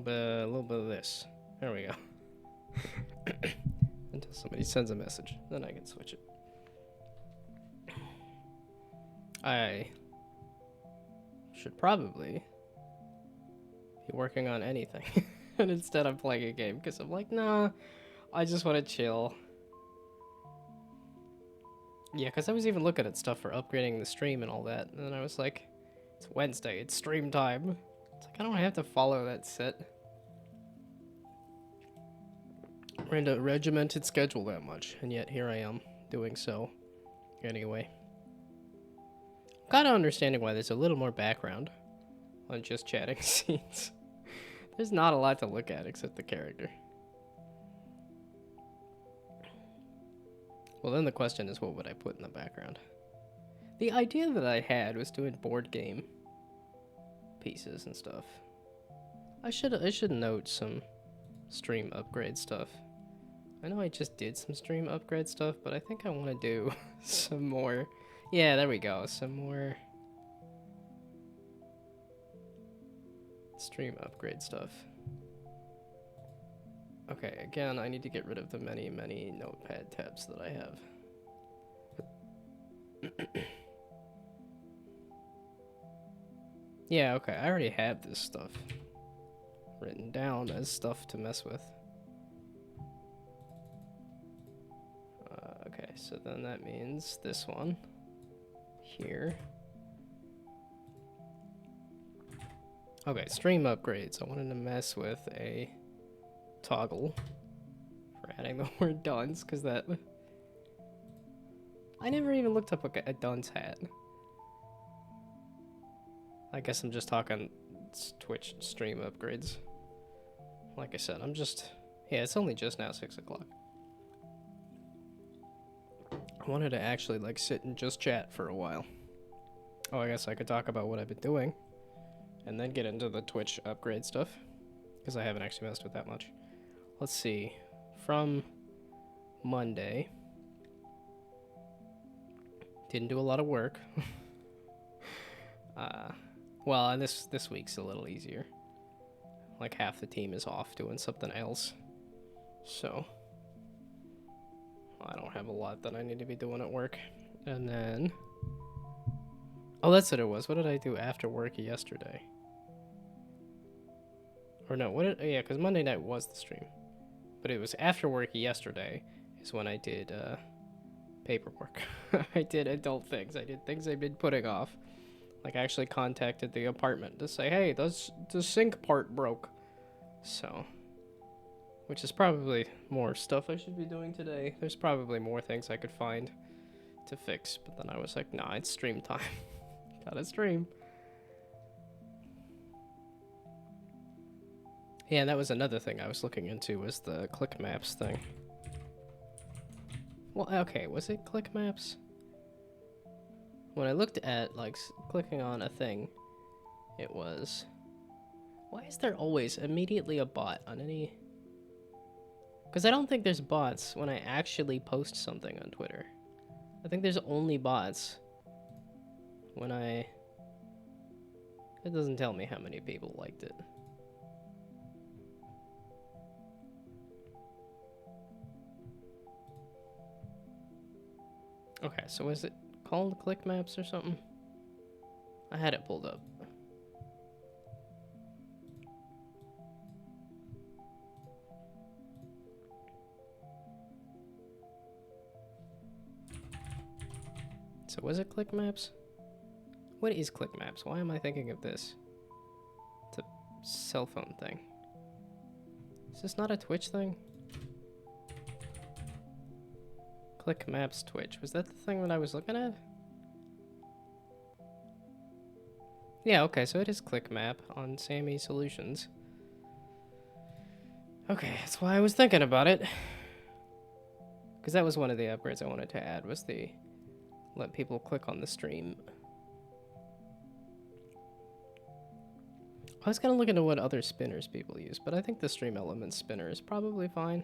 A little bit of this. There we go. Until somebody sends a message, then I can switch it. I should probably be working on anything, and instead I'm playing a game because I'm like, nah, I just want to chill. Yeah, because I was even looking at stuff for upgrading the stream and all that, and then I was like, it's Wednesday, it's stream time. It's like, I don't have to follow that set regimented schedule that much, and yet here I am doing so anyway. Kind of understanding why there's a little more background on just chatting scenes. There's not a lot to look at except the character. Well, then the question is, what would I put in the background? The idea that I had was doing board game pieces and stuff. I should note some stream upgrade stuff. I know I just did some stream upgrade stuff, but I think I want to do some more. Yeah, there we go. Some more stream upgrade stuff. Okay, again, I need to get rid of the many, many notepad tabs that I have. Yeah, okay, I already have this stuff written down as stuff to mess with. Okay, so then that means this one here. Okay, stream upgrades. I wanted to mess with a toggle for adding the word duns, because that... I never even looked up a dun's hat. I guess I'm just talking Twitch stream upgrades. Like I said, I'm just... Yeah, it's only just now 6 o'clock. I wanted to actually, like, sit and just chat for a while. Oh, I guess I could talk about what I've been doing. And then get into the Twitch upgrade stuff. Because I haven't actually messed with that much. Let's see. From Monday. Didn't do a lot of work. Well, and this week's a little easier. Like half the team is off doing something else. So I don't have a lot that I need to be doing at work. And then... Oh, that's what it was. What did I do after work yesterday? Or no, yeah, because Monday night was the stream. But it was after work yesterday is when I did paperwork. I did adult things. I did things I've been putting off. Like, I actually contacted the apartment to say, hey, the sink part broke. So, which is probably more stuff I should be doing today. There's probably more things I could find to fix. But then I was like, nah, it's stream time. Gotta stream. Yeah, and that was another thing I was looking into, was the click maps thing. Well, okay, was it click maps? When I looked at, like, clicking on a thing, it was... Why is there always immediately a bot on any... Because I don't think there's bots when I actually post something on Twitter. I think there's only bots when I... It doesn't tell me how many people liked it. Okay, so is it called click maps or something? I had it pulled up. So was it click maps? What is click maps? Why am I thinking of this? It's a cell phone thing. Is this not a Twitch thing? Click maps Twitch. Was that the thing that I was looking at? Yeah, okay, so it is click map on Sammy Solutions. Okay, that's why I was thinking about it. Because that was one of the upgrades I wanted to add, was the let people click on the stream. I was going to look into what other spinners people use, but I think the Stream Elements spinner is probably fine.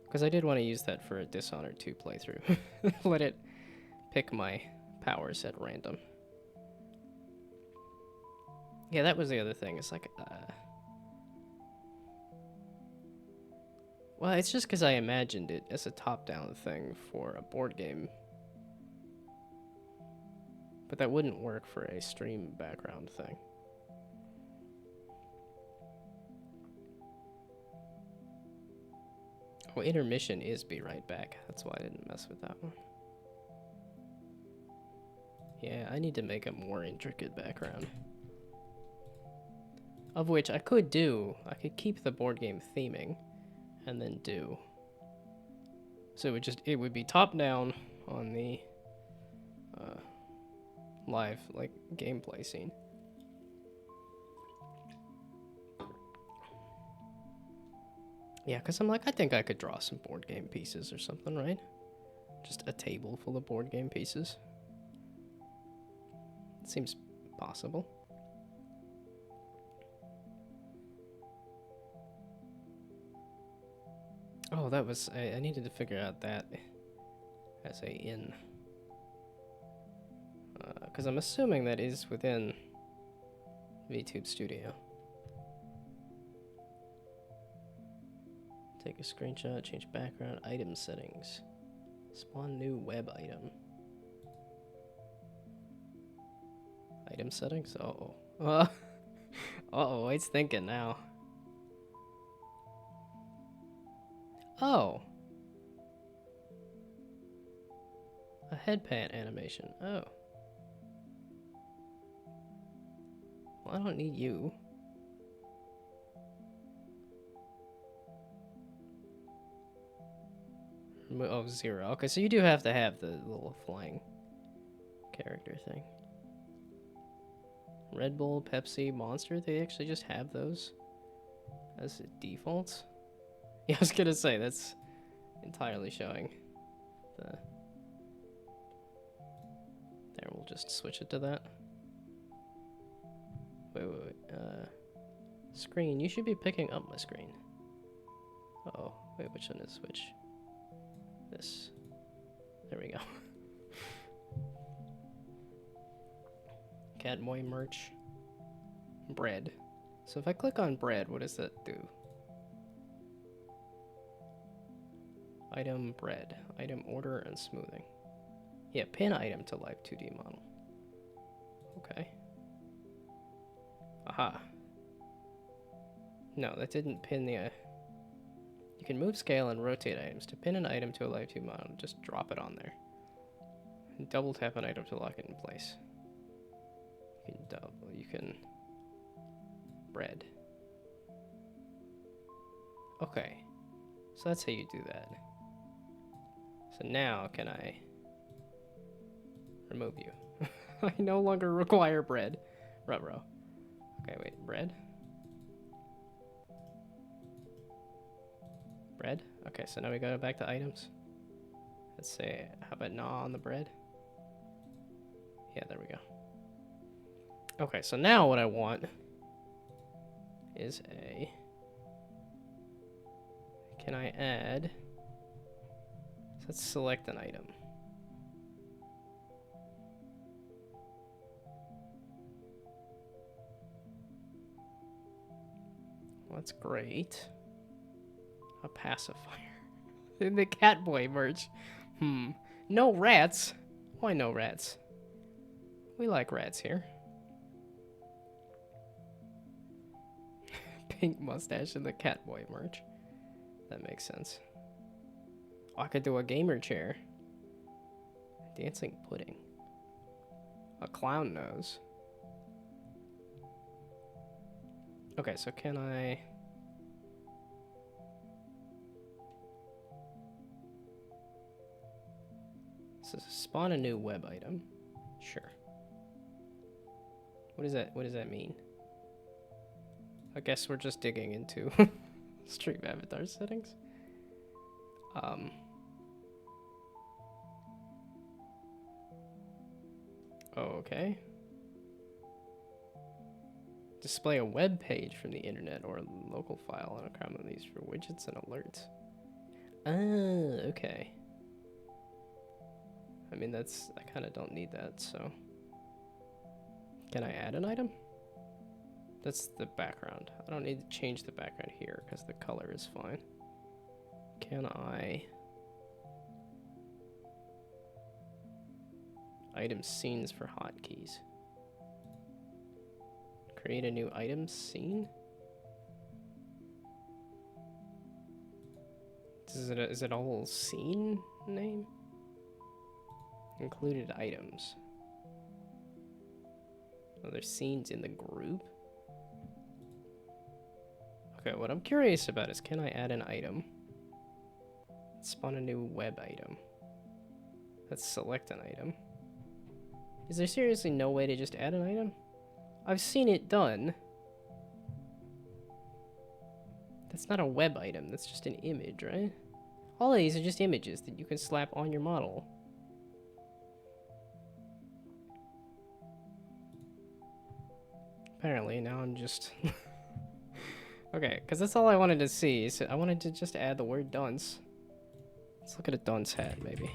Because I did want to use that for a Dishonored 2 playthrough. Let it pick my powers at random. Yeah, that was the other thing. It's like, Well, it's just because I imagined it as a top-down thing for a board game. But that wouldn't work for a stream background thing. Oh, intermission is be right back. That's why I didn't mess with that one. Yeah, I need to make a more intricate background. Of which I could do. I could keep the board game theming and then do. So it would be top down on the live like gameplay scene. Yeah, because I'm like, I think I could draw some board game pieces or something, right? Just a table full of board game pieces. Seems possible. Oh, that was... I needed to figure out that as a in. Because I'm assuming that is within VTube Studio. Take a screenshot, change background, item settings. Spawn new web item. Item settings? Uh-oh. Uh-oh, it's thinking now. Oh. A headpan animation. Oh. Well, I don't need you. Oh, 0. Okay, so you do have to have the little flying character thing. Red Bull, Pepsi, Monster, they actually just have those as defaults? Yeah, I was gonna say, that's entirely showing the... There, we'll just switch it to that. Wait. Screen, you should be picking up my screen. Uh-oh, wait, which one is which? This. There we go. Catboy merch. Bread. So if I click on bread, what does that do? Item bread. Item order and smoothing. Yeah, pin item to live 2D model. Okay. Aha. No, that didn't pin the... You can move scale and rotate items. To pin an item to a live 2D model, just drop it on there. And double tap an item to lock it in place. You can bread. Okay. So that's how you do that. So now can I remove you? I no longer require bread. Ruh-roh. Okay, wait, bread? Bread? Okay, so now we go back to items. Let's say, how about gnaw on the bread? Yeah, there we go. Okay, so now what I want is a... Can I add... So let's select an item. Well, that's great. A pacifier. In the Catboy merch. No rats. Why no rats? We like rats here. Pink mustache in the Catboy merch. That makes sense. Oh, I could do a gamer chair. Dancing pudding. A clown nose. Okay, so can I... So spawn a new web item. Sure. What does that mean? I guess we're just digging into stream avatar settings. Okay. Display a web page from the internet or a local file on a common these for widgets and alerts. Ah, okay. I mean, I kind of don't need that, so. Can I add an item? That's the background. I don't need to change the background here because the color is fine. Can I... Item scenes for hotkeys. Create a new item scene? Is it a whole scene name? Included items. Oh, there's scenes in the group? Okay, what I'm curious about is, can I add an item? Spawn a new web item. Let's select an item. Is there seriously no way to just add an item? I've seen it done. That's not a web item, that's just an image, right? All of these are just images that you can slap on your model. Apparently, now I'm just... Okay, because that's all I wanted to see. So I wanted to just add the word dunce. Let's look at a dunce hat, maybe.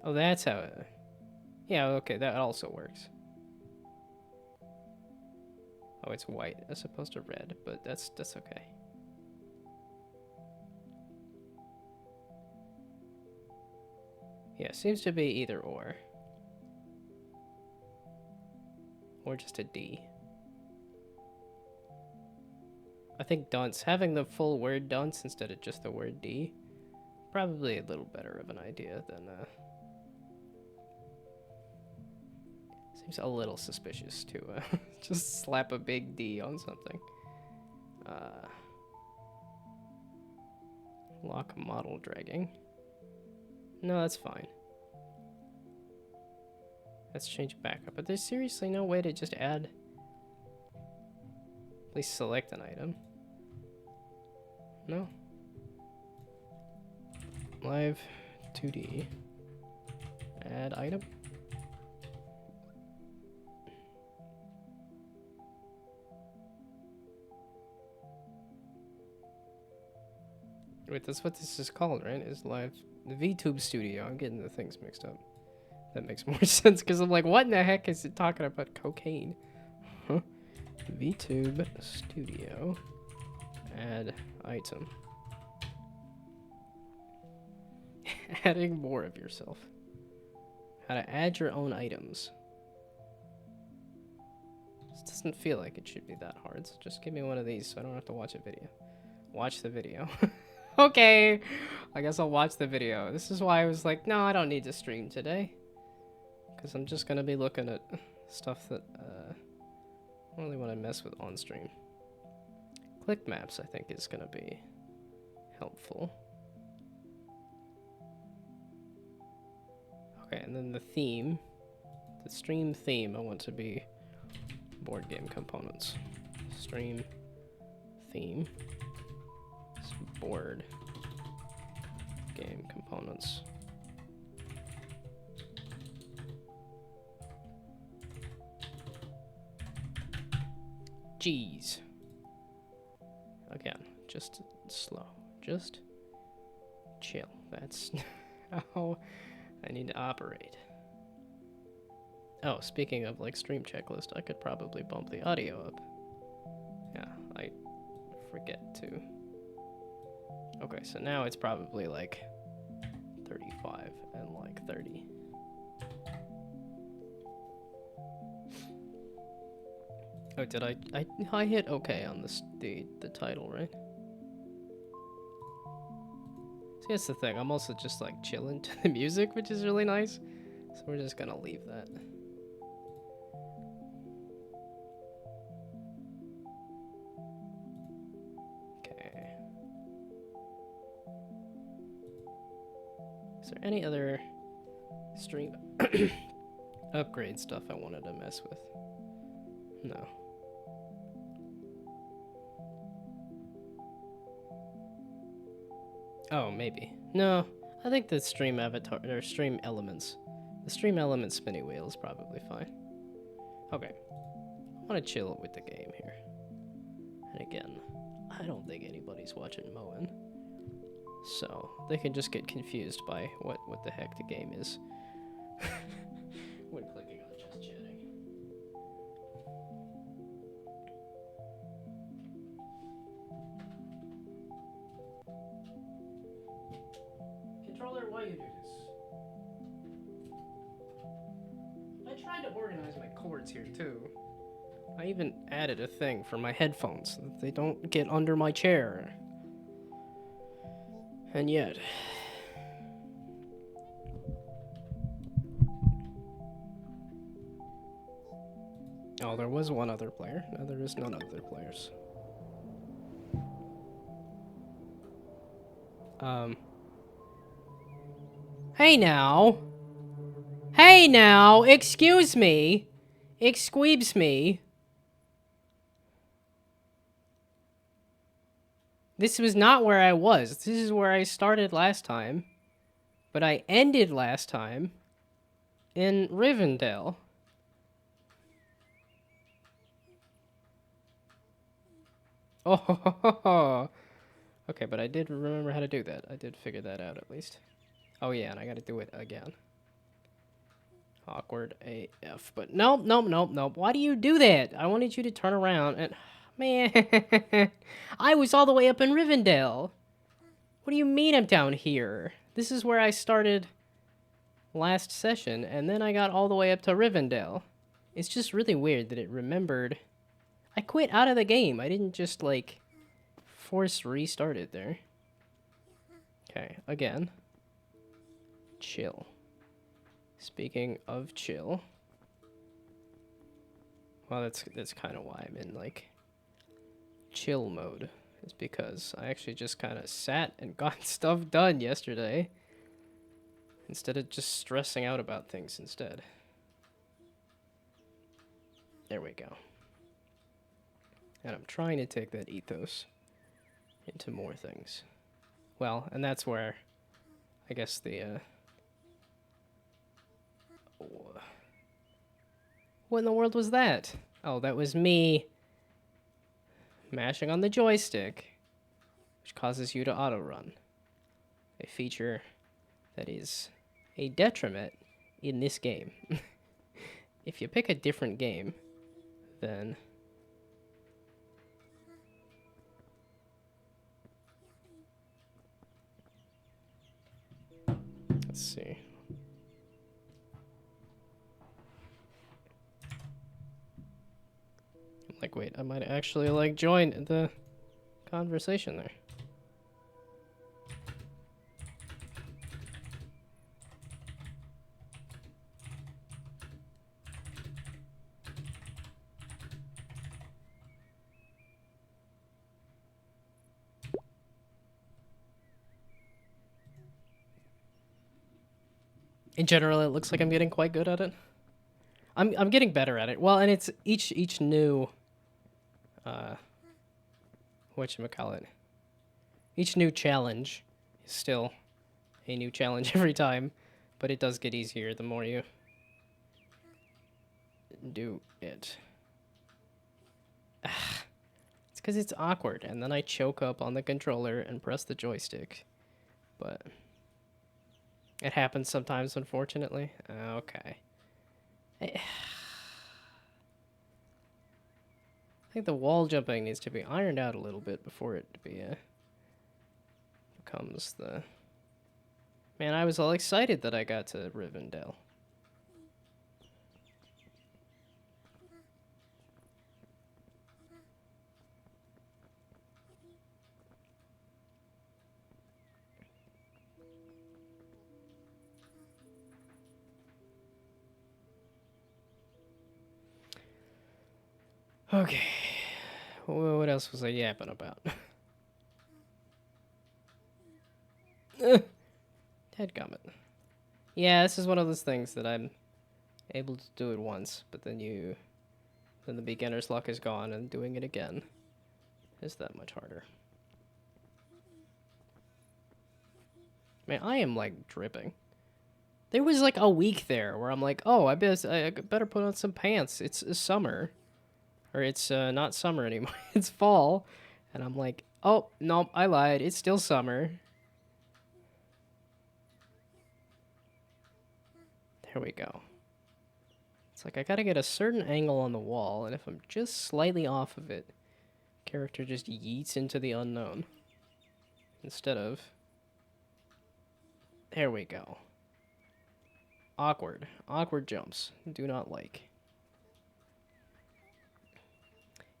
Oh, that's how it... Yeah, okay, that also works. Oh, it's white as opposed to red, but that's okay. Yeah, seems to be either or. Or just a D. I think dunce, having the full word dunce instead of just the word D, probably a little better of an idea than, seems a little suspicious to, just slap a big D on something. Lock model dragging. No, that's fine. Let's change back up. But there's seriously no way to just add... Please select an item. No. Live 2D. Add item. Wait, that's what this is called, right? Is live the VTube studio. I'm getting the things mixed up. That makes more sense because I'm like, what in the heck is it talking about cocaine? Huh? VTube studio. Add item. Adding more of yourself. How to add your own items. This doesn't feel like it should be that hard, so just give me one of these so I don't have to watch a video. Watch the video. Okay, I guess I'll watch the video. This is why I was like, no, I don't need to stream today. Because I'm just going to be looking at stuff that I don't really want to mess with on stream. Click maps, I think, is going to be helpful. Okay, and then the theme. The stream theme, I want to be board game components. Stream theme. Board game components. Jeez. Again, just slow. Just chill. That's how I need to operate. Oh, speaking of like stream checklist, I could probably bump the audio up. Yeah, I forget to. Okay, so now it's probably like 35 and like 30. Oh, did I hit okay on this the title, right? See, that's the thing. I'm also just like chilling to the music, which is really nice. So we're just gonna leave that. Okay. Is there any other stream upgrade stuff I wanted to mess with? No. Oh, maybe. No, I think the stream avatar or stream elements. The stream element spinny wheel is probably fine. Okay. I want to chill with the game here. And again, I don't think anybody's watching Moen. So they can just get confused by what the heck the game is when clicking on just chatting. why you do this. I tried to organize my cords here too. I even added a thing for my headphones so that they don't get under my chair. And yet... Oh, there was one other player. Now there is none other players. Hey now! Hey now! Excuse me! Excuse me! This was not where I was. This is where I started last time. But I ended last time in Rivendell. Oh, okay, but I did remember how to do that. I did figure that out at least. Oh yeah, and I gotta do it again. Awkward AF. But nope, nope, nope, nope. Why do you do that? I wanted you to turn around and... Man, I was all the way up in Rivendell. What do you mean I'm down here? This is where I started last session, and then I got all the way up to Rivendell. It's just really weird that it remembered... I quit out of the game. I didn't just, like, force restart it there. Okay, again. Chill. Speaking of chill... Well, that's kind of why I'm in, like, chill mode. Is because I actually just kind of sat and got stuff done yesterday. Instead of just stressing out about things instead. There we go. And I'm trying to take that ethos into more things. Well, and that's where, I guess the, what in the world was that? Oh, that was me mashing on the joystick, which causes you to auto-run. A feature that is a detriment in this game. If you pick a different game, then... Let's see. Like, wait, I might actually, like, join the conversation there. In general, it looks like I'm getting quite good at it. I'm getting better at it. Well, and it's each new whatchamacallit. Each new challenge is still a new challenge every time, but it does get easier the more you do it. It's because it's awkward, and then I choke up on the controller and press the joystick. But it happens sometimes, unfortunately. Okay. I think the wall jumping needs to be ironed out a little bit before it becomes the... Man, I was all excited that I got to Rivendell. Okay. Well, what else was I yapping about? Dadgummit. Yeah, this is one of those things that I'm able to do it once, but then the beginner's luck is gone, and doing it again is that much harder. Man, I am, like, dripping. There was, like, a week there where I'm like, oh, I better put on some pants. It's summer. Or it's not summer anymore. It's fall. And I'm like, oh, nope, I lied. It's still summer. There we go. It's like I gotta get a certain angle on the wall, and if I'm just slightly off of it, character just yeets into the unknown. Instead of There we go. Awkward. Awkward jumps. Do not like.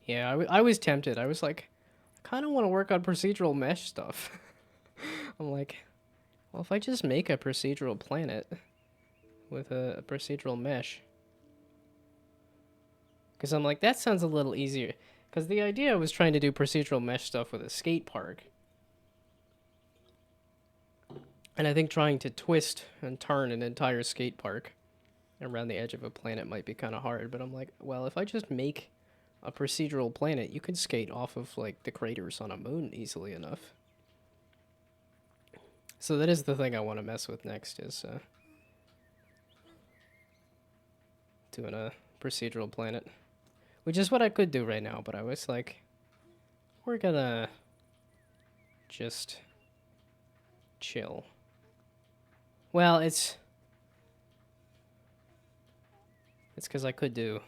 Yeah, I was tempted. I was like, I kind of want to work on procedural mesh stuff. I'm like, well, if I just make a procedural planet with a procedural mesh. Because I'm like, that sounds a little easier. Because the idea was trying to do procedural mesh stuff with a skate park. And I think trying to twist and turn an entire skate park around the edge of a planet might be kind of hard. But I'm like, well, if I just make a procedural planet, you could skate off of, like, the craters on a moon easily enough. So that is the thing I want to mess with next, is doing a procedural planet. Which is what I could do right now, but I was like, we're gonna just chill. Well, it's because I could do,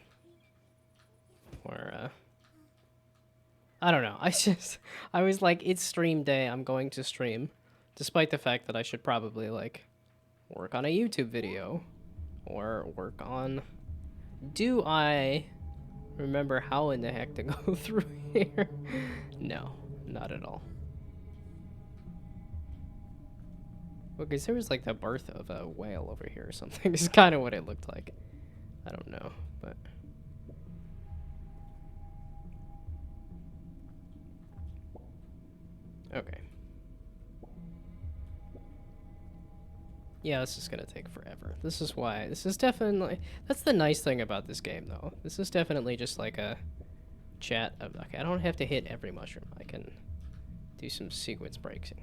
or, I don't know. I was like, it's stream day, I'm going to stream. Despite the fact that I should probably, like, work on a YouTube video. Or work on... Do I remember how in the heck to go through here? No, not at all. Because there was, like, the birth of a whale over here or something. It's kind of what it looked like. I don't know, but... Okay. Yeah, this is gonna take forever. This is why. This is definitely... That's the nice thing about this game, though. This is definitely just like a chat of... Okay, I don't have to hit every mushroom. I can do some sequence breaking.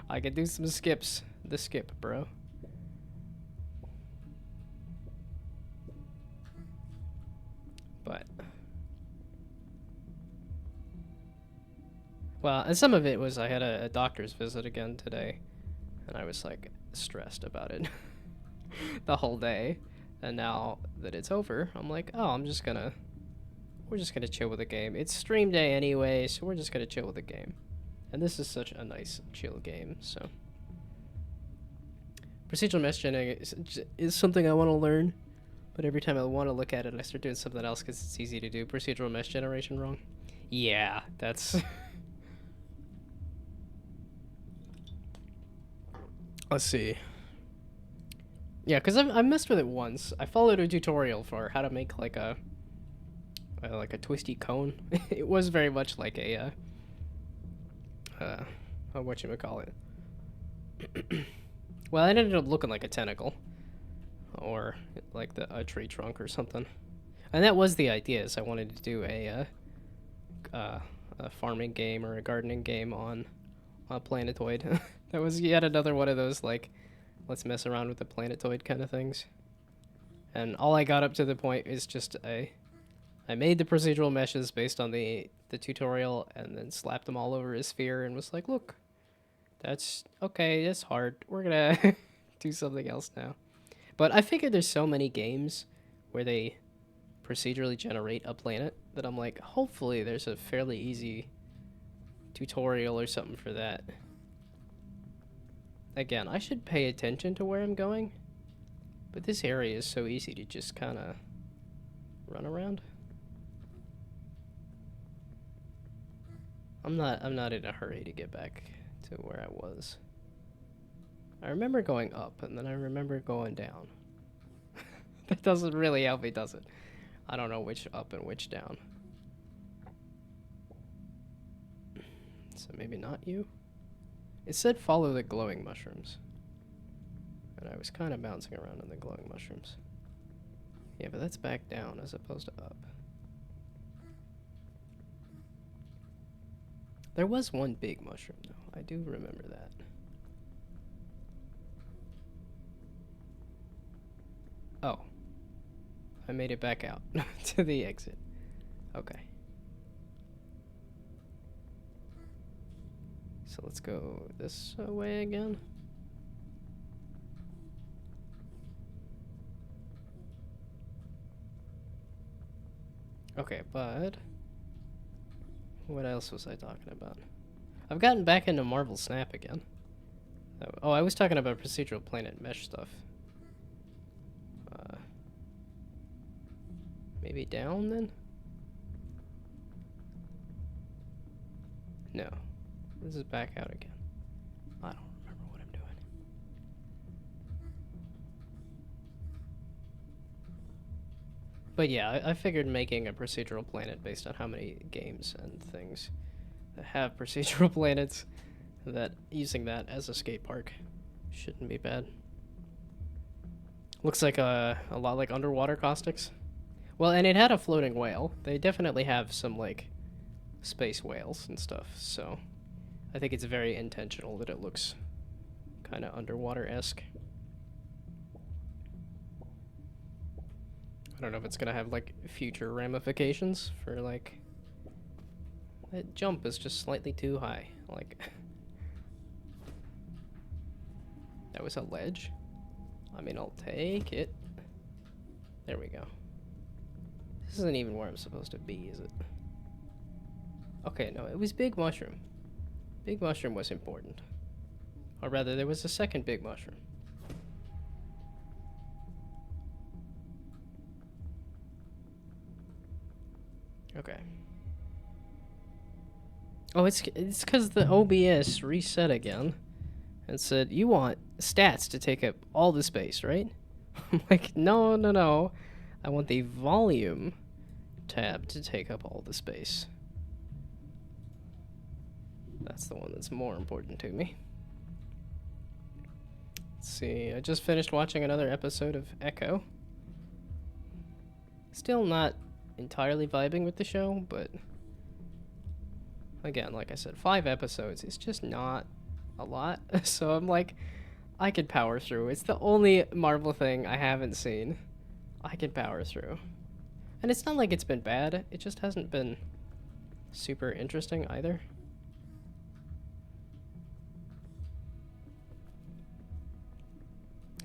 I can do some skips. The skip, bro. But... Well, and some of it was I had a doctor's visit again today. And I was, like, stressed about it the whole day. And now that it's over, I'm like, oh, we're just gonna chill with the game. It's stream day anyway, so we're just gonna chill with the game. And this is such a nice, chill game, so. Procedural mesh generating is something I want to learn. But every time I want to look at it, I start doing something else because it's easy to do procedural mesh generation wrong. Yeah, that's... Let's see. Yeah, because I messed with it once. I followed a tutorial for how to make like a twisty cone. It was very much like a whatchamacallit. Well, it ended up looking like a tentacle, or like a tree trunk or something. And that was the idea. Is I wanted to do a farming game or a gardening game on a planetoid. That was yet another one of those, like, let's mess around with the planetoid kind of things. And all I got up to the point is just I made the procedural meshes based on the tutorial and then slapped them all over his sphere and was like, look, that's okay, that's hard. We're gonna do something else now. But I figured there's so many games where they procedurally generate a planet that I'm like, hopefully there's a fairly easy tutorial or something for that. Again, I should pay attention to where I'm going, but this area is so easy to just kind of run around. I'm not in a hurry to get back to where I was. I remember going up, and then I remember going down. That doesn't really help me, does it? I don't know which up and which down. So maybe not you? It said follow the glowing mushrooms. And I was kind of bouncing around in the glowing mushrooms. Yeah, but that's back down as opposed to up. There was one big mushroom, though. I do remember that. Oh. I made it back out to the exit. Okay. So let's go this way again. Okay, but what else was I talking about? I've gotten back into Marvel Snap again. Oh, I was talking about procedural planet mesh stuff. Maybe down then? No. This is back out again. I don't remember what I'm doing. But yeah, I figured making a procedural planet based on how many games and things that have procedural planets, that using that as a skate park shouldn't be bad. Looks like a lot like underwater caustics. Well, and it had a floating whale. They definitely have some, like, space whales and stuff, so I think it's very intentional that it looks kind of underwater-esque. I don't know if it's gonna have, like, future ramifications for, like... That jump is just slightly too high. Like... That was a ledge? I mean, I'll take it. There we go. This isn't even where I'm supposed to be, is it? Okay, no, it was Big Mushroom. Big Mushroom was important. Or rather, there was a second Big Mushroom. Okay. Oh, it's because the OBS reset again and said, you want stats to take up all the space, right? I'm like, no, no, no. I want the volume tab to take up all the space. That's the one that's more important to me. Let's see, I just finished watching another episode of Echo. Still not entirely vibing with the show, but again, like I said, 5 episodes is just not a lot. So I'm like, I could power through. It's the only Marvel thing I haven't seen. I can power through. And it's not like it's been bad, it just hasn't been super interesting either.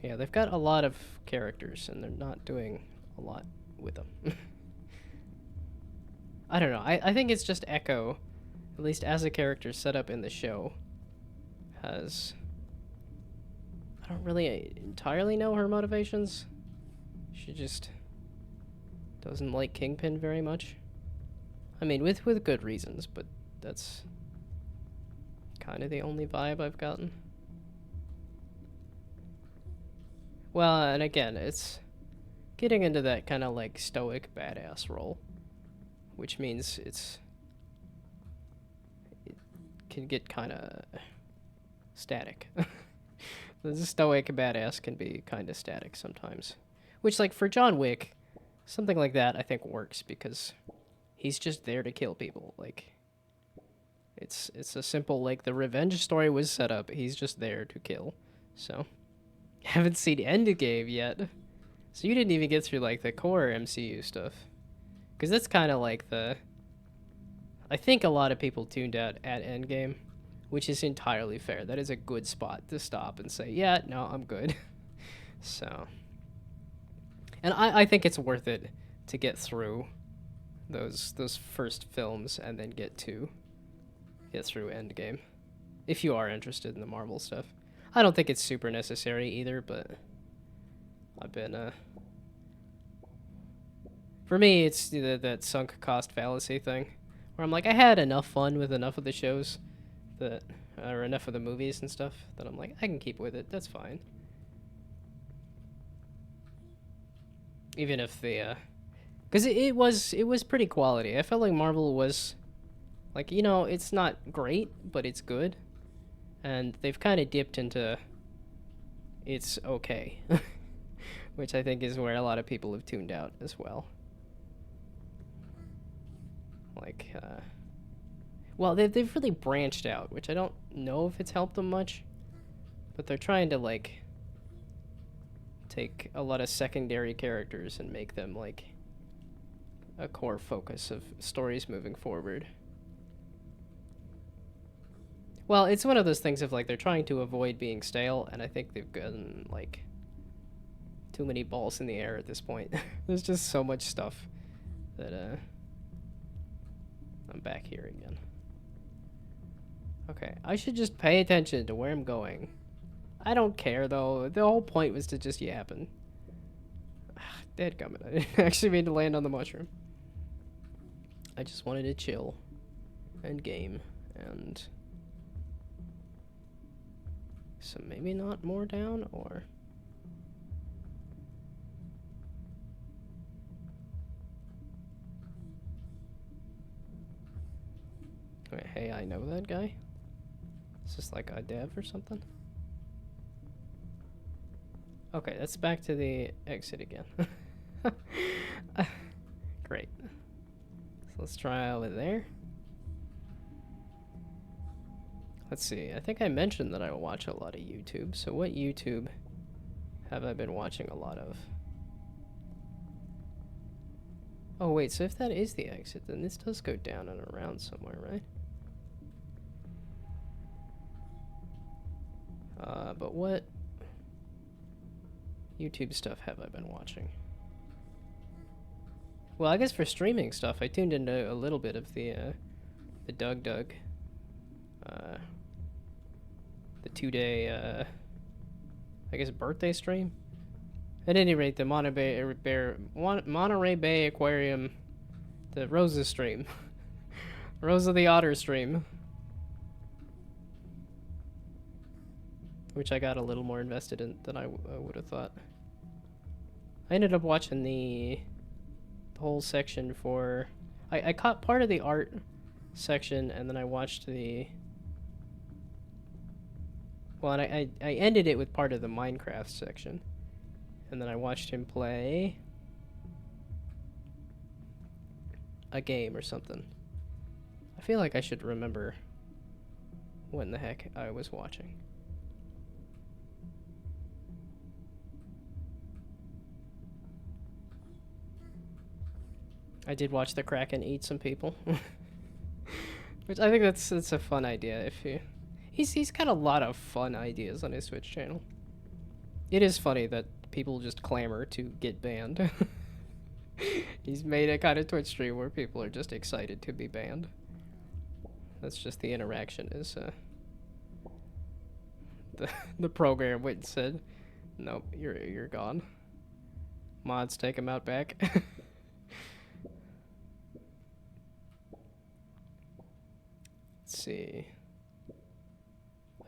Yeah, they've got a lot of characters and they're not doing a lot with them. I don't know, I think it's just Echo, at least as a character set up in the show, has... I don't really entirely know her motivations. She just doesn't like Kingpin very much. I mean, with good reasons, but that's kind of the only vibe I've gotten. Well, and again, it's getting into that kind of like stoic badass role, which means it can get kind of static. The stoic badass can be kind of static sometimes. Which, like, for John Wick, something like that I think works because he's just there to kill people. Like, it's a simple, like, the revenge story was set up. He's just there to kill. So, haven't seen Endgame yet. So you didn't even get through, like, the core MCU stuff. Because that's kind of like the... I think a lot of people tuned out at Endgame, which is entirely fair. That is a good spot to stop and say, yeah, no, I'm good. So... And I think it's worth it to get through those first films and then get through Endgame, if you are interested in the Marvel stuff. I don't think it's super necessary either, but I've been for me it's that sunk cost fallacy thing, where I'm like, I had enough fun with enough of the shows that, or enough of the movies and stuff, that I'm like, I can keep with it. That's fine. Even if the, because it was pretty quality. I felt like Marvel was, like, you know, it's not great, but it's good, and they've kind of dipped into, it's okay, which I think is where a lot of people have tuned out as well. Like, well, they've really branched out, which I don't know if it's helped them much, but they're trying to, like, take a lot of secondary characters and make them like a core focus of stories moving forward. Well, it's one of those things of like they're trying to avoid being stale, and I think they've gotten like too many balls in the air at this point. There's just so much stuff that I'm back here again. Okay, I should just pay attention to where I'm going I don't care though. The whole point was to just yapping. Dadgummit, I didn't actually mean to land on the mushroom. I just wanted to chill and game and so maybe not more down or wait, hey, I know that guy. Is this like a dev or something? Okay, that's back to the exit again. Great. So let's try over there. Let's see, I think I mentioned that I watch a lot of YouTube, so what YouTube have I been watching a lot of? Oh wait, so if that is the exit, then this does go down and around somewhere, right? But what YouTube stuff have I been watching? Well, I guess for streaming stuff, I tuned into a little bit of the Doug, the 2-day, I guess, birthday stream. At any rate, the Monterey Bay Aquarium, the Rosa stream, Rosa the Otter stream, which I got a little more invested in than I would have thought. I ended up watching the whole section for... I caught part of the art section, and then I watched the... Well, and I ended it with part of the Minecraft section. And then I watched him play... a game or something. I feel like I should remember when the heck I was watching. I did watch the Kraken eat some people. Which I think that's a fun idea if you... He's got a lot of fun ideas on his Twitch channel. It is funny that people just clamor to get banned. He's made a kind of Twitch stream where people are just excited to be banned. That's just the interaction is the program went and said, nope, you're gone. Mods, take him out back. Let's see.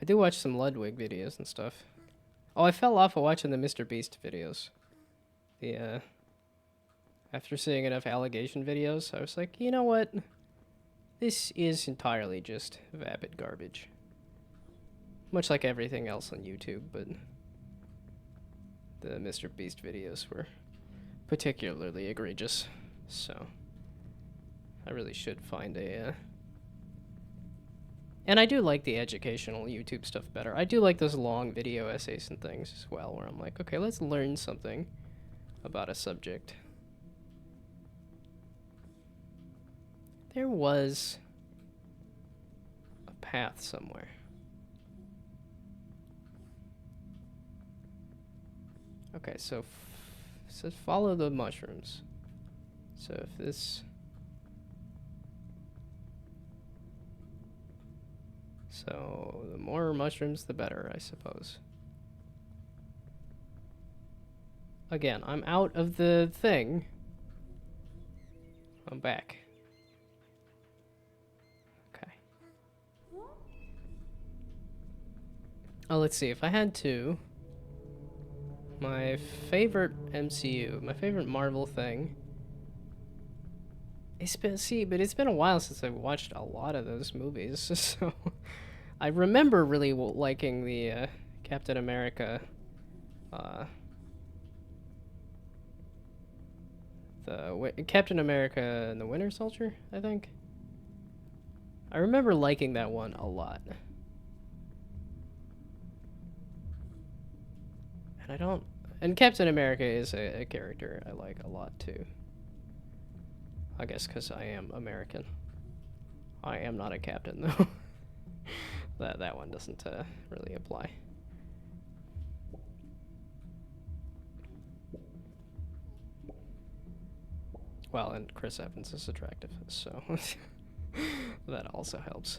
I do watch some Ludwig videos and stuff. Oh, I fell off of watching the Mr. Beast videos. After seeing enough allegation videos, I was like, you know what? This is entirely just vapid garbage. Much like everything else on YouTube, but the Mr. Beast videos were particularly egregious. So, I really should find a... And I do like the educational YouTube stuff better. I do like those long video essays and things as well, where I'm like, okay, let's learn something about a subject. There was a path somewhere. Okay, so it says follow the mushrooms. So if this... So the more mushrooms, the better, I suppose. Again, I'm out of the thing. I'm back. Okay. Oh, let's see. If I had to... My favorite MCU, my favorite Marvel thing... It's been a while since I've watched a lot of those movies, so... I remember really liking the Captain America, Captain America and the Winter Soldier, I think. I remember liking that one a lot. And Captain America is a character I like a lot too. I guess because I am American. I am not a captain though. That one doesn't really apply. Well, and Chris Evans is attractive, so that also helps.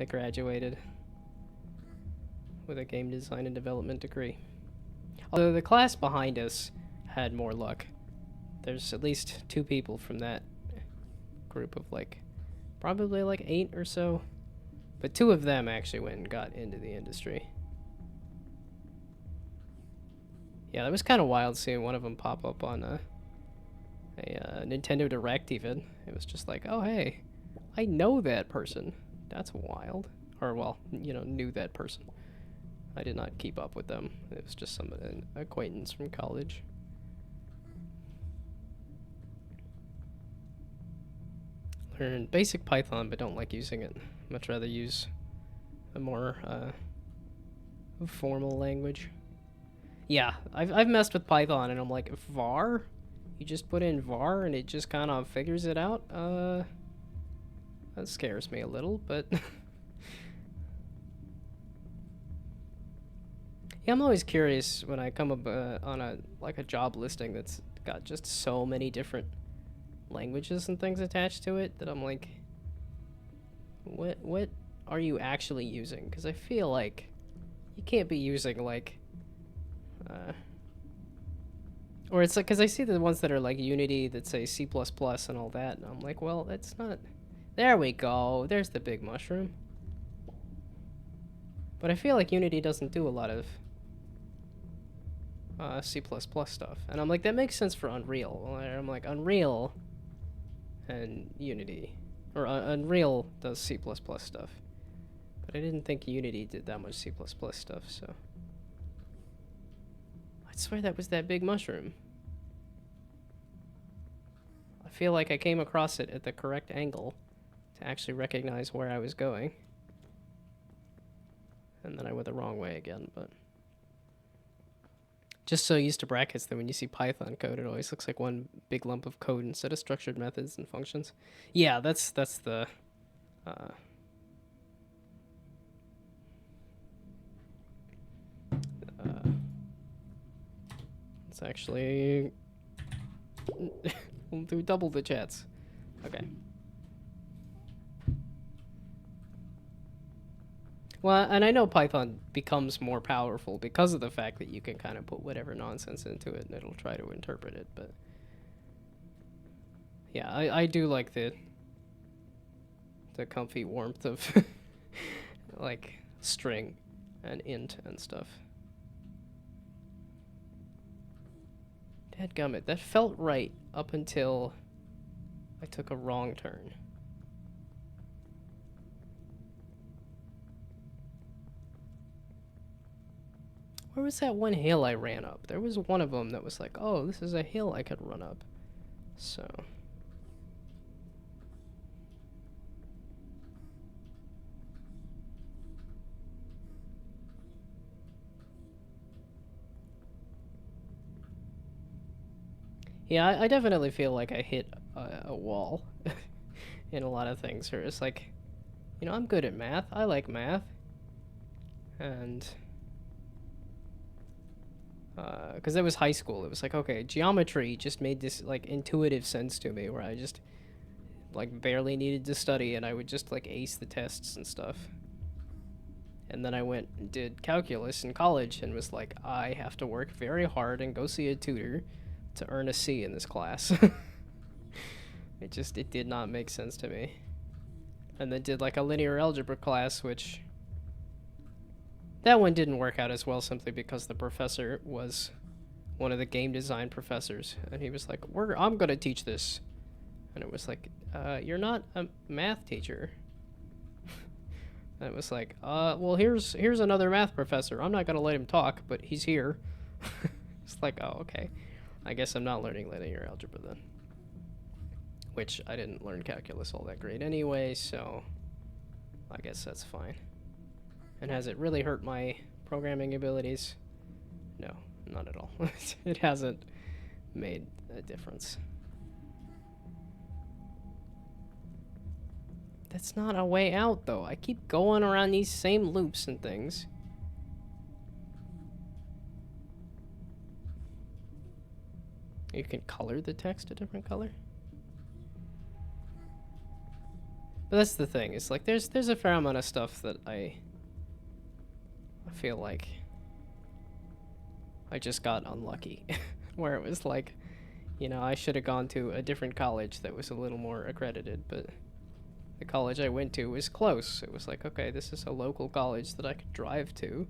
that graduated with a game design and development degree. Although the class behind us had more luck. There's at least 2 people from that group of like, probably like 8 or so. But 2 of them actually went and got into the industry. Yeah, that was kind of wild seeing one of them pop up on a Nintendo Direct even. It was just like, oh hey, I know that person. That's wild. Or well, you know, knew that person. I did not keep up with them. It was just an acquaintance from college. Learn basic Python, but don't like using it. Much rather use a more formal language. Yeah, I've messed with Python and I'm like, var? You just put in var and it just kind of figures it out? That scares me a little, but... Yeah, I'm always curious when I come up on a job listing that's got just so many different languages and things attached to it that I'm like, what are you actually using? Because I feel like you can't be using like, or it's like, because I see the ones that are like Unity that say C++ and all that, and I'm like, well, that's not. There we go. There's the big mushroom. But I feel like Unity doesn't do a lot of C++ stuff. And I'm like, that makes sense for Unreal. Well, I'm like, Unreal and Unity. Or Unreal does C++ stuff. But I didn't think Unity did that much C++ stuff, so... I swear that was that big mushroom. I feel like I came across it at the correct angle to actually recognize where I was going. And then I went the wrong way again, but... Just so used to brackets that when you see Python code, it always looks like one big lump of code instead of structured methods and functions. Yeah, that's the... it's actually... we'll do double the chats. Okay. Well, and I know Python becomes more powerful because of the fact that you can kind of put whatever nonsense into it and it'll try to interpret it, but... Yeah, I do like the comfy warmth of, like, string and int and stuff. Dadgummit, that felt right up until I took a wrong turn. Where was that one hill I ran up? There was one of them that was like, oh, this is a hill I could run up. So... Yeah, I definitely feel like I hit a wall in a lot of things. Where it's like, you know, I'm good at math. I like math. And... because it was high school. It was like, okay, geometry just made this, like, intuitive sense to me where I just, like, barely needed to study and I would just, like, ace the tests and stuff. And then I went and did calculus in college and was like, I have to work very hard and go see a tutor to earn a C in this class. It did not make sense to me. And then did like a linear algebra class, which that one didn't work out as well simply because the professor was one of the game design professors and he was like, I'm gonna teach this. And it was like, you're not a math teacher. And it was like, well, here's another math professor. I'm not gonna let him talk, but he's here. It's like, oh, okay. I guess I'm not learning linear algebra then. Which I didn't learn calculus all that great anyway, so I guess that's fine. And has it really hurt my programming abilities? No, not at all. It hasn't made a difference. That's not a way out, though. I keep going around these same loops and things. You can color the text a different color? But that's the thing. It's like there's a fair amount of stuff that I feel like I just got unlucky, where it was like, you know, I should have gone to a different college that was a little more accredited, but the college I went to was close. It was like, okay, this is a local college that I could drive to,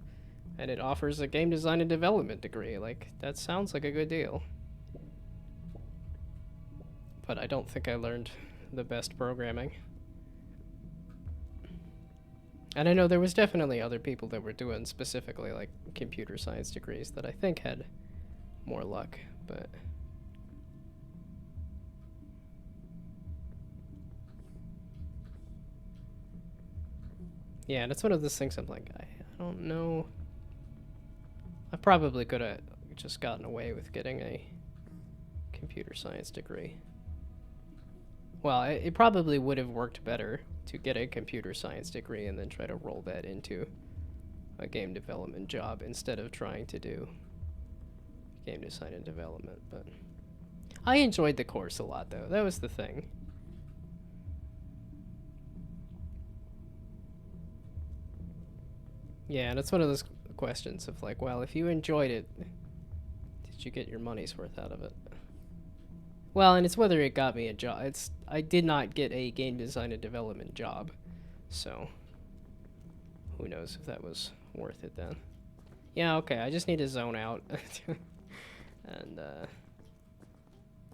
and it offers a game design and development degree. Like, that sounds like a good deal. But I don't think I learned the best programming. And I know there was definitely other people that were doing specifically like computer science degrees that I think had more luck, but yeah, and it's one of those things I'm like, I don't know. I probably could have just gotten away with getting a computer science degree. Well, it probably would have worked better to get a computer science degree and then try to roll that into a game development job instead of trying to do game design and development. But I enjoyed the course a lot, though. That was the thing. Yeah, and it's one of those questions of like, well, if you enjoyed it, did you get your money's worth out of it? Well, and it's whether it got me a job. I did not get a game design and development job, so who knows if that was worth it then. Yeah, okay, I just need to zone out and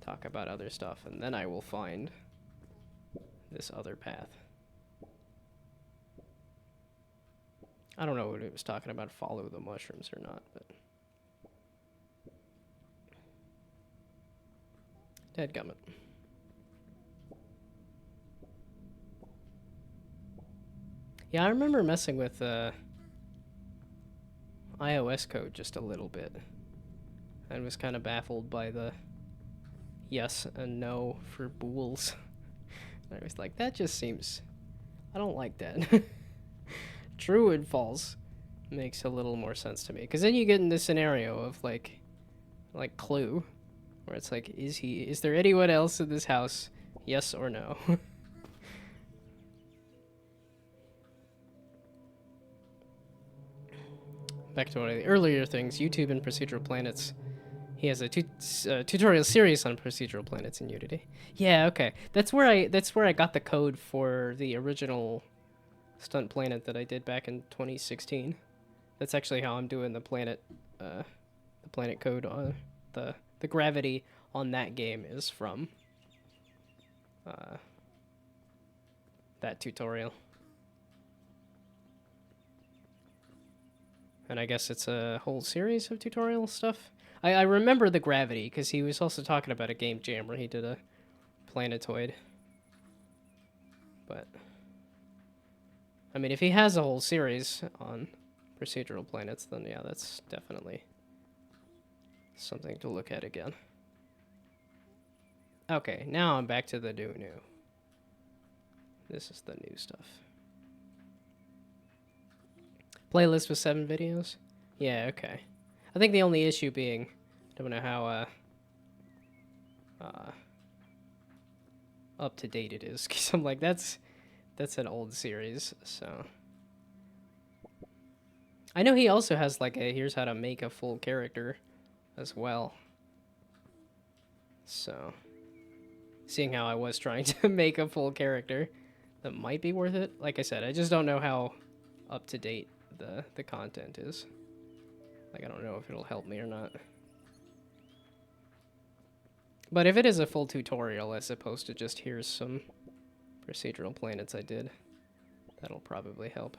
talk about other stuff, and then I will find this other path. I don't know what it was talking about, follow the mushrooms or not, but dadgummit. Yeah, I remember messing with iOS code just a little bit. I was kind of baffled by the yes and no for bools. I was like, that just seems... I don't like that. True and false makes a little more sense to me. Because then you get in this scenario of like Clue, where it's like, is there anyone else in this house? Yes or no? Back to one of the earlier things, YouTube and procedural planets. He has a tutorial series on procedural planets in Unity. Yeah, okay. That's where I got the code for the original Stunt Planet that I did back in 2016. That's actually how I'm doing the planet code on the gravity on that game is from that tutorial. And I guess it's a whole series of tutorial stuff. I remember the gravity because he was also talking about a game jam where he did a planetoid. But I mean, if he has a whole series on procedural planets, then yeah, that's definitely something to look at again. Okay, now I'm back to the new. This is the new stuff. Playlist with 7 videos? Yeah, okay. I think the only issue being, I don't know how up to date it is, because I'm like, that's an old series, so. I know he also has like a here's how to make a full character as well. So, seeing how I was trying to make a full character, that might be worth it. Like I said, I just don't know how up to date the content is. Like, I don't know if it'll help me or not. But if it is a full tutorial as opposed to just here's some procedural planets I did, that'll probably help.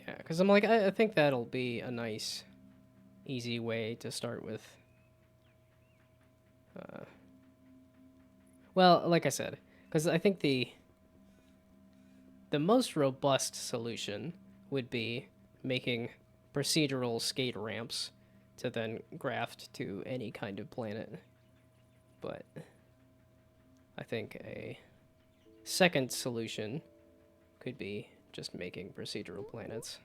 Yeah, because I'm like, I think that'll be a nice, easy way to start with. Well, like I said, because I think the most robust solution would be making procedural skate ramps to then graft to any kind of planet. But I think a second solution could be just making procedural planets.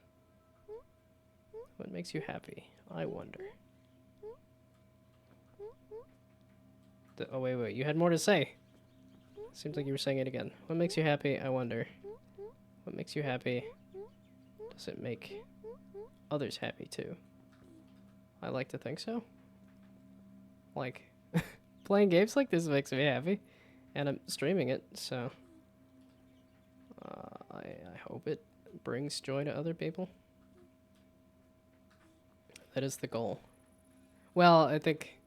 What makes you happy? I wonder. Oh, wait. You had more to say. Seems like you were saying it again. What makes you happy? I wonder. What makes you happy? Does it make others happy too? I like to think so. Like, playing games like this makes me happy. And I'm streaming it, so... I hope it brings joy to other people. That is the goal. Well, I think...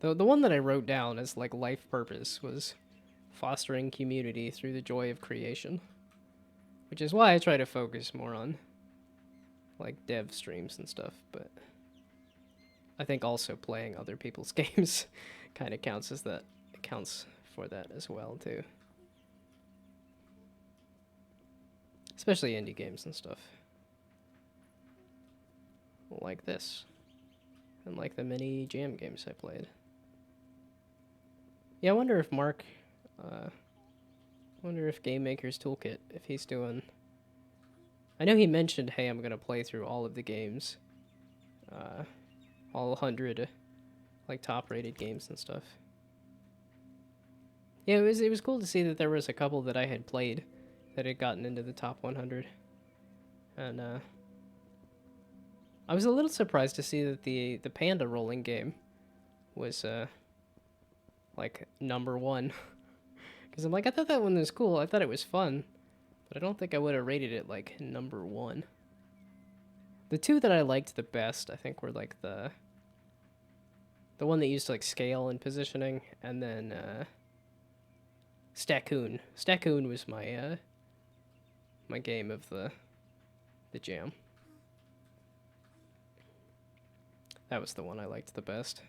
The one that I wrote down as, like, life purpose was fostering community through the joy of creation. Which is why I try to focus more on, like, dev streams and stuff, but... I think also playing other people's games kind of counts as that. It counts for that as well, too. Especially indie games and stuff. Like this. And like the mini jam games I played. Yeah, I wonder if Mark... wonder if Game Maker's Toolkit, if he's doing... I know he mentioned, hey, I'm gonna play through all of the games. All 100, like, top-rated games and stuff. Yeah, it was cool to see that there was a couple that I had played that had gotten into the top 100. And, I was a little surprised to see that the panda rolling game was, like, #1. Because I'm like, I thought that one was cool. I thought it was fun. But I don't think I would have rated it, like, #1. The two that I liked the best, I think, were, like, the one that used, like, scale and positioning, and then, Stackoon. Stackoon was my, my game of the jam. That was the one I liked the best.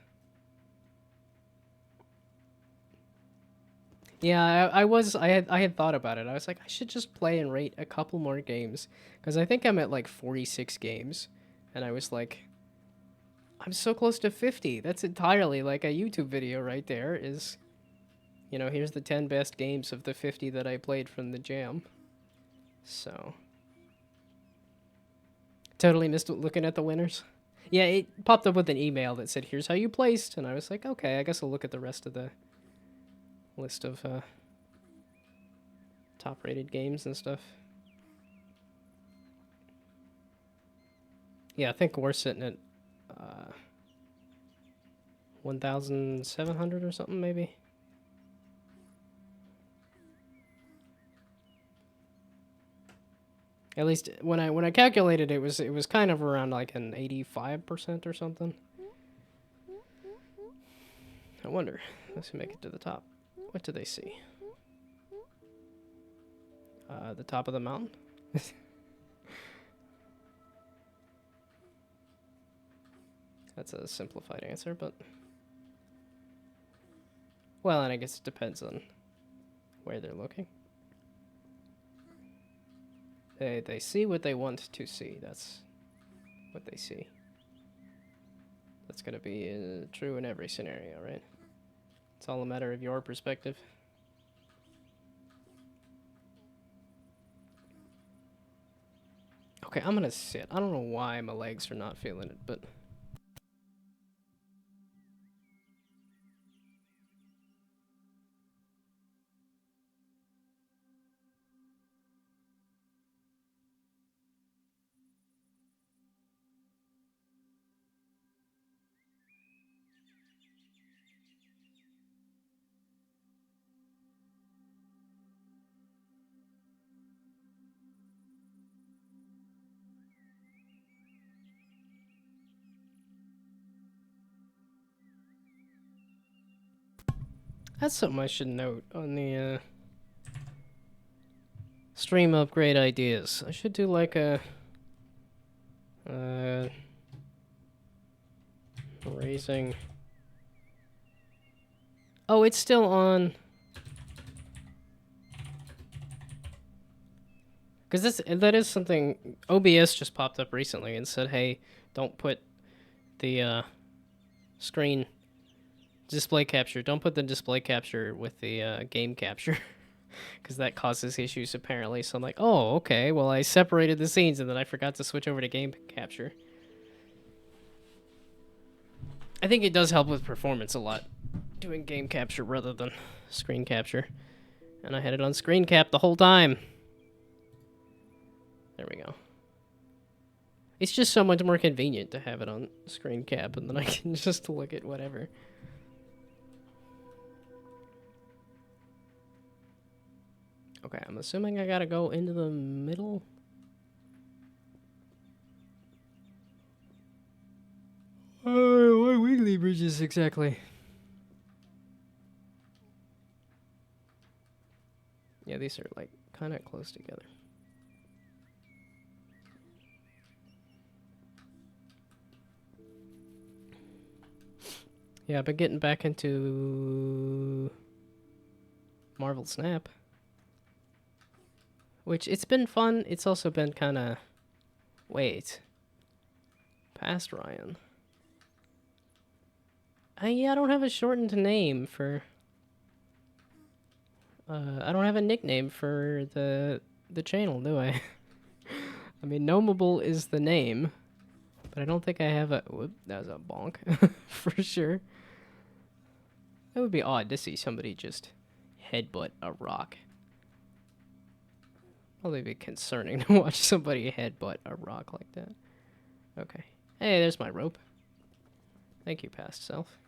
Yeah, I had thought about it. I was like, I should just play and rate a couple more games, because I think I'm at like 46 games, and I was like, I'm so close to 50. That's entirely like a YouTube video right there. Is, you know, here's the 10 best games of the 50 that I played from the jam. So, totally missed looking at the winners. Yeah, it popped up with an email that said, here's how you placed, and I was like, okay, I guess I'll look at the rest of the list of top-rated games and stuff. Yeah, I think we're sitting at 1,700 or something, maybe. At least when I calculated it was kind of around like an 85% or something. I wonder. Let's make it to the top. What do they see? The top of the mountain? That's a simplified answer, but... Well, and I guess it depends on where they're looking. They see what they want to see. That's what they see. That's going to be true in every scenario, right? It's all a matter of your perspective. Okay, I'm going to sit. I don't know why my legs are not feeling it, but... That's something I should note on the stream upgrade ideas. I should do like a raising. Oh, it's still on. Because that is something OBS just popped up recently and said, hey, don't put the screen display capture. Don't put the display capture with the game capture. Because that causes issues apparently. So I'm like, oh, okay. Well, I separated the scenes and then I forgot to switch over to game capture. I think it does help with performance a lot doing game capture rather than screen capture. And I had it on screen cap the whole time. There we go. It's just so much more convenient to have it on screen cap, and then I can just look at whatever. Okay, I'm assuming I gotta go into the middle. What wiggly bridges exactly? Yeah, these are like kind of close together. Yeah, I've been getting back into Marvel Snap, which it's been fun. It's also been kind of... Wait. Past Ryan. Yeah, I don't have a shortened name for... I don't have a nickname for the channel, do I? I mean, Gnomeable is the name, but I don't think I have a... Whoop, that was a bonk, for sure. That would be odd to see somebody just headbutt a rock. Probably be concerning to watch somebody headbutt a rock like that. Okay. Hey, there's my rope. Thank you, past self.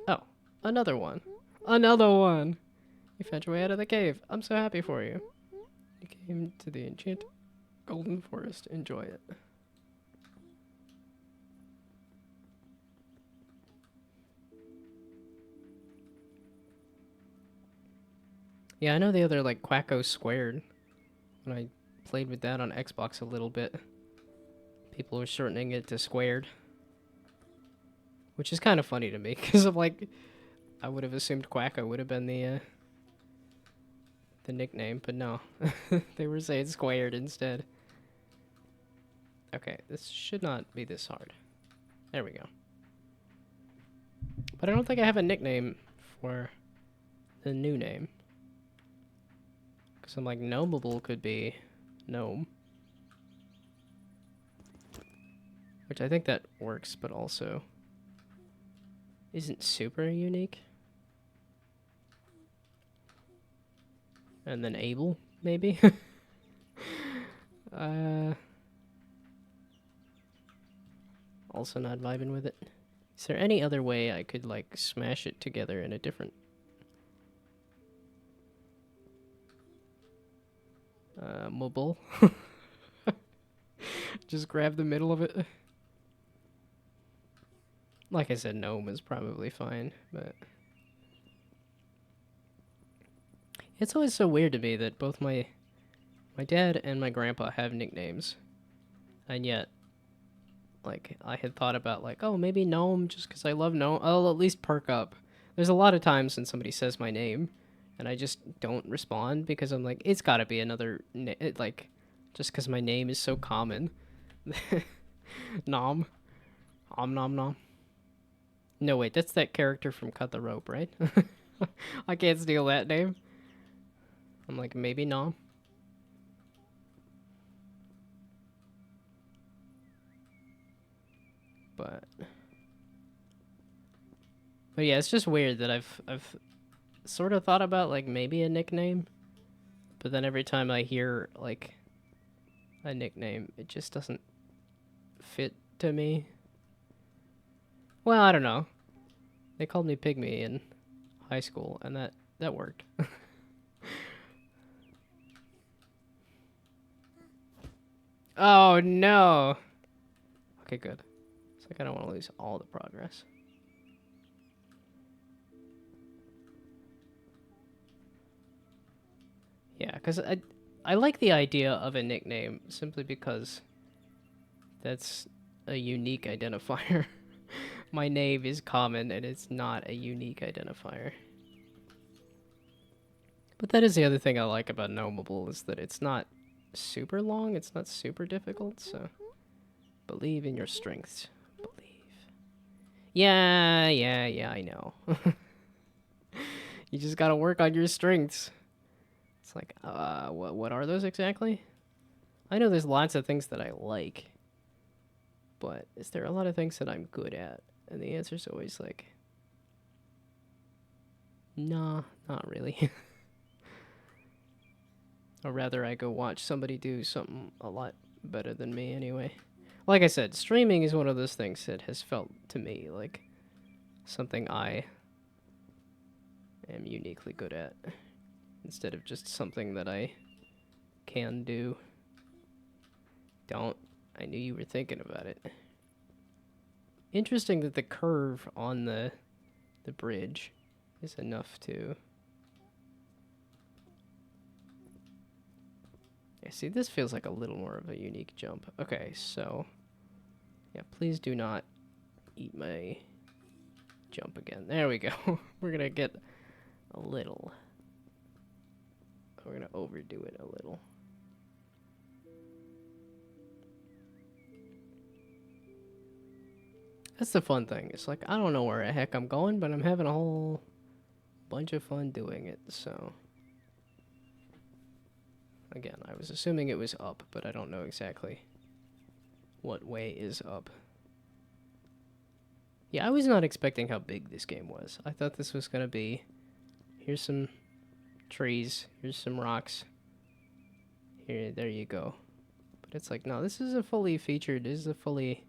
Oh, another one. Another one! You found your way out of the cave. I'm so happy for you. You came to the enchanted golden forest. Enjoy it. Yeah, I know the other, like, Quacko Squared. When I played with that on Xbox a little bit, people were shortening it to Squared. Which is kind of funny to me, because I'm like... I would have assumed Quacko would have been the nickname, but no. They were saying Squared instead. Okay, this should not be this hard. There we go. But I don't think I have a nickname for the new name. Because I'm like, Gnomeable could be Gnome. Which I think that works, but also isn't super unique. And then Able, maybe? Also not vibing with it. Is there any other way I could, like, smash it together in a different... mobile? Just grab the middle of it. Like I said, Gnome is probably fine, but... It's always so weird to me that both my dad and my grandpa have nicknames. And yet, like, I had thought about, like, oh, maybe Gnome, just because I love Gnome. I'll at least perk up. There's a lot of times when somebody says my name, and I just don't respond, because I'm like, it's gotta be another, like, just because my name is so common. Nom. Om nom nom. No, wait, that's that character from Cut the Rope, right? I can't steal that name. I'm like, maybe Nom. But yeah, it's just weird that I've sort of thought about, like, maybe a nickname, but then every time I hear, like, a nickname, it just doesn't fit to me. Well, I don't know. They called me Pygmy in high school, and that worked. Oh, no. Okay, good. It's like I don't want to lose all the progress. Yeah, because I like the idea of a nickname simply because that's a unique identifier. My name is common, and it's not a unique identifier. But that is the other thing I like about Gnomeable, is that it's not super long, it's not super difficult, so believe in your strengths. Believe. Yeah, I know. You just gotta work on your strengths. It's like, what are those exactly? I know there's lots of things that I like, but is there a lot of things that I'm good at? And the answer's always like, nah, not really. Or rather, I go watch somebody do something a lot better than me anyway. Like I said, streaming is one of those things that has felt to me like something I am uniquely good at, instead of just something that I can do. Don't. I knew you were thinking about it. Interesting that the curve on the bridge is enough to... Yeah, see, this feels like a little more of a unique jump. Okay, so... Yeah, please do not eat my jump again. There we go. We're gonna get a little... We're gonna overdo it a little. That's the fun thing. It's like, I don't know where the heck I'm going, but I'm having a whole bunch of fun doing it, so... Again, I was assuming it was up, but I don't know exactly what way is up. Yeah, I was not expecting how big this game was. I thought this was gonna be... Here's some trees, here's some rocks. Here, there you go. But it's like, no, this is a fully featured, this is a fully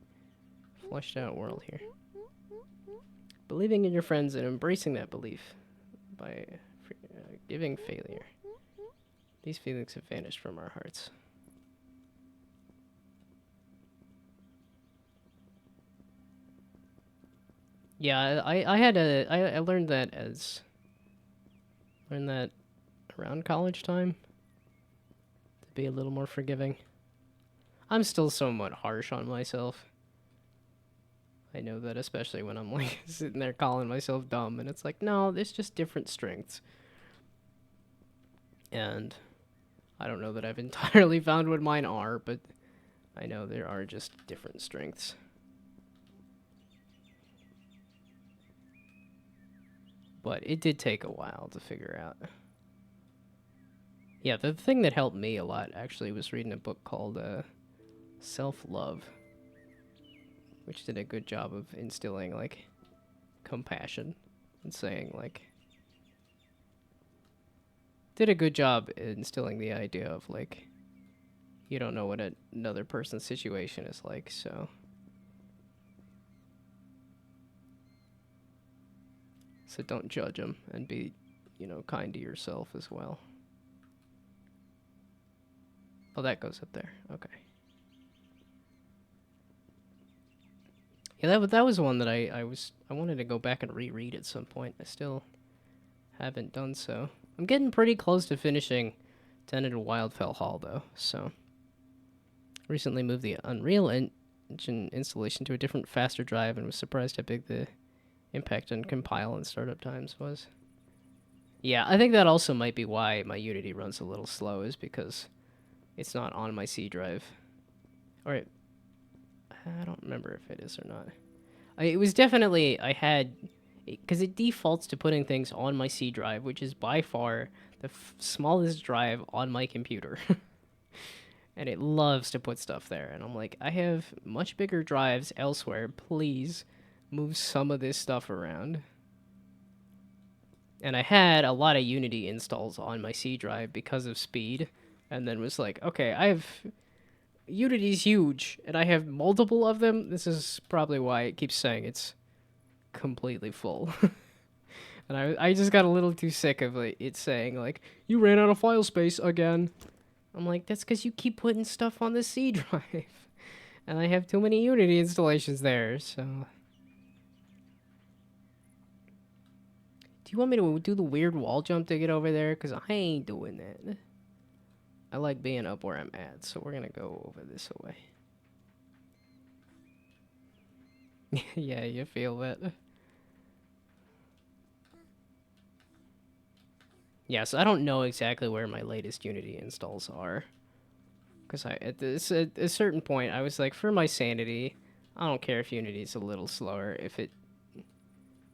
fleshed out world here. Believing in your friends and embracing that belief by giving failure. These feelings have vanished from our hearts. Yeah, I learned that around college time, to be a little more forgiving. I'm still somewhat harsh on myself. I know that, especially when I'm like sitting there calling myself dumb, and it's like, no, there's just different strengths. And I don't know that I've entirely found what mine are, but I know there are just different strengths. But it did take a while to figure out. Yeah, the thing that helped me a lot, actually, was reading a book called Self-Love, which did a good job of instilling, like, compassion and saying, like... Did a good job instilling the idea of, like, you don't know what another person's situation is like, so... So don't judge them, and be, you know, kind to yourself as well. Oh, that goes up there. Okay. Yeah, that was one that I wanted to go back and reread at some point. I still haven't done so. I'm getting pretty close to finishing Tenet of Wildfell Hall, though, so... Recently moved the Unreal Engine installation to a different, faster drive, and was surprised how big the impact on compile and startup times was. Yeah, I think that also might be why my Unity runs a little slow, is because it's not on my C drive. Or I don't remember if it is or not. It was definitely, I had... Because it defaults to putting things on my C drive, which is by far the smallest drive on my computer. And it loves to put stuff there. And I'm like, I have much bigger drives elsewhere. Please move some of this stuff around. And I had a lot of Unity installs on my C drive because of speed. And then was like, okay, Unity's huge, and I have multiple of them. This is probably why it keeps saying it's completely full. And I just got a little too sick of it saying, like, you ran out of file space again. I'm like, that's because you keep putting stuff on the C drive. And I have too many Unity installations there, so... Do you want me to do the weird wall jump to get over there? Because I ain't doing that. I like being up where I'm at, so we're going to go over this way. Yeah, you feel that? Yeah, so I don't know exactly where my latest Unity installs are. Because at a certain point, I was like, for my sanity, I don't care if Unity's a little slower, if it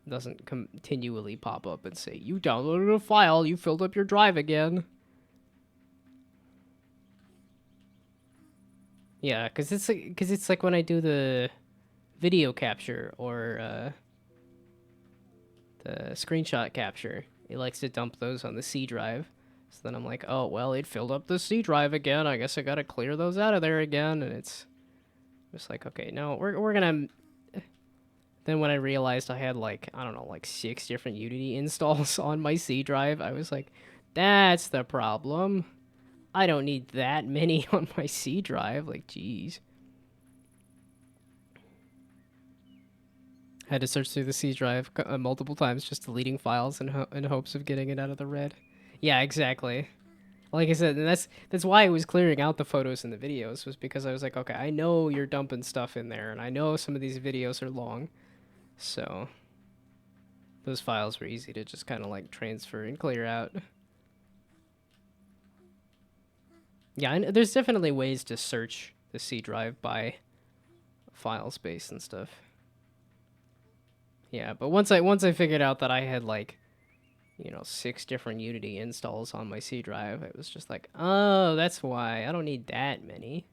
doesn't continually pop up and say, you downloaded a file, you filled up your drive again. Yeah, because it's like when I do the video capture or the screenshot capture. It likes to dump those on the C drive. So then I'm like, oh, well, it filled up the C drive again. I guess I gotta clear those out of there again. And it's just like, okay, no, we're gonna... Then when I realized I had, like, I don't know, like 6 different Unity installs on my C drive, I was like, that's the problem. I don't need that many on my C drive. Like, jeez. Had to search through the C drive multiple times, just deleting files in hopes of getting it out of the red. Yeah, exactly. Like I said, and that's why I was clearing out the photos and the videos, was because I was like, okay, I know you're dumping stuff in there, and I know some of these videos are long, so those files were easy to just kind of like transfer and clear out. Yeah, and there's definitely ways to search the C drive by file space and stuff. Yeah, but once I figured out that I had like, you know, 6 different Unity installs on my C drive, it was just like, oh, that's why. I don't need that many.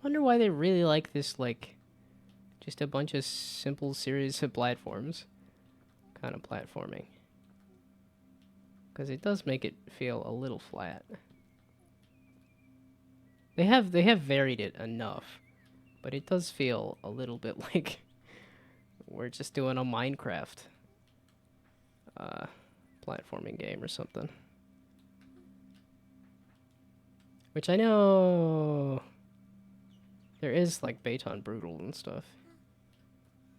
Wonder why they really like this, like, just a bunch of simple series of platforms kind of platforming. Because it does make it feel a little flat. They have varied it enough, but it does feel a little bit like we're just doing a Minecraft platforming game or something. Which I know there is like Baton Brutal and stuff.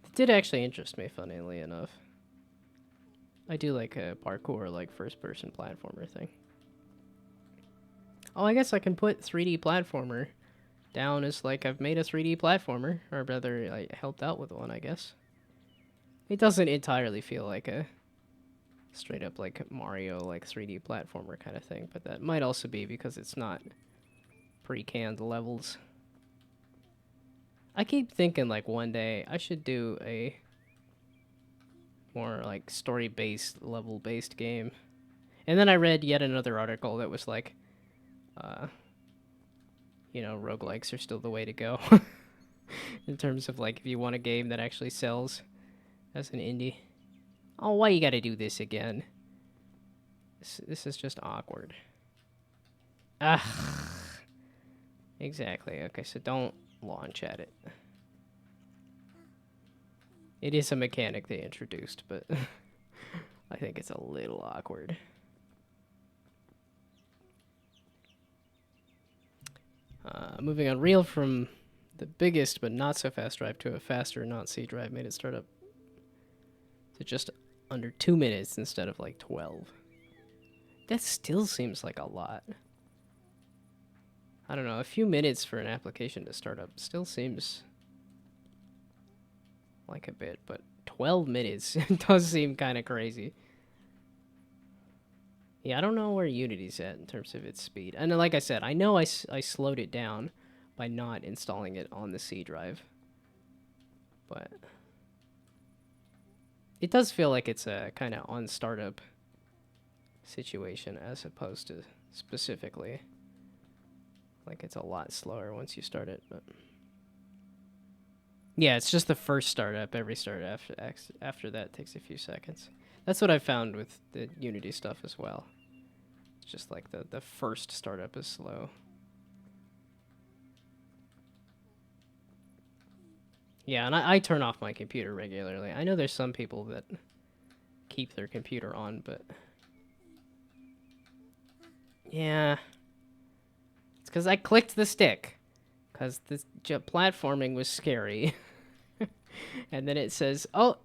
It did actually interest me, funnily enough. I do like a parkour, like first-person platformer thing. Oh, I guess I can put 3D platformer down as like I've made a 3D platformer, or rather I helped out with one, I guess. It doesn't entirely feel like a straight up like Mario like 3D platformer kind of thing, but that might also be because it's not pre-canned levels. I keep thinking like one day I should do a more like story-based, level-based game. And then I read yet another article that was like, you know, roguelikes are still the way to go. In terms of like if you want a game that actually sells as an indie. Oh, why you gotta do this again? This is just awkward. Ah, exactly. Okay, so don't launch at it. It is a mechanic they introduced, but I think it's a little awkward. Moving on, Real from the biggest but not so fast drive to a faster not C drive made it start up to just under 2 minutes instead of like 12. That still seems like a lot. I don't know, a few minutes for an application to start up still seems like a bit, but 12 minutes does seem kind of crazy. Yeah, I don't know where Unity's at in terms of its speed. And like I said, I know I slowed it down by not installing it on the C drive. But it does feel like it's a kind of on startup situation as opposed to specifically like it's a lot slower once you start it. But yeah, it's just the first startup. Every startup after that takes a few seconds. That's what I found with the Unity stuff as well. It's just like the first startup is slow. Yeah, and I turn off my computer regularly. I know there's some people that keep their computer on, but yeah. It's because I clicked the stick. Because the platforming was scary. And then it says, oh,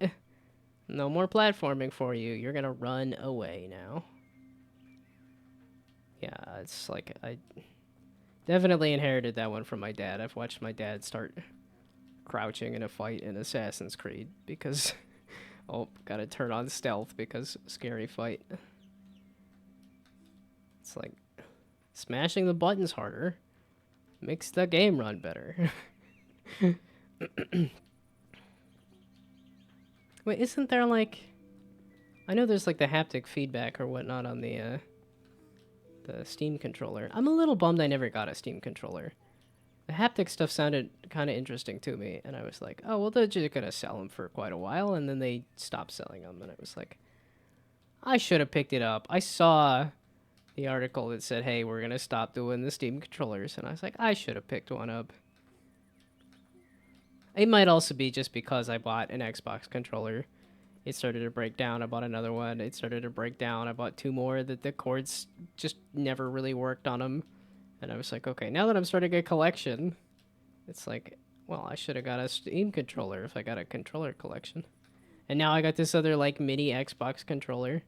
no more platforming for you. You're going to run away now. Yeah, it's like, I definitely inherited that one from my dad. I've watched my dad start crouching in a fight in Assassin's Creed because, oh, gotta turn on stealth because scary fight. It's like, smashing the buttons harder makes the game run better. Wait, isn't there like... I know there's like the haptic feedback or whatnot on the the Steam controller. I'm a little bummed I never got a Steam controller. The haptic stuff sounded kind of interesting to me, and I was like, oh, well, they're just gonna sell them for quite a while, and then they stopped selling them, and it was like, I should have picked it up. I saw the article that said, hey, we're gonna stop doing the Steam controllers, and I was like, I should have picked one up. It might also be just because I bought an Xbox controller. It started to break down. I bought another one. It started to break down. I bought two more that the cords just never really worked on them. And I was like, okay, now that I'm starting a collection, it's like, well, I should have got a Steam controller if I got a controller collection. And now I got this other, like, mini Xbox controller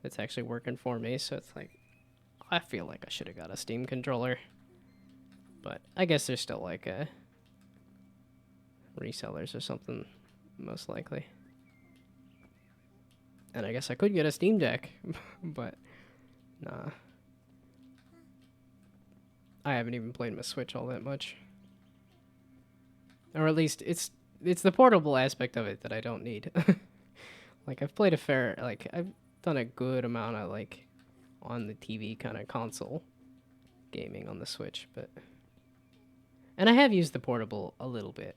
that's actually working for me. So it's like, I feel like I should have got a Steam controller. But I guess there's still, like, resellers or something, most likely. And I guess I could get a Steam Deck, but nah. I haven't even played my Switch all that much. Or at least it's the portable aspect of it that I don't need. Like, I've played I've done a good amount of, like, on the TV kind of console gaming on the Switch, but... And I have used the portable a little bit,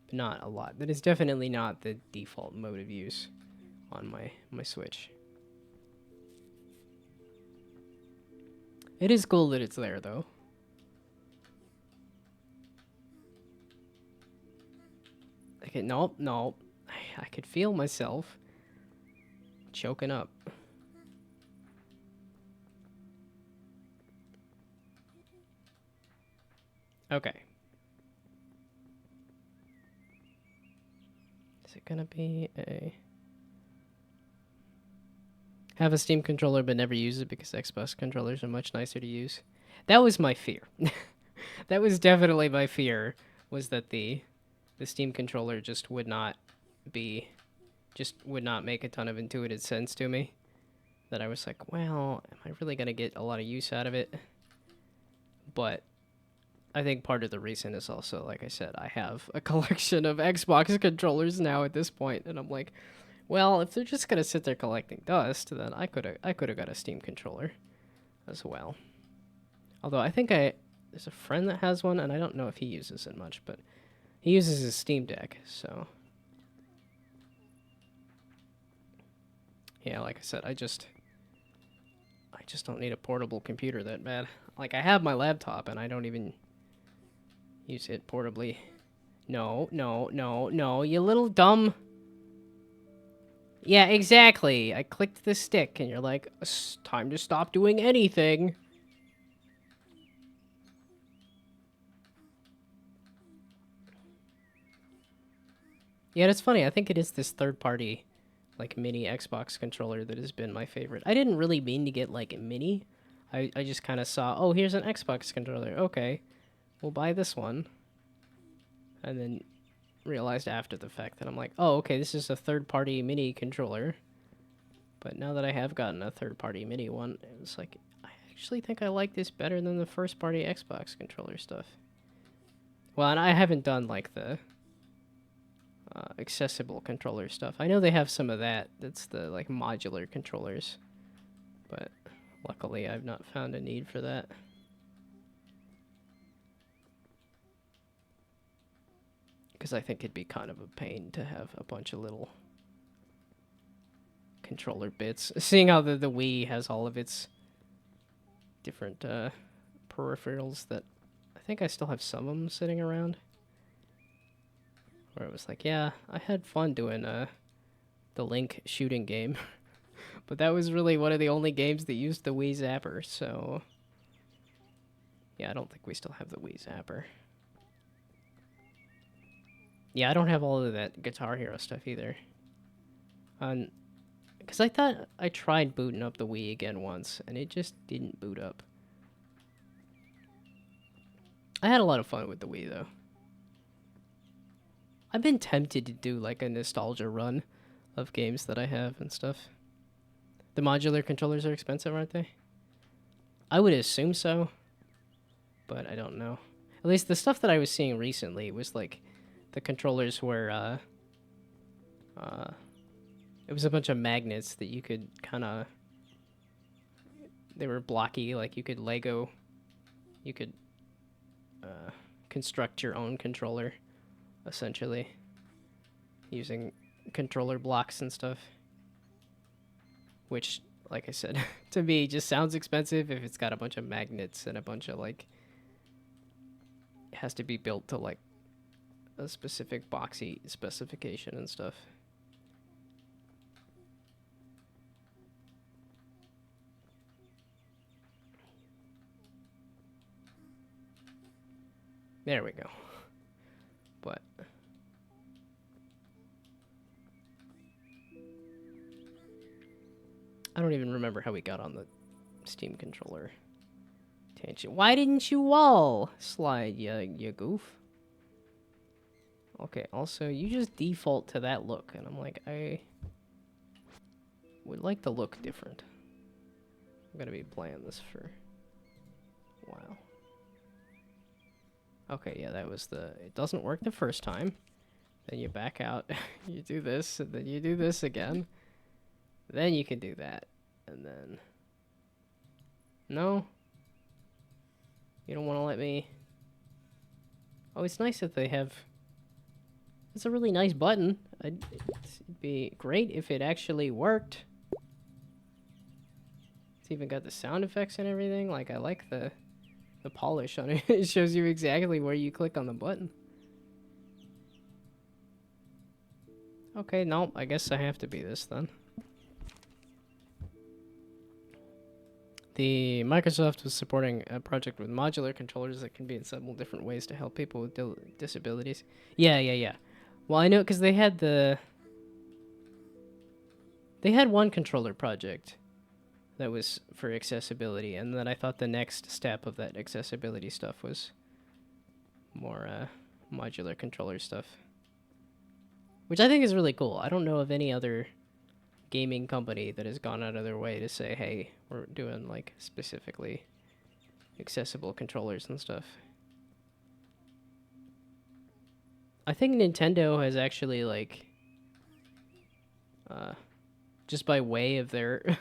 but not a lot. That is definitely not the default mode of use on my Switch. It is cool that it's there, though. Okay, nope. I could feel myself choking up. Okay. Is it gonna be a... Have a Steam controller but never use it because Xbox controllers are much nicer to use? That was my fear. That was definitely my fear, was that the Steam controller just would not make a ton of intuitive sense to me. That I was like, well, am I really gonna get a lot of use out of it? But I think part of the reason is also, like I said, I have a collection of Xbox controllers now at this point, and I'm like, well, if they're just gonna sit there collecting dust, then I could have got a Steam controller as well. Although I think there's a friend that has one, and I don't know if he uses it much, but he uses his Steam Deck, so yeah, like I said, I just don't need a portable computer that bad. Like, I have my laptop, and I don't even use it portably. No, you little dumb... Yeah, exactly. I clicked the stick, and you're like, it's time to stop doing anything. Yeah, it's funny. I think it is this third-party, like, mini Xbox controller that has been my favorite. I didn't really mean to get, like, a mini. I just kind of saw, oh, here's an Xbox controller. Okay, we'll buy this one. And then realized after the fact that I'm like, oh, okay, this is a third-party mini controller. But now that I have gotten a third-party mini one, it's like, I actually think I like this better than the first-party Xbox controller stuff. Well, and I haven't done, like, the accessible controller stuff. I know they have some of that. That's the, like, modular controllers. But luckily, I've not found a need for that. Because I think it'd be kind of a pain to have a bunch of little controller bits. Seeing how the Wii has all of its different peripherals that I think I still have some of them sitting around. Where it was like, yeah, I had fun doing the Link shooting game. But that was really one of the only games that used the Wii Zapper, so... Yeah, I don't think we still have the Wii Zapper. Yeah, I don't have all of that Guitar Hero stuff either. Because I thought I tried booting up the Wii again once, and it just didn't boot up. I had a lot of fun with the Wii, though. I've been tempted to do, like, a nostalgia run of games that I have and stuff. The modular controllers are expensive, aren't they? I would assume so, but I don't know. At least the stuff that I was seeing recently was, like, the controllers were, it was a bunch of magnets that you could kind of they were blocky. Like you could you could construct your own controller, essentially, using controller blocks and stuff. Which, like I said, to me just sounds expensive if it's got a bunch of magnets and a bunch of like, it has to be built to like a specific boxy specification and stuff. There we go. But I don't even remember how we got on the Steam controller tangent. Why didn't you wall slide, you goof? Okay, also, you just default to that look, and I'm like, I would like the look different. I'm gonna be playing this for a while. Okay, yeah, that was it doesn't work the first time. Then you back out, you do this, and then you do this again. Then you can do that, and then... No? You don't want to let me... Oh, it's nice that they have... It's a really nice button. It'd be great if it actually worked. It's even got the sound effects and everything. Like, I like the polish on it. It shows you exactly where you click on the button. Okay, no, I guess I have to be this then. The Microsoft was supporting a project with modular controllers that can be in several different ways to help people with disabilities. Yeah. Well, I know because they had one controller project that was for accessibility, and then I thought the next step of that accessibility stuff was more modular controller stuff, which I think is really cool. I don't know of any other gaming company that has gone out of their way to say, hey, we're doing like specifically accessible controllers and stuff. I think Nintendo has actually like just by way of their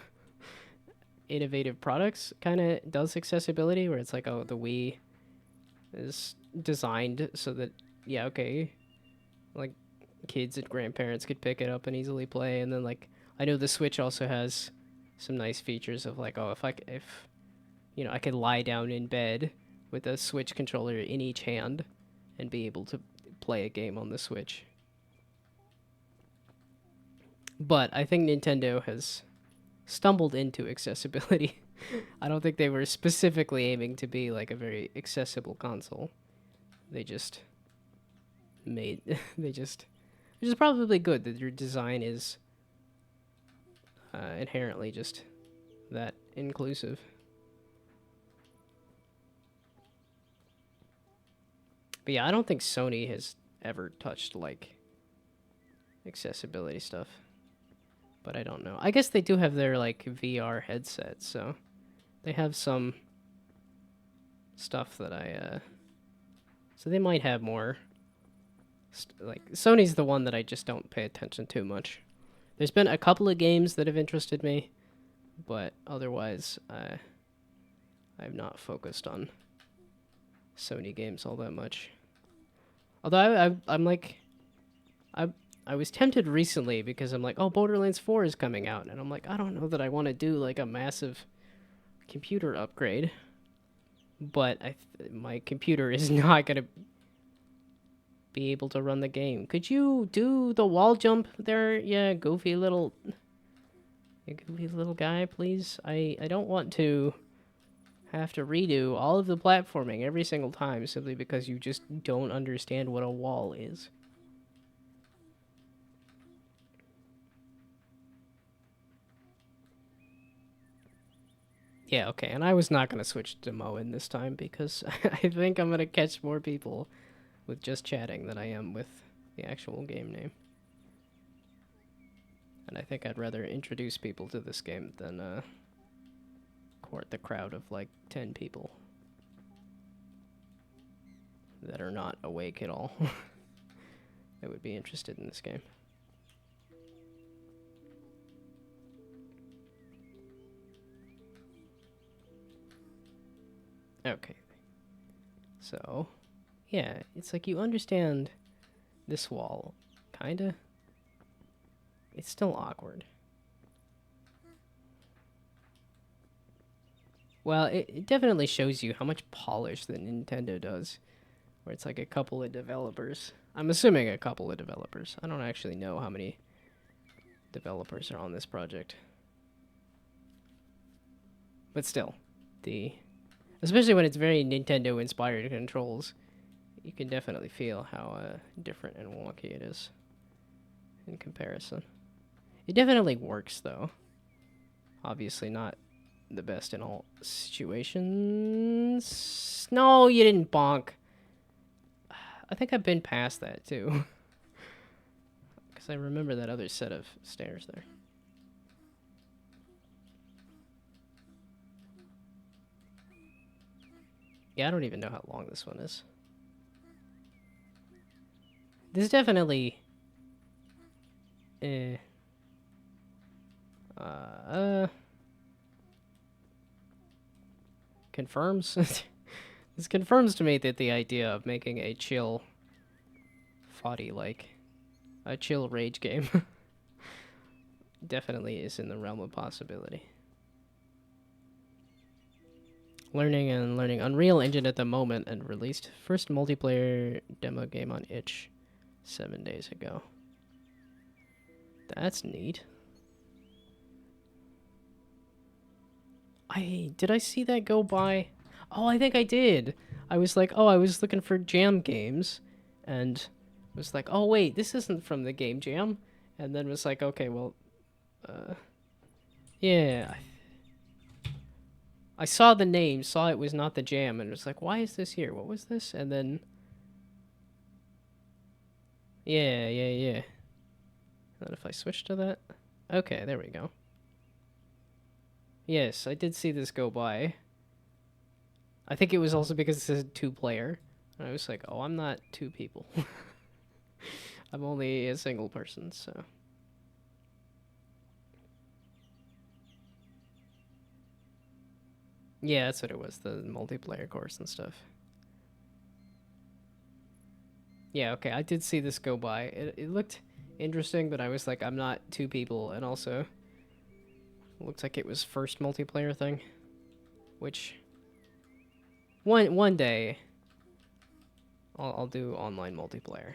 innovative products kind of does accessibility, where it's like, oh, the Wii is designed so that, yeah, okay, like kids and grandparents could pick it up and easily play. And then like I know the Switch also has some nice features of like, oh, if you know, I could lie down in bed with a Switch controller in each hand and be able to play a game on the Switch. But I think Nintendo has stumbled into accessibility. I don't think they were specifically aiming to be like a very accessible console. They just made which is probably good that your design is inherently just that inclusive. But yeah, I don't think Sony has ever touched like accessibility stuff. But I don't know. I guess they do have their like VR headset, so they have some stuff that so they might have more. Like Sony's the one that I just don't pay attention to much. There's been a couple of games that have interested me, but otherwise, I've not focused on Sony games all that much. Although I'm like, I was tempted recently because I'm like, oh, Borderlands 4 is coming out, and I'm like, I don't know that I want to do like a massive computer upgrade, but my computer is not gonna be able to run the game. Could you do the wall jump there? Yeah, goofy little guy, please. I don't want to have to redo all of the platforming every single time simply because you just don't understand what a wall is. Yeah, okay, and I was not going to switch to Moen this time because I think I'm going to catch more people with just chatting than I am with the actual game name. And I think I'd rather introduce people to this game than court the crowd of like 10 people that are not awake at all that would be interested in this game. Okay. So, yeah, it's like you understand this wall, kinda. It's still awkward. Well, it definitely shows you how much polish that Nintendo does. Where it's like a couple of developers. I'm assuming a couple of developers. I don't actually know how many developers are on this project. But still, especially when it's very Nintendo-inspired controls, you can definitely feel how different and wonky it is in comparison. It definitely works, though. Obviously not the best in all situations. No, you didn't bonk. I think I've been past that, too. Because I remember that other set of stairs there. Yeah, I don't even know how long this one is. This is definitely... confirms? This confirms to me that the idea of making a chill... like a chill rage game definitely is in the realm of possibility. Learning Unreal Engine at the moment and released first multiplayer demo game on itch 7 days ago. That's neat. Did I see that go by? Oh, I think I did. I was like, oh, I was looking for Jam games and was like, oh wait, this isn't from the game Jam. And then was like, okay, well, yeah. I saw the name, saw it was not the Jam, and was like, why is this here? What was this? And then, yeah. And if I switch to that, okay, there we go. Yes, I did see this go by. I think it was also because it says 2-player. And I was like, oh, I'm not 2 people. I'm only a single person, so. Yeah, that's what it was, the multiplayer course and stuff. Yeah, okay, I did see this go by. It looked interesting, but I was like, I'm not 2 people, and also it looks like it was first multiplayer thing, which one day I'll do online multiplayer.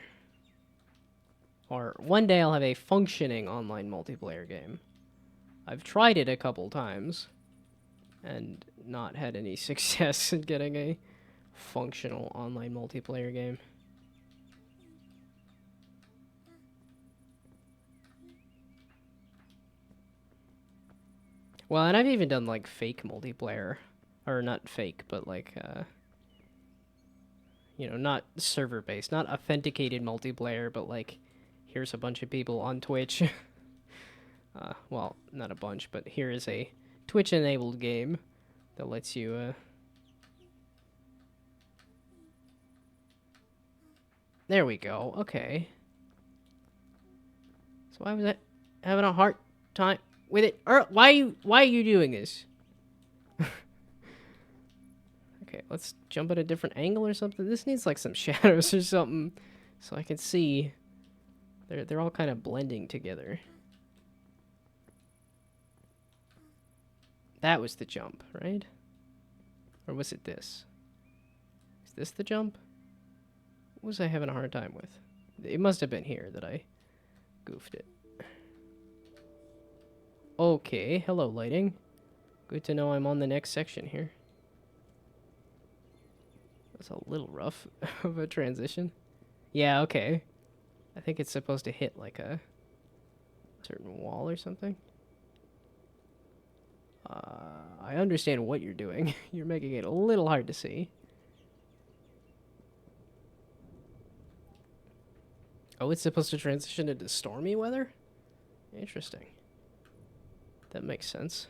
Or one day I'll have a functioning online multiplayer game. I've tried it a couple times and not had any success in getting a functional online multiplayer game. Well, and I've even done like fake multiplayer, or not fake, but like you know, not server based, not authenticated multiplayer, but like here's a bunch of people on Twitch. Well, not a bunch, but here is a Twitch enabled game that lets you there we go. Okay. So I was having a hard time with it. Why are you doing this? Okay, let's jump at a different angle or something. This needs like some shadows or something so I can see. They're all kind of blending together. That was the jump, right? Or was it this? Is this the jump? What was I having a hard time with? It must have been here that I goofed it. Okay, hello lighting. Good to know I'm on the next section here. That's a little rough of a transition. Yeah, okay. I think it's supposed to hit like a certain wall or something. I understand what you're doing. You're making it a little hard to see. Oh, it's supposed to transition into stormy weather? Interesting. That makes sense.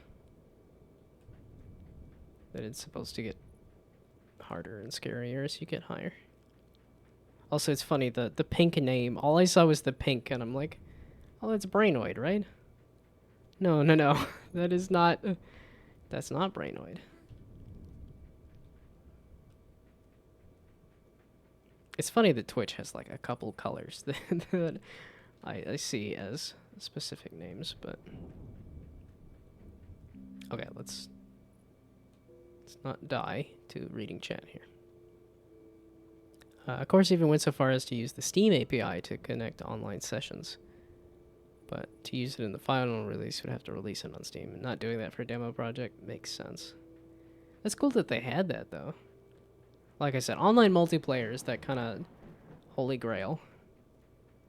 That it's supposed to get harder and scarier as you get higher. Also, it's funny, the pink name, all I saw was the pink, and I'm like, oh, that's Brainoid, right? No. That is not... That's not Brainoid. It's funny that Twitch has like a couple colors that I see as specific names, but okay, let's not die to reading chat here. Of course, even went so far as to use the Steam API to connect to online sessions. But to use it in the final release, would have to release it on Steam. Not doing that for a demo project makes sense. That's cool that they had that, though. Like I said, online multiplayer is that kind of holy grail.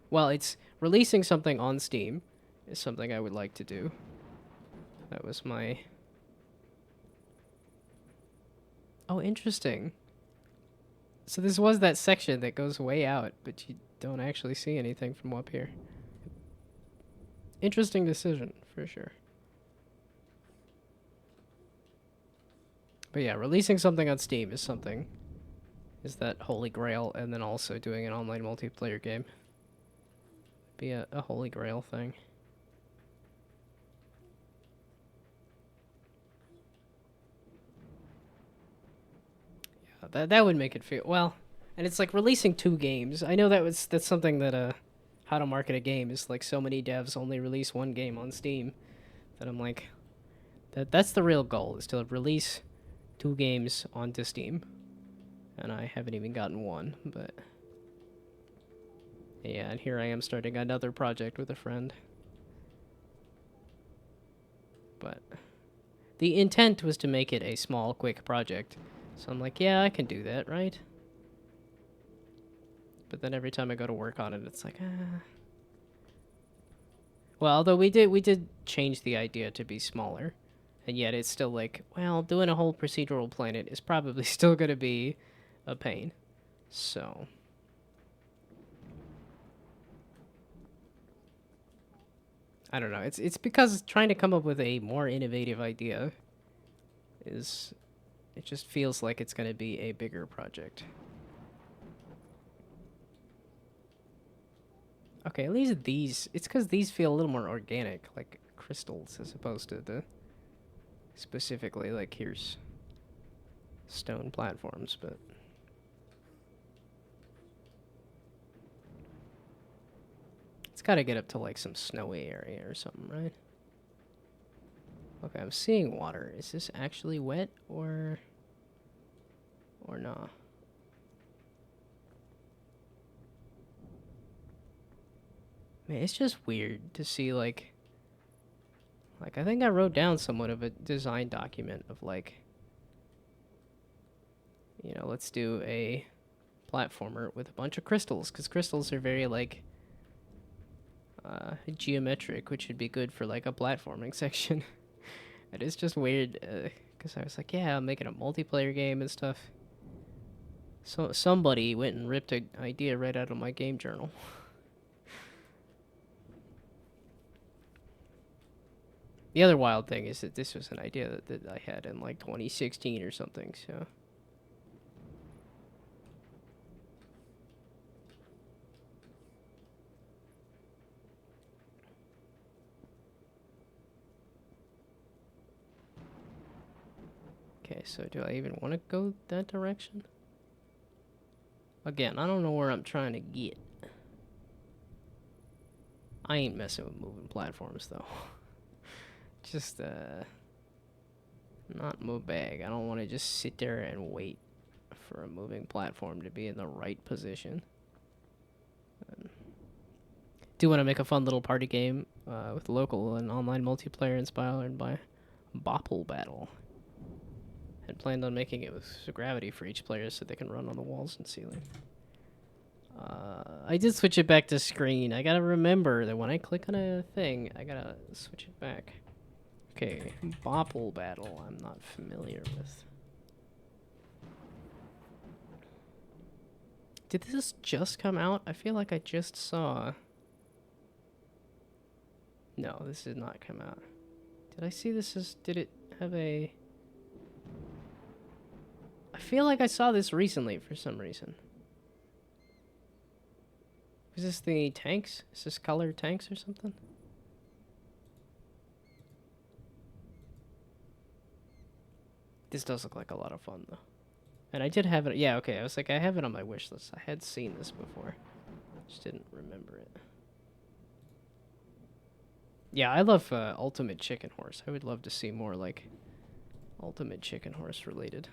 Well, it's releasing something on Steam is something I would like to do. That was my... Oh, interesting. So this was that section that goes way out, but you don't actually see anything from up here. Interesting decision, for sure. But yeah, releasing something on Steam is that holy grail, and then also doing an online multiplayer game. Be a holy grail thing. Yeah, that would make it feel, well, and it's like releasing 2 games. I know that's something that how to market a game is like so many devs only release 1 game on Steam that I'm like that's the real goal, is to release 2 games onto Steam. And I haven't even gotten 1, but yeah, and here I am starting another project with a friend. But the intent was to make it a small, quick project. So I'm like, yeah, I can do that, right? But then every time I go to work on it, it's like, ah. Well, although we did change the idea to be smaller. And yet it's still like, well, doing a whole procedural planet is probably still going to be a pain. So... I don't know. It's because trying to come up with a more innovative idea is... It just feels like it's going to be a bigger project. Okay, at least these... It's because these feel a little more organic, like crystals, as opposed to the... Specifically, like, here's stone platforms, but... It's got to get up to, like, some snowy area or something, right? Okay, I'm seeing water. Is this actually wet, or not? Man, it's just weird to see, like, I think I wrote down somewhat of a design document of, like, you know, let's do a platformer with a bunch of crystals, because crystals are very, like, geometric, which would be good for, like, a platforming section. It is just weird, because I was like, yeah, I'm making a multiplayer game and stuff. So somebody went and ripped an idea right out of my game journal. The other wild thing is that this was an idea that I had in like 2016 or something, so... Okay, so do I even want to go that direction? Again, I don't know where I'm trying to get. I ain't messing with moving platforms, though. Just, not my bag. I don't want to just sit there and wait for a moving platform to be in the right position. Do want to make a fun little party game with local and online multiplayer inspired by Bopple Battle. Had planned on making it with gravity for each player so they can run on the walls and ceiling. I did switch it back to screen. I gotta remember that when I click on a thing, I gotta switch it back. Okay, Bopple Battle, I'm not familiar with. Did this just come out? I feel like I just saw... No, this did not come out. Did I see this as... Did it have a... I feel like I saw this recently for some reason. Is this the tanks? Is this colored tanks or something? This does look like a lot of fun, though. And I did have it. Yeah, okay. I was like, I have it on my wish list. I had seen this before. Just didn't remember it. Yeah, I love Ultimate Chicken Horse. I would love to see more like Ultimate Chicken Horse related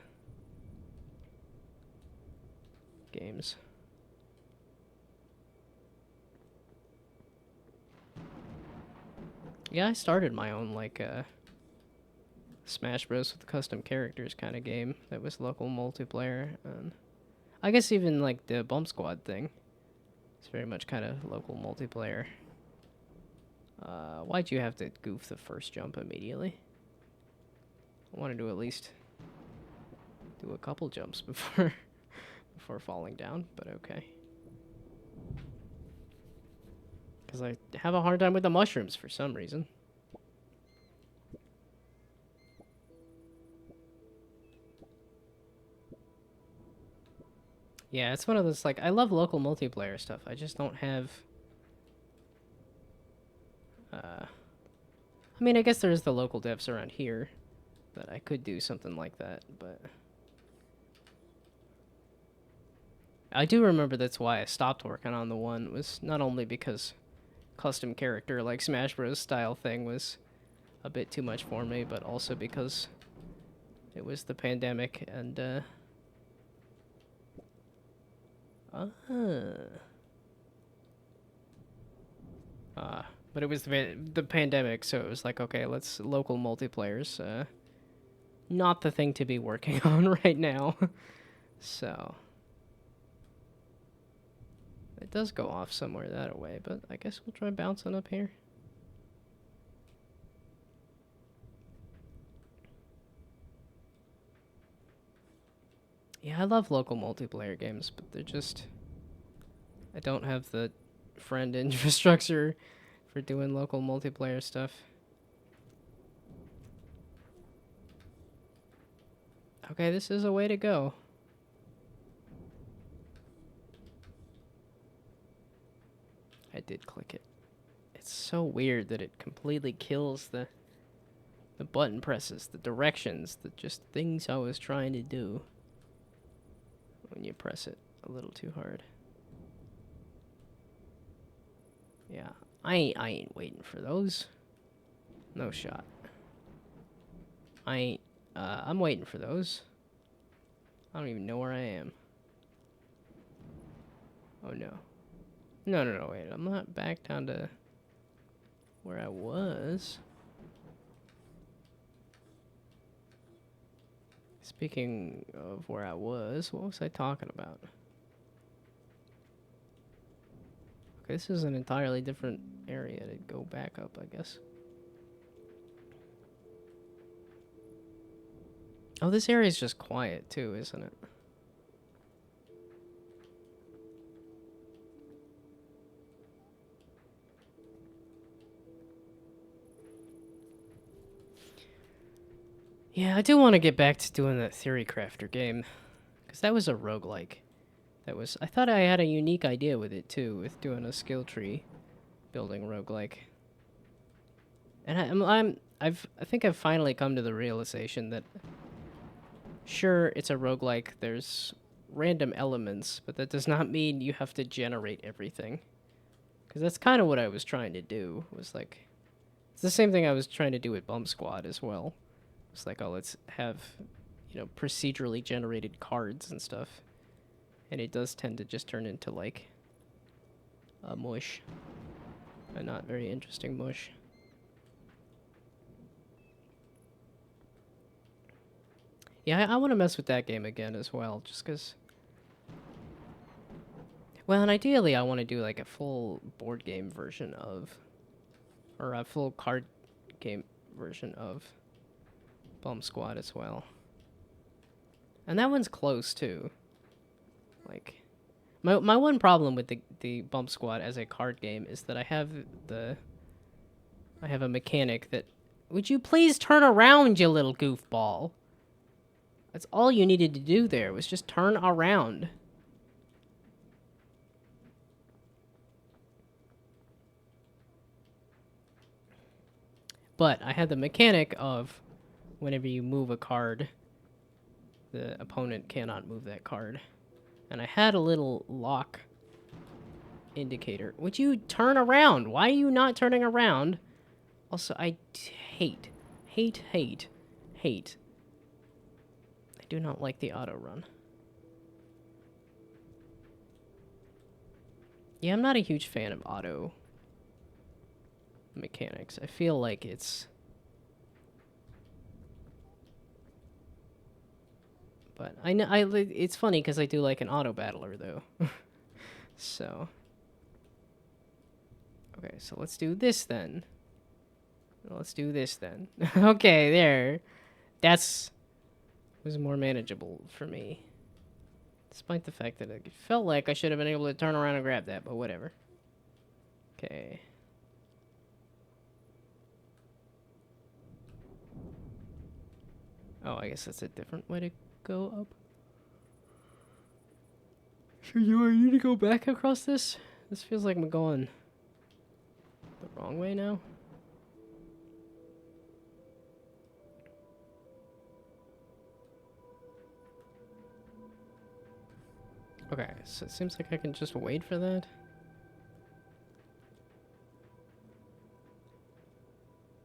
games. Yeah, I started my own like Smash Bros with custom characters kind of game that was local multiplayer, and I guess even like the Bump Squad thing. It's very much kind of local multiplayer. Why'd you have to goof the first jump immediately? I wanted to at least do a couple jumps before before falling down, but okay. Because I have a hard time with the mushrooms for some reason. Yeah, it's one of those, like, I love local multiplayer stuff. I just don't have... I mean, I guess there's the local devs around here that I could do something like that, but... I do remember that's why I stopped working on the one, was not only because custom character, like Smash Bros. Style thing was a bit too much for me, but also because it was the pandemic, and, but it was the pandemic, so it was like, okay, let's local multiplayers. Not the thing to be working on right now. So it does go off somewhere that way, but I guess we'll try bouncing up here. Yeah, I love local multiplayer games, but they're just... I don't have the friend infrastructure for doing local multiplayer stuff. Okay, this is a way to go. I did click it. It's so weird that it completely kills the button presses, the directions, the just things I was trying to do when you press it a little too hard. Yeah, I ain't waiting for those. No shot. I'm waiting for those. I don't even know where I am. Oh no. No, wait. I'm not back down to where I was. Speaking of where I was, what was I talking about? Okay, this is an entirely different area to go back up, I guess. Oh, this area is just quiet too, isn't it? Yeah, I do want to get back to doing that Theory Crafter game, because that was a roguelike. I thought I had a unique idea with it too, with doing a skill tree building roguelike. And I think I've finally come to the realization that sure, it's a roguelike, there's random elements, but that does not mean you have to generate everything. Because that's kind of what I was trying to do, was like... It's the same thing I was trying to do with Bump Squad as well. It's like, oh, let's have, procedurally generated cards and stuff. And it does tend to just turn into, like, a mush. A not very interesting mush. Yeah, I want to mess with that game again as well, just because... Well, and ideally I want to do, like, a full board game version of... Or a full card game version of Bump Squad as well. And that one's close, too. Like... My one problem with the Bump Squad as a card game is that I have a mechanic that... Would you please turn around, you little goofball? That's all you needed to do there, was just turn around. But I had the mechanic of whenever you move a card, the opponent cannot move that card. And I had a little lock indicator. Would you turn around? Why are you not turning around? Also, I hate. I do not like the auto run. Yeah, I'm not a huge fan of auto mechanics. I feel like it's... But I know it's funny because I do like an auto battler though. So okay, so let's do this then. Okay, there. That's was more manageable for me. Despite the fact that it felt like I should have been able to turn around and grab that, but whatever. Okay. Oh, I guess that's a different way to go up. So do I need to go back across this? This feels like I'm going the wrong way now. Okay, so it seems like I can just wait for that.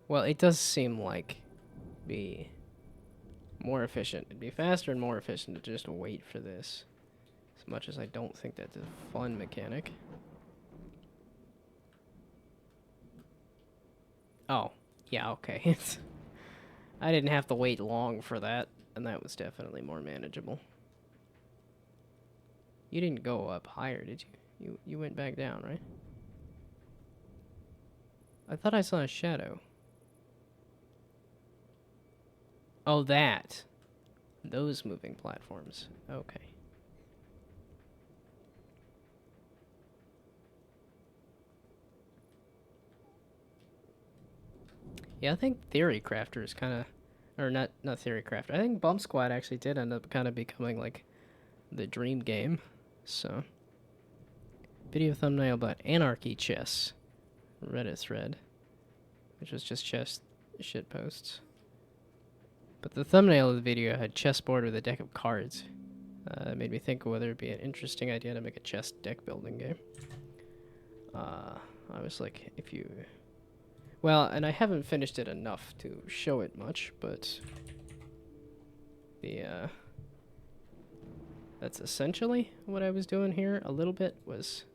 Well, it does seem like be more efficient. It'd be faster and more efficient to just wait for this. As much as I don't think that's a fun mechanic. Oh, yeah, okay. I didn't have to wait long for that, and that was definitely more manageable. You didn't go up higher, did you? You went back down, right? I thought I saw a shadow. Oh, that. Those moving platforms. Okay. Yeah, I think Theory Crafter is kind of... Or not Theory Crafter. I think Bump Squad actually did end up kind of becoming, like, the dream game. So... Video thumbnail about Anarchy Chess. Reddit thread. Which was just chess shitposts. But the thumbnail of the video had chessboard with a deck of cards. It made me think whether it'd be an interesting idea to make a chess deck building game. I was like, if you... Well, and I haven't finished it enough to show it much, but... That's essentially what I was doing here. A little bit was...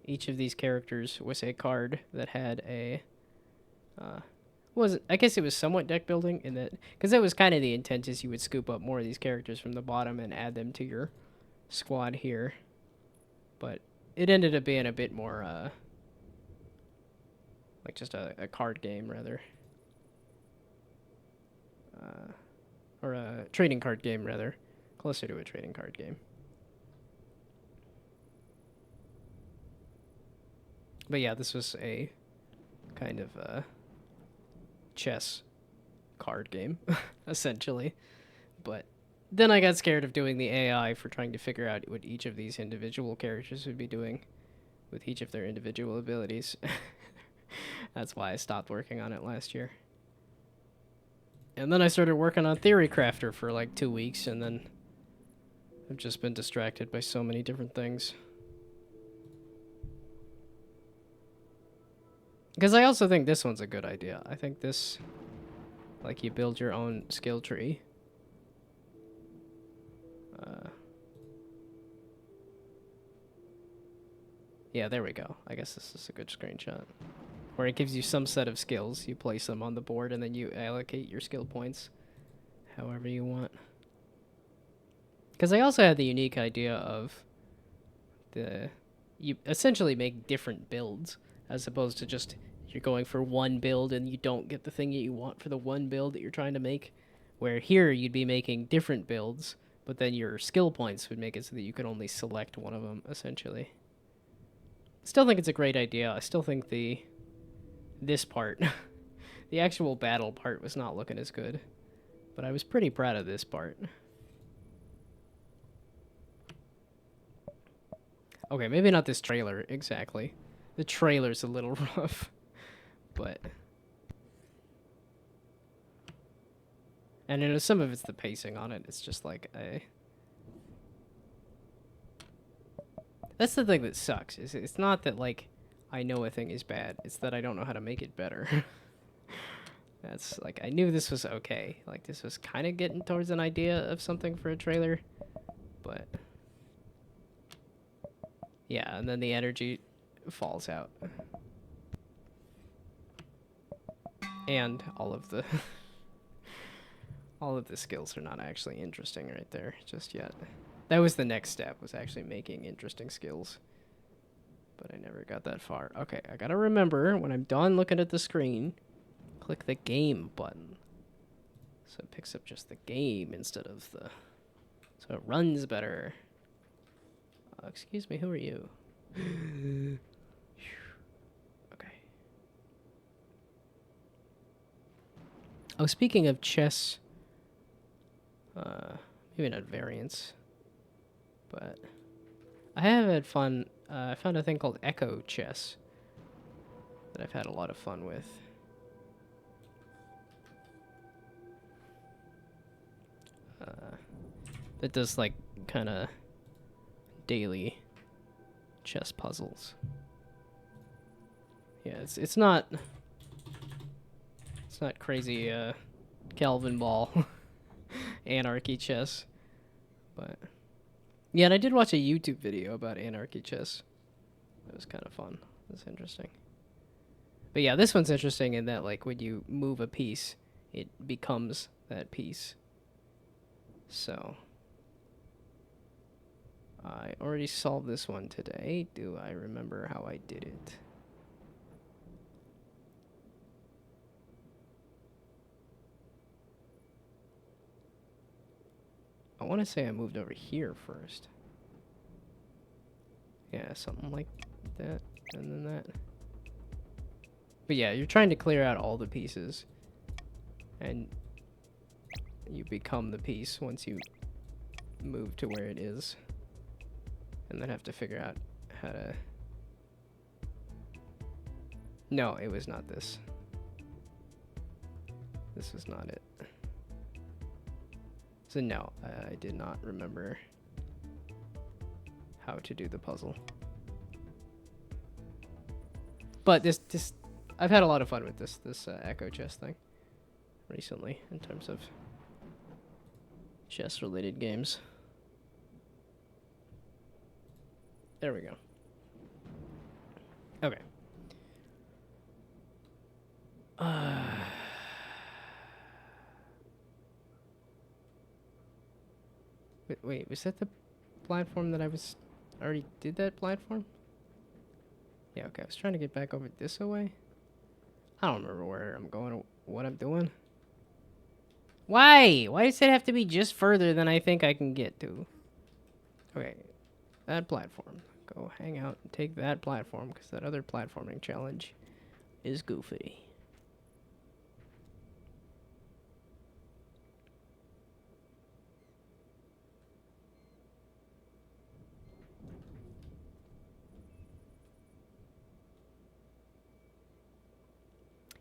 Each of these characters was a card that had a... I guess it was somewhat deck building in that... Because that was kind of the intent, is you would scoop up more of these characters from the bottom and add them to your squad here. But it ended up being a bit more... like just a card game, rather. Or a trading card game, rather. Closer to a trading card game. But yeah, this was a kind of chess card game, essentially. But then I got scared of doing the AI for trying to figure out what each of these individual characters would be doing with each of their individual abilities. That's why I stopped working on it last year. And then I started working on Theory Crafter for like 2 weeks, and then I've just been distracted by so many different things. Because I also think this one's a good idea. I think this, like, you build your own skill tree. Yeah, there we go. I guess this is a good screenshot. Where it gives you some set of skills. You place them on the board, and then you allocate your skill points however you want. Because I also had the unique idea of you essentially make different builds, as opposed to just you're going for one build and you don't get the thing that you want for the one build that you're trying to make. Where here you'd be making different builds, but then your skill points would make it so that you could only select one of them, essentially. Still think it's a great idea. I still think this part, the actual battle part, was not looking as good. But I was pretty proud of this part. Okay, maybe not this trailer, exactly. The trailer's a little rough. But... And you know, some of it's the pacing on it. It's just like a... That's the thing that sucks. Is it's not that, like, I know a thing is bad. It's that I don't know how to make it better. That's, like, I knew this was okay. Like, this was kind of getting towards an idea of something for a trailer. But... yeah, and then the energy falls out. And all of the... all of the skills are not actually interesting right there just yet. That was the next step, was actually making interesting skills. But I never got that far. Okay, I gotta remember, when I'm done looking at the screen, click the game button. So it picks up just the game instead of the... so it runs better. Excuse me, who are you? Okay. Oh, speaking of chess... maybe not variants, but I have had fun. I found a thing called Echo Chess that I've had a lot of fun with. That does like kind of daily chess puzzles. Yeah, it's not crazy Calvin Ball anarchy chess, but yeah, and I did watch a YouTube video about anarchy chess. It was kind of fun. It was interesting. But yeah, this one's interesting in that, like, when you move a piece, it becomes that piece. So I already solved this one today. Do I remember how I did it? I want to say I moved over here first. Yeah, something like that, and then that. But yeah, you're trying to clear out all the pieces, and you become the piece once you move to where it is, and then have to figure out how to... No, it was not this. This was not it. So no, I did not remember how to do the puzzle. But this I've had a lot of fun with this Echo Chess thing recently in terms of chess related games. There we go. Okay. Wait, was that the platform that I already did that platform? Yeah, okay, I was trying to get back over this way. I don't remember where I'm going or what I'm doing. Why? Why does it have to be just further than I think I can get to? Okay, that platform. Go hang out and take that platform, because that other platforming challenge is goofy.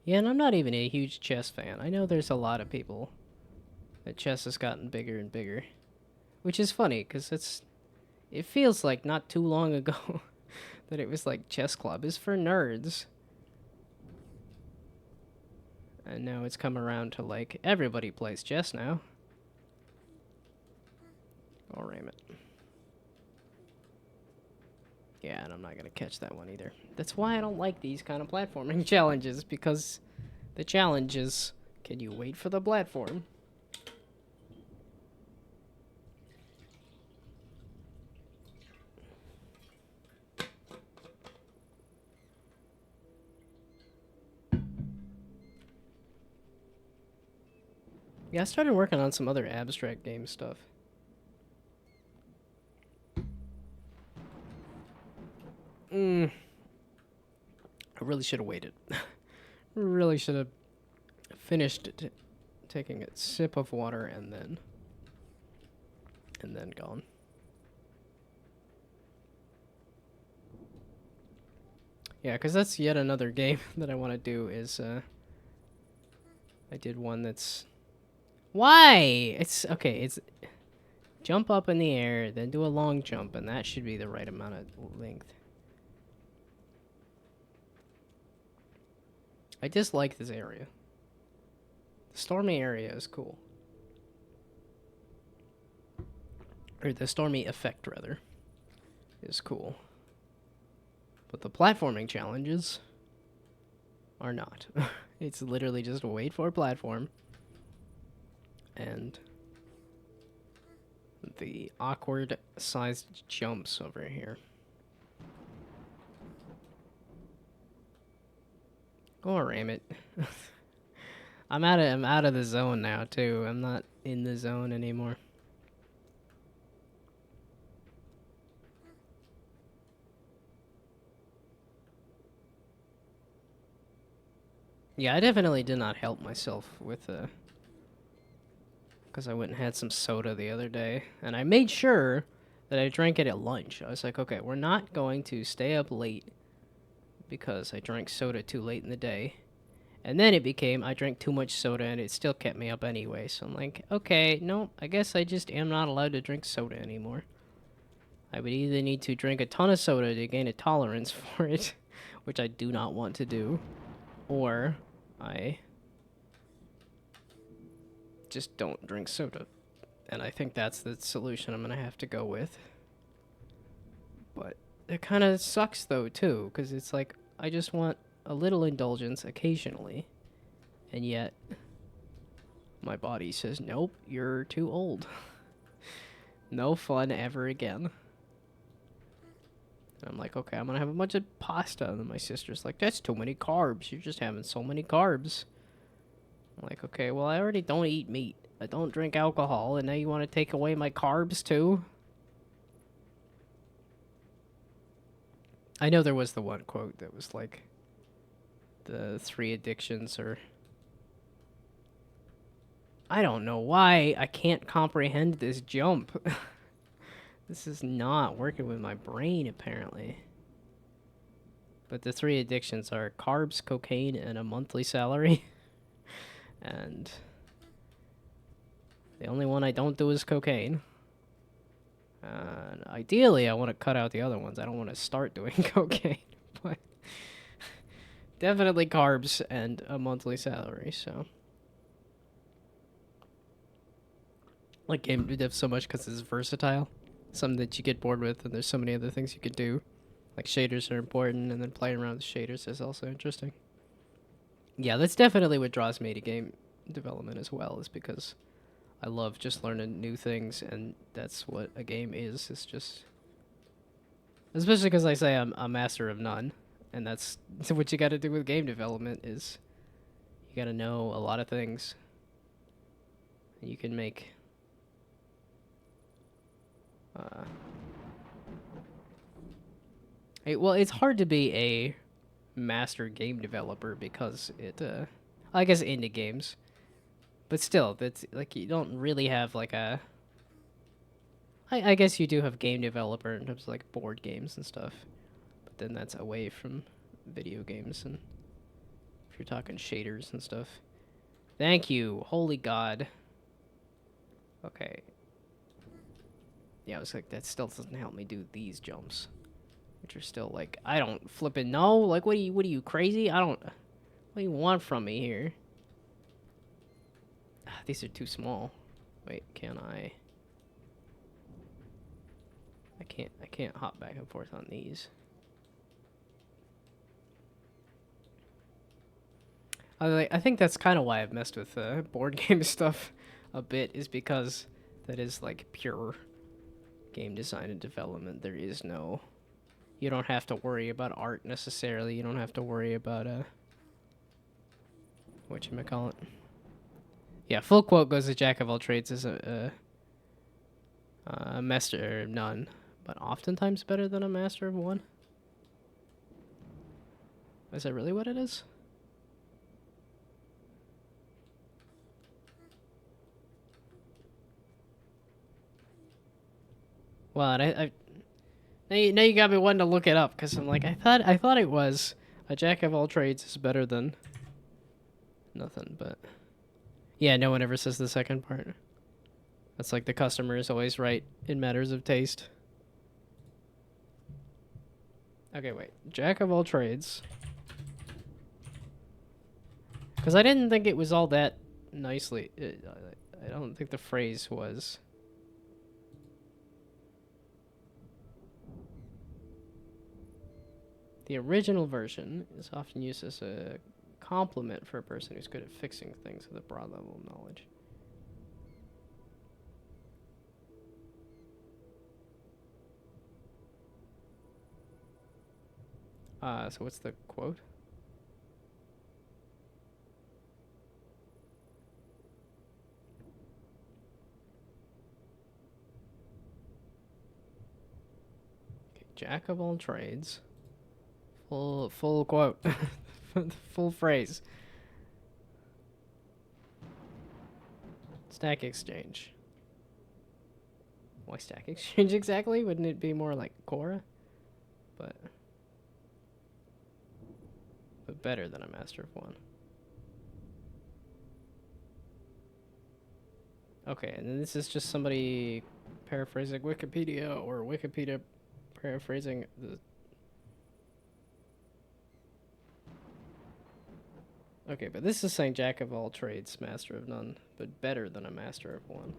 Yeah, and I'm not even a huge chess fan. I know there's a lot of people that chess has gotten bigger and bigger, which is funny because it feels like not too long ago that it was like chess club is for nerds, and now it's come around to like everybody plays chess now. Oh, ram it. Yeah, and I'm not gonna catch that one either. That's why I don't like these kind of platforming challenges, because the challenge is, can you wait for the platform? Yeah, I started working on some other abstract game stuff. I really should have waited. Really should have finished taking a sip of water and then gone. Yeah, because that's yet another game that I want to do is, I did one that's Why? It's okay. It's jump up in the air, then do a long jump, and that should be the right amount of length. I dislike this area. The stormy area is cool. Or the stormy effect, rather, is cool. But the platforming challenges are not. It's literally just wait for a platform. And the awkward sized jumps over here. Oh, ram it. I'm out of the zone now too. I'm not in the zone anymore. Yeah, I definitely did not help myself with because I went and had some soda the other day, and I made sure that I drank it at lunch. I was like, okay, we're not going to stay up late because I drank soda too late in the day. And then it became I drank too much soda and it still kept me up anyway. So I'm like, okay, no, I guess I just am not allowed to drink soda anymore. I would either need to drink a ton of soda to gain a tolerance for it, which I do not want to do, or I just don't drink soda. And I think that's the solution I'm going to have to go with. But it kind of sucks though too, because it's like I just want a little indulgence occasionally, and yet my body says, nope, you're too old. No fun ever again. And I'm like, okay, I'm gonna have a bunch of pasta. And then my sister's like, that's too many carbs. You're just having so many carbs. I'm like, okay, well, I already don't eat meat. I don't drink alcohol, and now you want to take away my carbs too? I know there was the one quote that was like, the 3 addictions are... I don't know why I can't comprehend this jump. This is not working with my brain, apparently. But the 3 addictions are carbs, cocaine, and a monthly salary. And the only one I don't do is cocaine. And ideally, I want to cut out the other ones. I don't want to start doing cocaine. But definitely carbs and a monthly salary, so... I like game dev so much because it's versatile. Something that you get bored with, and there's so many other things you could do. Like shaders are important, and then playing around with shaders is also interesting. Yeah, that's definitely what draws me to game development as well, is because I love just learning new things, and that's what a game is. It's just... Especially because I say I'm a master of none, and that's what you gotta do with game development, is you gotta know a lot of things. And you can make... well, it's hard to be a master game developer because it, I guess indie games, but still, that's like you don't really have like a. I guess you do have game developer in terms of like board games and stuff, but then that's away from video games, and if you're talking shaders and stuff. Thank you, holy god. Okay. Yeah, I was like, that still doesn't help me do these jumps, which are still like, I don't flippin' know. Like, what are you crazy? I don't. What do you want from me here? These are too small. Wait, can I? I can't hop back and forth on these. I think that's kind of why I've messed with board game stuff a bit, is because that is like pure game design and development. There is no... You don't have to worry about art necessarily. You don't have to worry about whatchamacallit. Yeah, full quote goes to Jack of all trades is a master of none, but oftentimes better than a master of one. Is that really what it is? Well, and now you got me wanting to look it up, because I'm like, I thought it was a jack of all trades is better than nothing, but Yeah, no one ever says the second part. That's like the customer is always right in matters of taste. Okay, wait. Jack of all trades. Because I didn't think it was all that nicely. I don't think the phrase was. The original version is often used as a compliment for a person who's good at fixing things with a broad level of knowledge. So what's the quote? Okay, Jack of all trades. Full quote. Full phrase. Stack Exchange. Why Stack Exchange exactly? Wouldn't it be more like Quora? But better than a Master of One. Okay, and then this is just somebody paraphrasing Wikipedia or Wikipedia paraphrasing the... Okay, but this is saying Jack of all trades, Master of none, but better than a Master of one.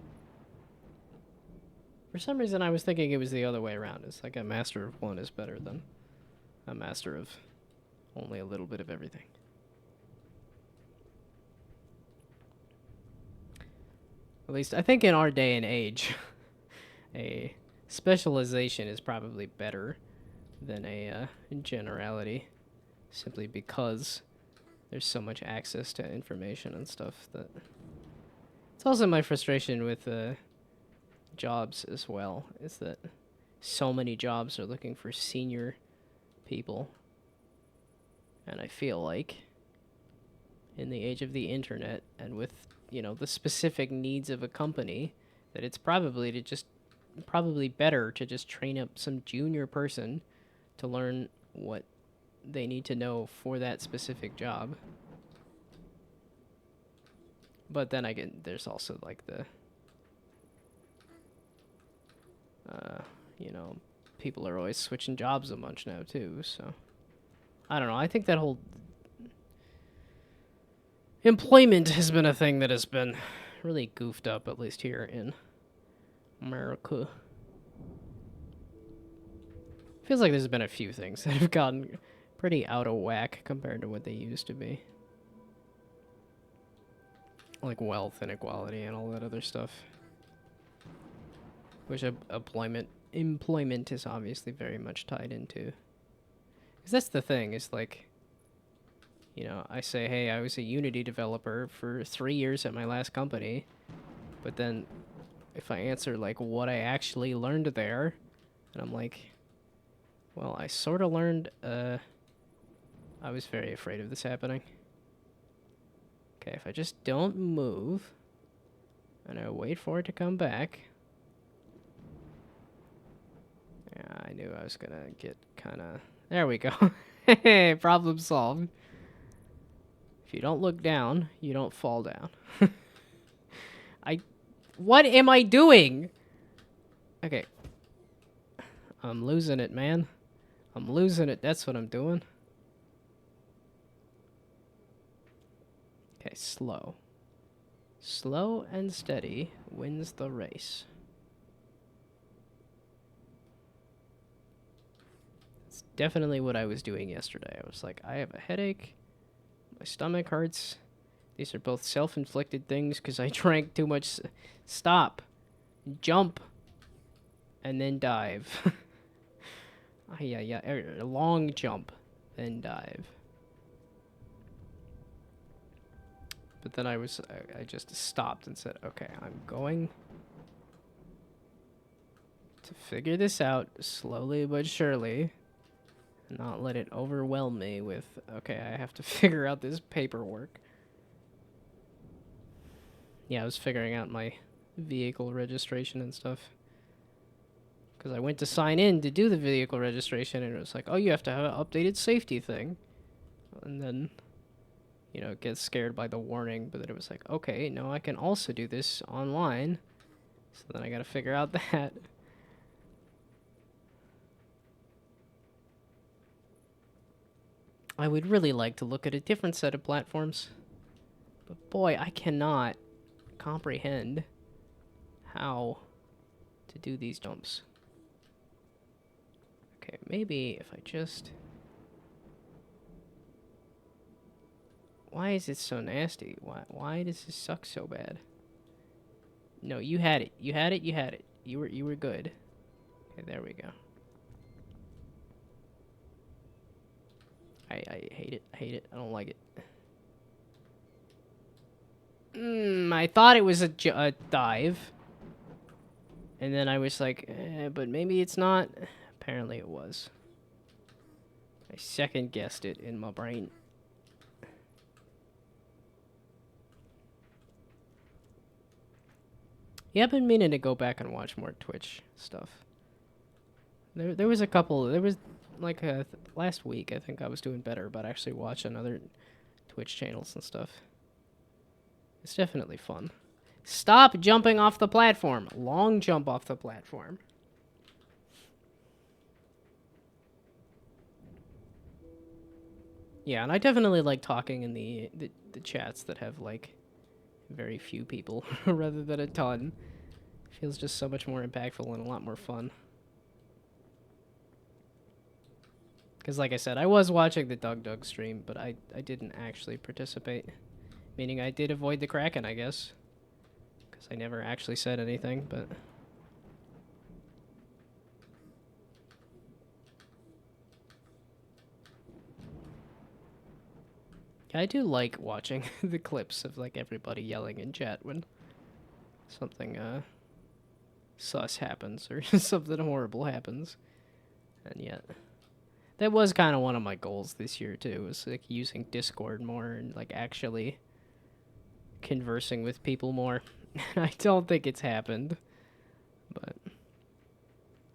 For some reason, I was thinking it was the other way around. It's like a Master of one is better than a Master of only a little bit of everything. At least, I think in our day and age, a specialization is probably better than a generality, simply because there's so much access to information and stuff that... It's also my frustration with jobs as well, is that so many jobs are looking for senior people. And I feel like in the age of the internet and with, you know, the specific needs of a company, that it's probably better to just train up some junior person to learn what they need to know for that specific job. But then again, there's also like the you know, people are always switching jobs a bunch now too, so I don't know. I think that whole employment has been a thing that has been really goofed up, at least here in America. Feels like there's been a few things that have gotten pretty out of whack compared to what they used to be. Like wealth inequality and all that other stuff. Which employment is obviously very much tied into. Because that's the thing, is like, you know, I say, hey, I was a Unity developer for 3 years at my last company, but then if I answer, like, what I actually learned there, and I'm like, well, I sort of learned, I was very afraid of this happening. Okay, if I just don't move, and I wait for it to come back... Yeah, I knew I was gonna get kinda... There we go. Problem solved. If you don't look down, you don't fall down. What am I doing? Okay. I'm losing it, man. I'm losing it. That's what I'm doing. Okay, slow. Slow and steady wins the race. It's definitely what I was doing yesterday. I was like, I have a headache. My stomach hurts. These are both self-inflicted things because I drank too much. Stop. Jump. And then dive. Yeah. A long jump. Then dive. But then I just stopped and said, okay, I'm going to figure this out slowly but surely. And not let it overwhelm me with, okay, I have to figure out this paperwork. Yeah, I was figuring out my vehicle registration and stuff. Because I went to sign in to do the vehicle registration, and it was like, oh, you have to have an updated safety thing. And then, you know, get scared by the warning, but then it was like, okay, no, I can also do this online. So then I gotta figure out that. I would really like to look at a different set of platforms. But boy, I cannot comprehend how to do these jumps. Okay, maybe if I just... Why is it so nasty? Why does this suck so bad? No, you had it. You had it. You had it. You were good. Okay, there we go. I hate it. I hate it. I don't like it. I thought it was a dive. And then I was like, but maybe it's not. Apparently it was. I second guessed it in my brain. Yeah, I've been meaning to go back and watch more Twitch stuff. There was a couple. There was like last week. I think I was doing better about actually watching other Twitch channels and stuff. It's definitely fun. Stop jumping off the platform. Long jump off the platform. Yeah, and I definitely like talking in the chats that have like very few people rather than a ton. Feels just so much more impactful and a lot more fun. Because like I said, I was watching the Doug stream, but I didn't actually participate. Meaning I did avoid the Kraken, I guess. Because I never actually said anything, but... I do like watching the clips of like everybody yelling in chat when something sus happens or something horrible happens. And yet that was kind of one of my goals this year too, was like using Discord more and like actually conversing with people more. I don't think it's happened, but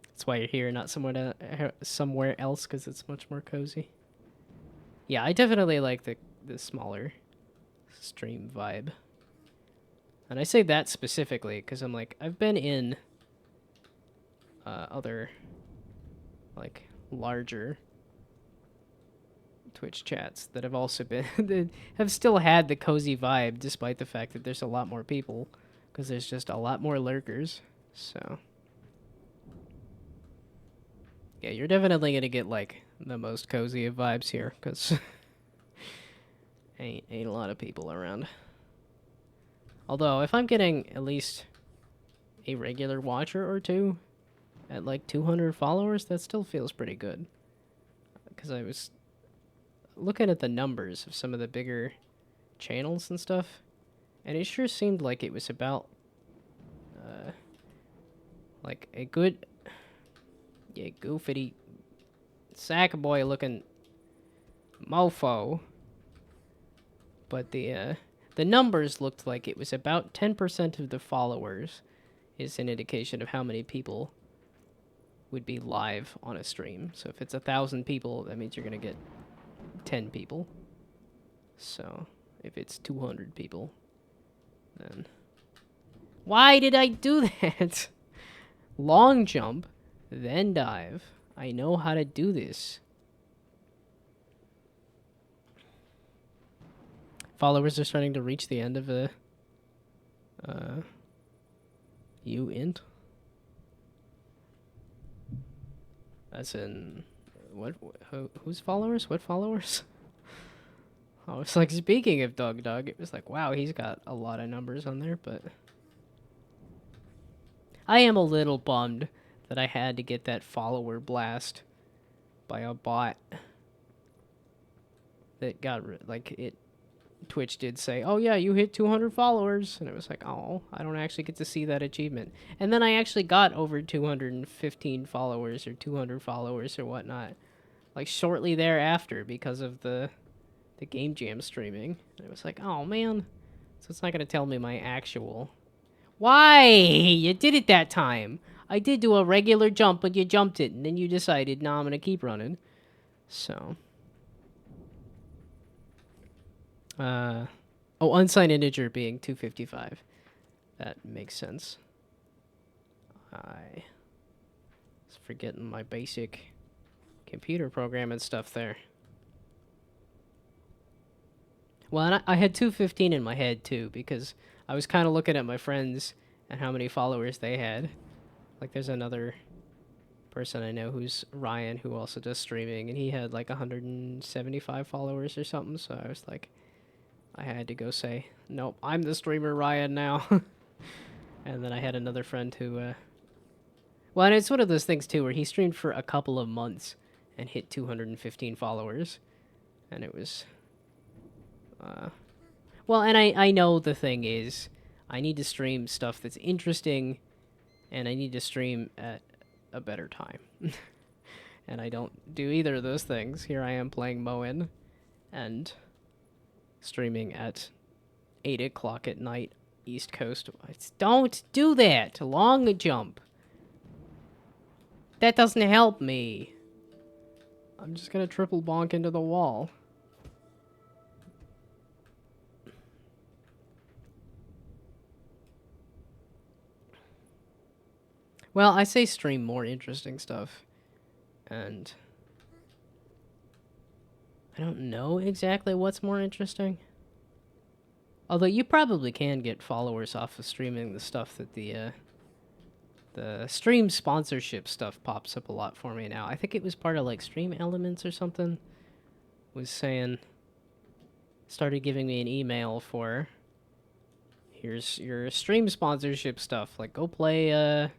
that's why you're here, not somewhere else, because it's much more cozy. Yeah, I definitely like the smaller stream vibe. And I say that specifically because I'm like, I've been in other like larger Twitch chats that have also been that have still had the cozy vibe despite the fact that there's a lot more people, because there's just a lot more lurkers. So yeah, you're definitely gonna get like the most cozy of vibes here, because ain't a lot of people around. Although if I'm getting at least a regular watcher or two at like 200 followers, that still feels pretty good. Because I was looking at the numbers of some of the bigger channels and stuff, and it sure seemed like it was about like a good, yeah, goofy sack boy looking mofo. But the numbers looked like it was about 10% of the followers is an indication of how many people would be live on a stream. So if it's 1,000 people, that means you're gonna get 10 people. So if it's 200 people, then... Why did I do that? Long jump, then dive. I know how to do this. Followers are starting to reach the end of the int. As in, what? Whose followers? What followers? I was like, speaking of Doug, it was like, wow, he's got a lot of numbers on there, but I am a little bummed that I had to get that follower blast by a bot that got, like, it, Twitch did say, oh yeah, you hit 200 followers, and it was like, oh, I don't actually get to see that achievement. And then I actually got over 215 followers or 200 followers or whatnot, like shortly thereafter, because of the Game Jam streaming. And it was like, oh man, so it's not gonna tell me my actual... Why? You did it that time. I did do a regular jump, but you jumped it, and then you decided, nah, I'm gonna keep running. So Oh, unsigned integer being 255. That makes sense. I was forgetting my basic computer programming stuff there. Well, and I had 215 in my head too, because I was kind of looking at my friends and how many followers they had. Like, there's another person I know who's Ryan, who also does streaming, and he had like 175 followers or something. So I was like, I had to go say, nope, I'm the streamer Ryan now. And then I had another friend who, well, and it's one of those things too, where he streamed for a couple of months and hit 215 followers, and it was, well, and I know the thing is, I need to stream stuff that's interesting, and I need to stream at a better time. And I don't do either of those things. Here I am playing Moen and streaming at 8 o'clock at night, East Coast. Don't do that! Long jump. That doesn't help me. I'm just gonna triple bonk into the wall. Well, I say stream more interesting stuff. And I don't know exactly what's more interesting. Although you probably can get followers off of streaming the stuff that the stream sponsorship stuff pops up a lot for me now. I think it was part of like Stream Elements or something. Was saying, started giving me an email for, here's your stream sponsorship stuff. Like, go play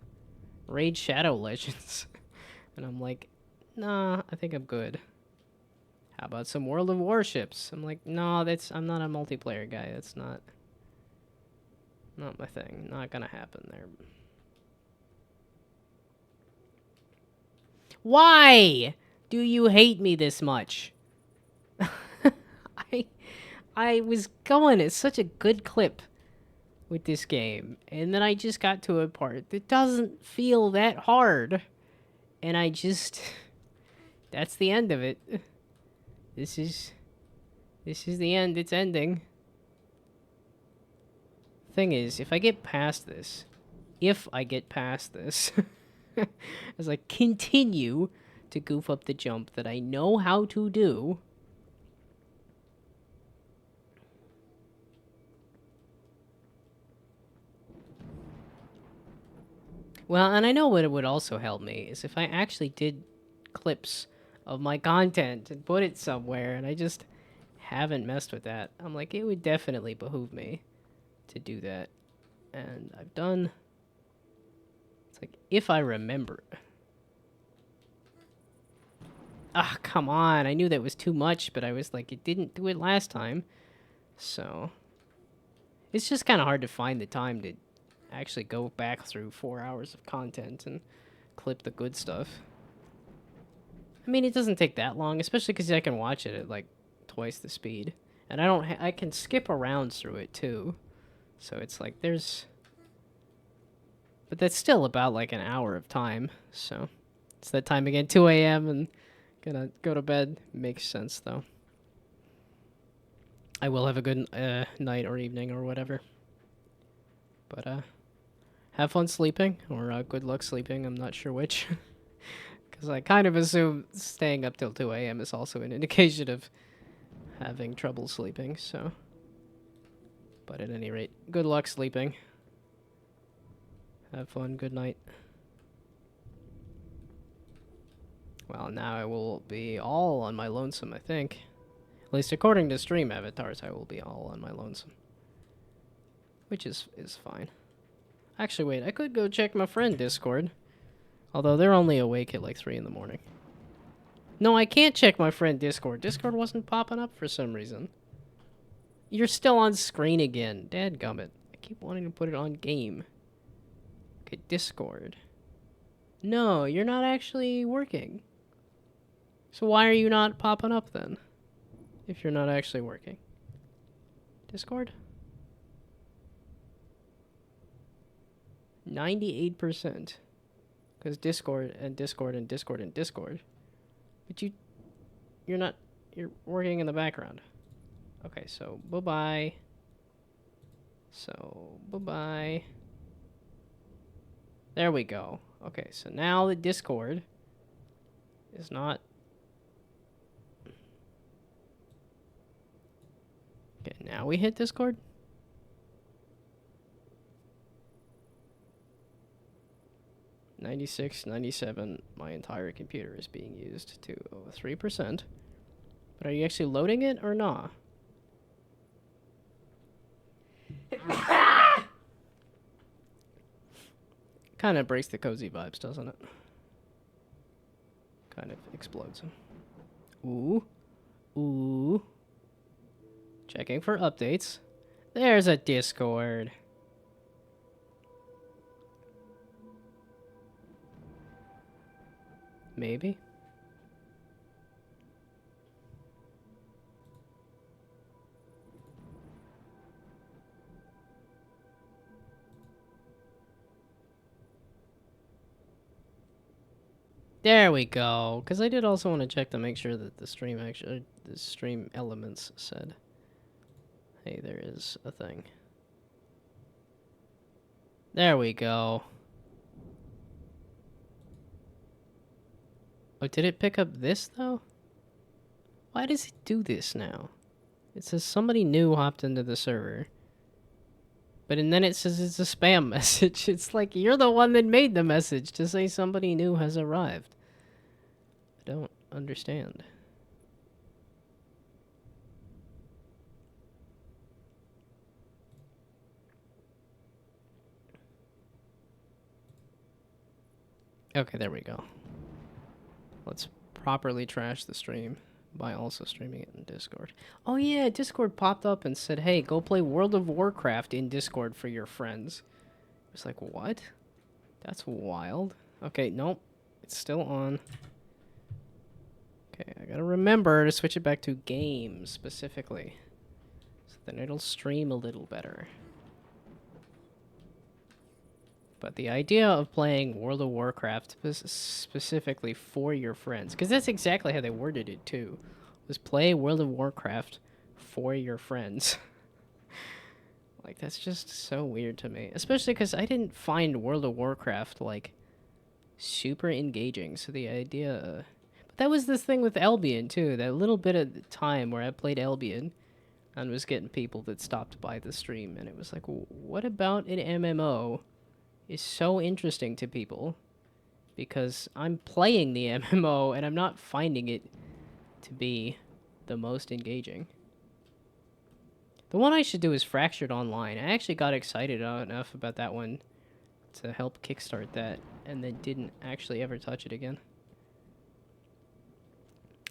Raid Shadow Legends. And I'm like, nah, I think I'm good. How about some World of Warships? I'm like, no, I'm not a multiplayer guy. That's not my thing. Not gonna happen there. Why do you hate me this much? I was going at such a good clip with this game, and then I just got to a part that doesn't feel that hard, and that's the end of it. This is the end. It's ending. Thing is, if I get past this, as I continue to goof up the jump that I know how to do, well, and I know what it would also help me is if I actually did clips of my content and put it somewhere, and I just haven't messed with that. I'm like, it would definitely behoove me to do that. And I've done, it's like, if I remember. Ah, come on. I knew that was too much, but I was like, it didn't do it last time. So, it's just kind of hard to find the time to actually go back through 4 hours of content and clip the good stuff. I mean, it doesn't take that long, especially because I can watch it at like twice the speed, and I can skip around through it too, so it's like but that's still about like an hour of time. So it's that time again, 2 a.m. and gonna go to bed. Makes sense though. I will have a good night or evening or whatever. But have fun sleeping, or good luck sleeping. I'm not sure which. Because I kind of assume staying up till 2 a.m. is also an indication of having trouble sleeping, so. But at any rate, good luck sleeping. Have fun, good night. Well, now I will be all on my lonesome, I think. At least according to stream avatars, I will be all on my lonesome. Which is fine. Actually, wait, I could go check my friend Discord. Although they're only awake at like 3 in the morning. No, I can't check my friend Discord. Discord wasn't popping up for some reason. You're still on screen again. Dadgummit. I keep wanting to put it on game. Okay, Discord. No, you're not actually working. So why are you not popping up then? If you're not actually working. Discord? 98%. Because Discord and Discord and Discord and Discord. But you're not, you're working in the background. Okay, so bye-bye. So, bye-bye. There we go. Okay, so now the Discord is not... Okay, now we hit Discord. 96, 97. My entire computer is being used to 3%. But are you actually loading it or not? Kind of breaks the cozy vibes, doesn't it? Kind of explodes them. Ooh. Ooh. Checking for updates. There's a Discord. Maybe. There we go. Because I did also want to check to make sure that the stream actually, the stream elements said, hey, there is a thing. There we go. Oh, did it pick up this, though? Why does it do this now? It says somebody new hopped into the server. But and then it says it's a spam message. It's like, you're the one that made the message to say somebody new has arrived. I don't understand. Okay, there we go. Let's properly trash the stream by also streaming it in Discord. Oh yeah, Discord popped up and said, hey, go play World of Warcraft in Discord for your friends. I was like, what? That's wild. Okay, nope. It's still on. Okay, I gotta remember to switch it back to games specifically. So then it'll stream a little better. But the idea of playing World of Warcraft specifically for your friends, because that's exactly how they worded it too, was play World of Warcraft for your friends. Like, that's just so weird to me. Especially because I didn't find World of Warcraft, like, super engaging. So the idea... But that was this thing with Albion, too. That little bit of the time where I played Albion and was getting people that stopped by the stream. And it was like, what about an MMO is so interesting to people? Because I'm playing the MMO and I'm not finding it to be the most engaging. The one I should do is Fractured Online. I actually got excited enough about that one to help kickstart that, and then didn't actually ever touch it again.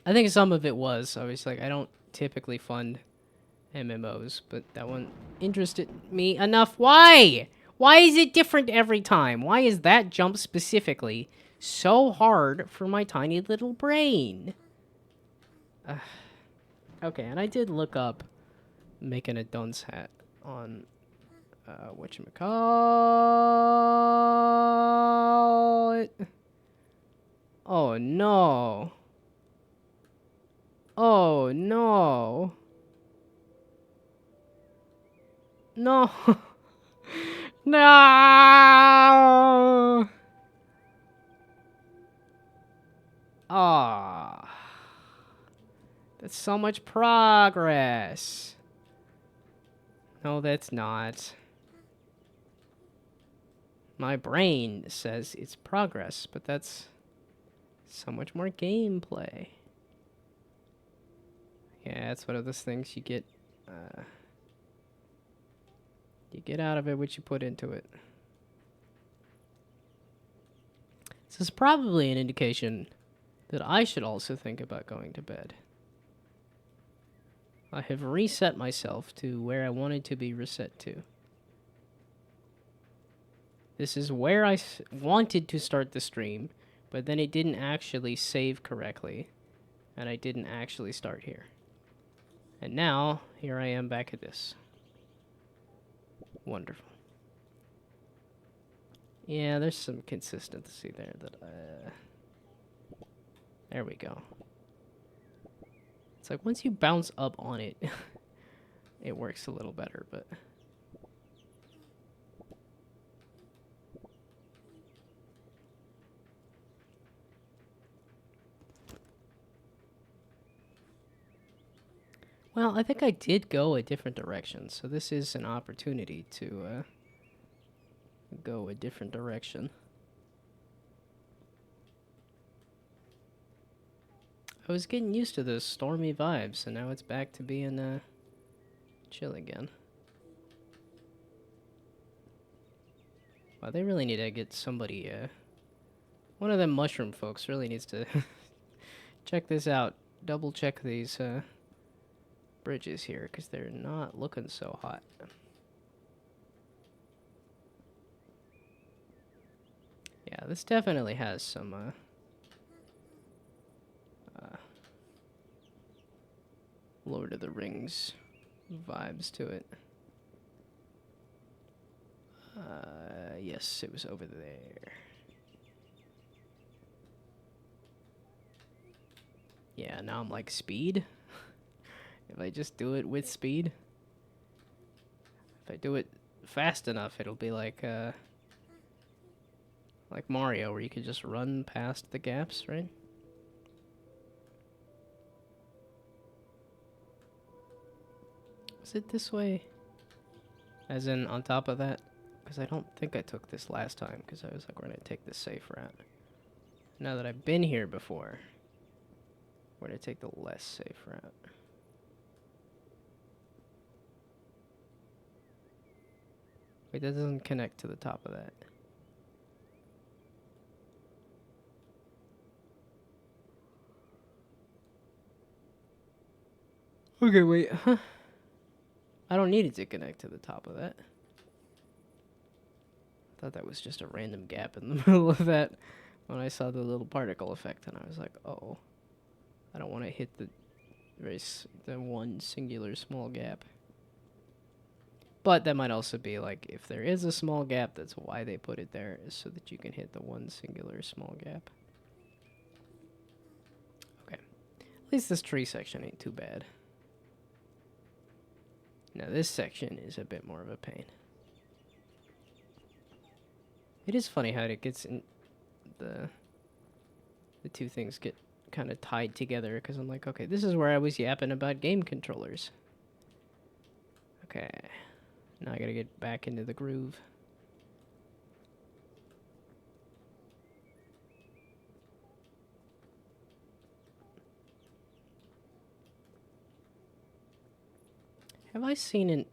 I think some of it was. I was like, I don't typically fund MMOs, but that one interested me enough. Why? Why is it different every time? Why is that jump specifically so hard for my tiny little brain? Okay, and I did look up making a dunce hat on whatchamacallit. Oh no. Oh no. No. No. Ah. That's so much progress. No, that's not. My brain says it's progress, but that's so much more gameplay. Yeah, it's one of those things you get out of it what you put into it. This is probably an indication that I should also think about going to bed. I have reset myself to where I wanted to be reset to. This is where I wanted to start the stream, but then it didn't actually save correctly, and I didn't actually start here. And now, here I am back at this. Wonderful. Yeah, there's some consistency there that, there we go. It's like, once you bounce up on it, it works a little better, but... Well, I think I did go a different direction, so this is an opportunity to go a different direction. I was getting used to those stormy vibes, and now it's back to being chill again. Wow, they really need to get somebody, one of them mushroom folks really needs to check this out. Double check these bridges here, because they're not looking so hot. Yeah, this definitely has some Lord of the Rings vibes to it. Yes, it was over there. Yeah, now I'm like, speed? If I just do it with speed? If I do it fast enough, it'll be like Mario, where you could just run past the gaps, right? Was it this way? As in, on top of that? Because I don't think I took this last time, because I was like, we're going to take the safe route. Now that I've been here before, we're going to take the less safe route. Wait, that doesn't connect to the top of that. Okay, wait, huh? I don't need it to connect to the top of that. I thought that was just a random gap in the middle of that when I saw the little particle effect, and I was like, oh, I don't want to hit the one singular small gap. But that might also be like, if there is a small gap, that's why they put it there, is so that you can hit the one singular small gap. Okay. At least this tree section ain't too bad. Now this section is a bit more of a pain. It is funny how it gets in the two things get kind of tied together, because I'm like, okay, this is where I was yapping about game controllers. Okay. Now I gotta get back into the groove. Have I seen an,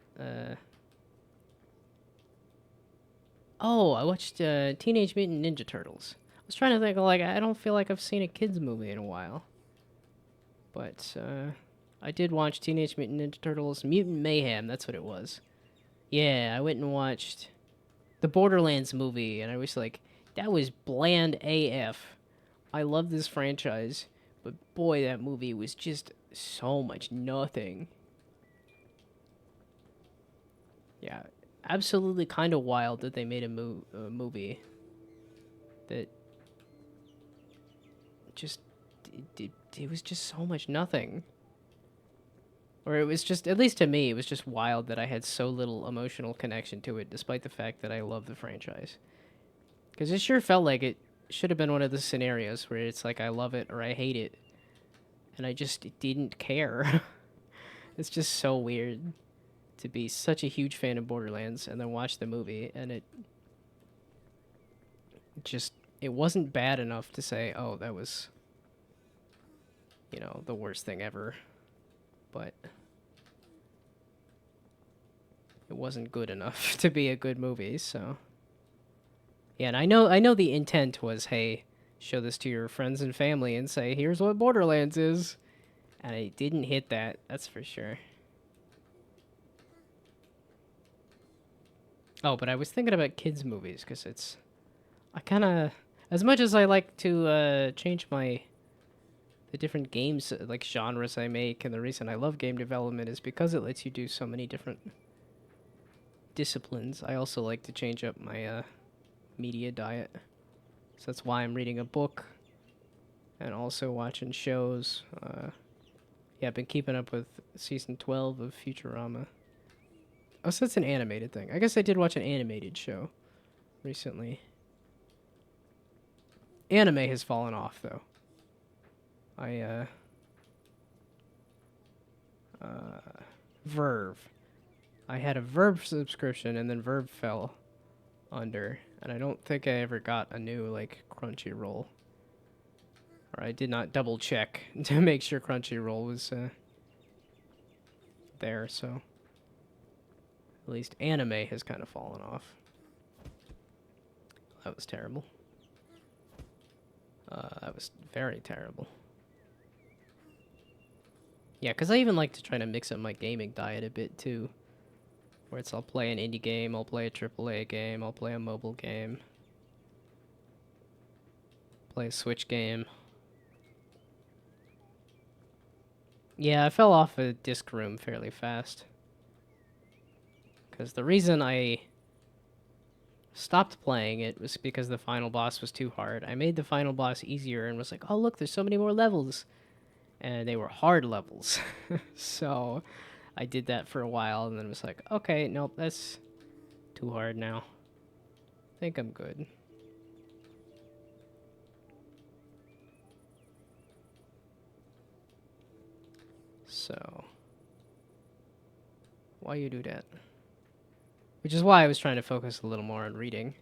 Oh, I watched Teenage Mutant Ninja Turtles. I was trying to think, like, I don't feel like I've seen a kids movie in a while. But, I did watch Teenage Mutant Ninja Turtles Mutant Mayhem, that's what it was. Yeah, I went and watched the Borderlands movie, and I was like, that was bland AF. I love this franchise, but boy, that movie was just so much nothing. Yeah, absolutely kind of wild that they made a movie that just it was just so much nothing. Or it was just, at least to me, it was just wild that I had so little emotional connection to it, despite the fact that I love the franchise. Because it sure felt like it should have been one of the scenarios where it's like I love it or I hate it, and I just didn't care. It's just so weird to be such a huge fan of Borderlands and then watch the movie, and it wasn't bad enough to say, oh, that was, the worst thing ever. But it wasn't good enough to be a good movie, so. Yeah, and I know the intent was, hey, show this to your friends and family and say, here's what Borderlands is. And it didn't hit that, that's for sure. Oh, but I was thinking about kids' movies, because I kind of, as much as I like to change the different games, like genres I make, and the reason I love game development is because it lets you do so many different disciplines. I also like to change up my media diet. So that's why I'm reading a book and also watching shows. Yeah, I've been keeping up with season 12 of Futurama. Oh, so it's an animated thing. I guess I did watch an animated show recently. Anime has fallen off, though. Verve. I had a Verve subscription, and then Verve fell under, and I don't think I ever got a new, like, Crunchyroll. Or I did not double check to make sure Crunchyroll was, there, so... At least anime has kind of fallen off. That was terrible. That was very terrible. Yeah, because I even like to try to mix up my gaming diet a bit, too. Where it's I'll play an indie game, I'll play a AAA game, I'll play a mobile game. Play a Switch game. Yeah, I fell off a disc room fairly fast. Because the reason I stopped playing it was because the final boss was too hard. I made the final boss easier and was like, oh look, there's so many more levels. And they were hard levels. So I did that for a while and then was like, okay, nope, that's too hard now. I think I'm good. So, why you do that? Which is why I was trying to focus a little more on reading.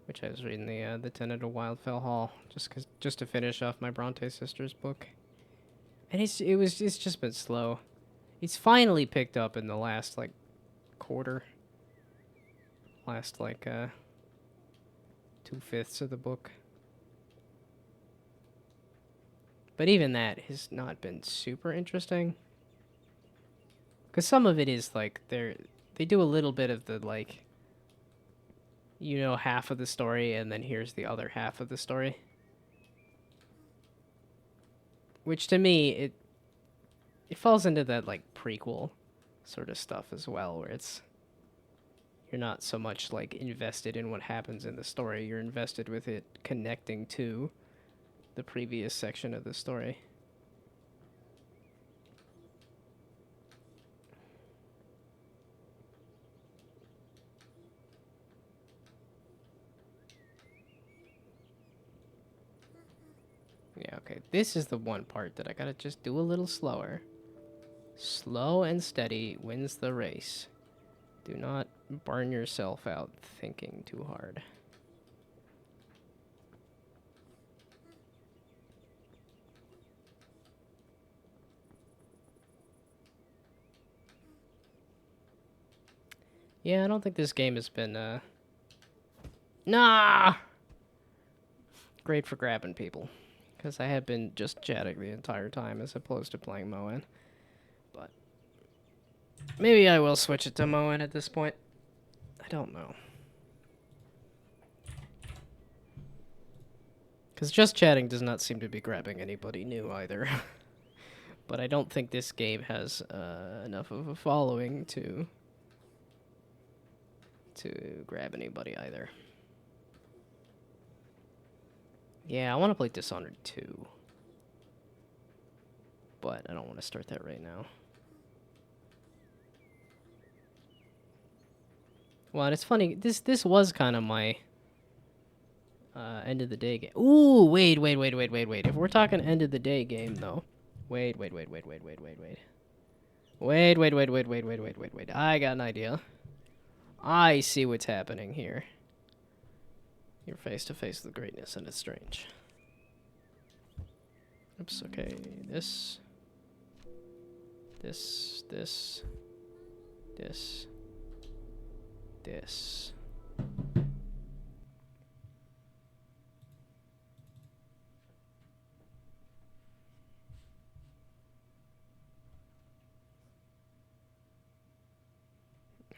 Which I was reading the Tenet of Wildfell Hall, just to finish off my Bronte Sisters book. And it's just been slow. It's finally picked up in the last, like, quarter. Last, like, 2/5 of the book. But even that has not been super interesting. Because some of it is, like, they do a little bit of the, like, you know, half of the story, and then here's the other half of the story. Which, to me, it falls into that, like, prequel sort of stuff as well, where you're not so much, like, invested in what happens in the story, you're invested with it connecting to the previous section of the story. Yeah, okay, this is the one part that I gotta just do a little slower. Slow and steady wins the race. Do not burn yourself out thinking too hard. Yeah, I don't think this game has been, Nah! Great for grabbing people. Because I have been just chatting the entire time as opposed to playing Moen. But maybe I will switch it to Moen at this point. I don't know. Because just chatting does not seem to be grabbing anybody new either. But I don't think this game has enough of a following to grab anybody either. Yeah, I want to play Dishonored 2. But I don't want to start that right now. Well, and it's funny, this was kind of my end of the day game. Ooh, wait. If we're talking end of the day game, though. Wait. I got an idea. I see what's happening here. You're face to face with greatness, and it's strange. Oops, okay. This.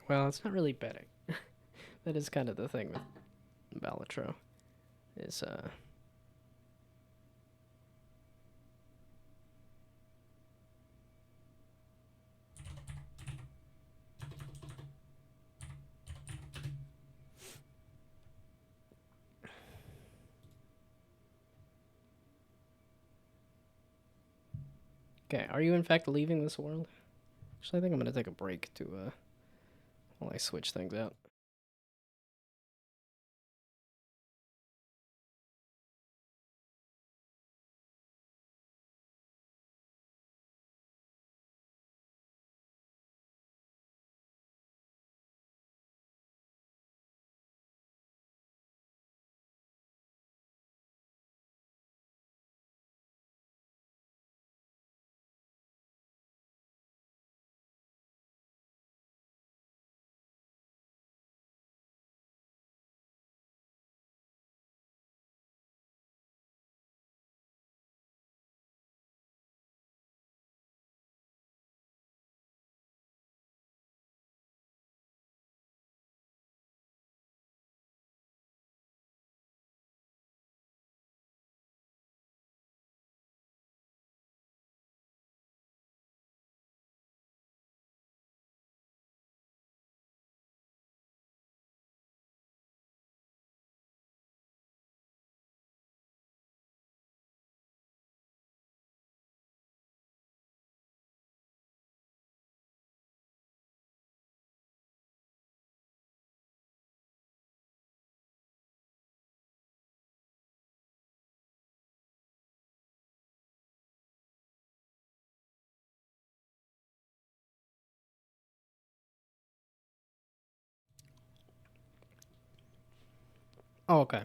Well, it's not really betting. That is kind of the thing with Balatro. Is, Okay, are you in fact leaving this world? Actually, I think I'm gonna take a break to while I switch things out. Oh, okay.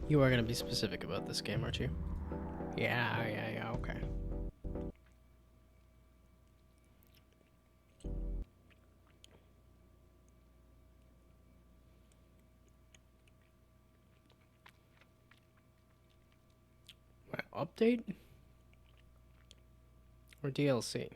You are gonna be specific about this game, aren't you? Yeah, okay. Update? Or DLC?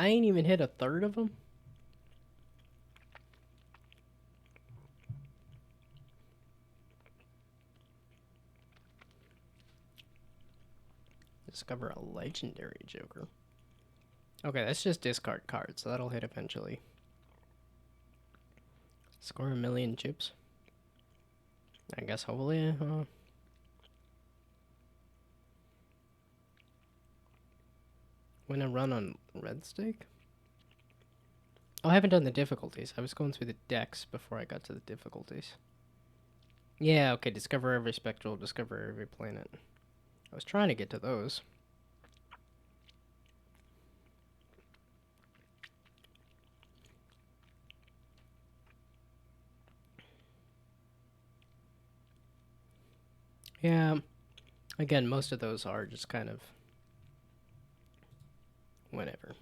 I ain't even hit a third of them? Discover a legendary Joker. Okay, that's just discard cards, so that'll hit eventually. Score 1,000,000 chips. I guess hopefully, win a run on red stake? Oh, I haven't done the difficulties. I was going through the decks before I got to the difficulties. Yeah, okay, discover every spectral, discover every planet. I was trying to get to those. Yeah, again, most of those are just kind of whenever.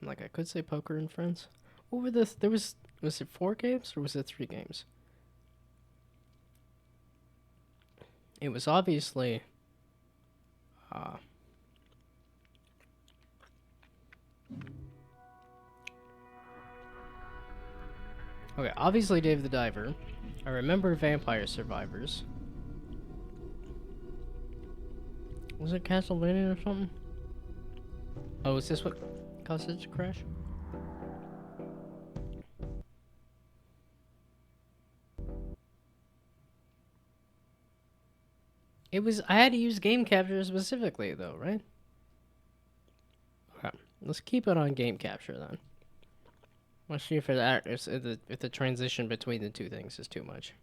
Like, I could say Poker and Friends. What were this? There was it 4 games or was it 3 games? It was obviously, uh, okay, obviously Dave the Diver. I remember Vampire Survivors. Was it Castlevania or something? Oh, is this what caused it to crash? It was, I had to use game capture specifically though, right? Okay, let's keep it on game capture then. Let's see if if the transition between the two things is too much.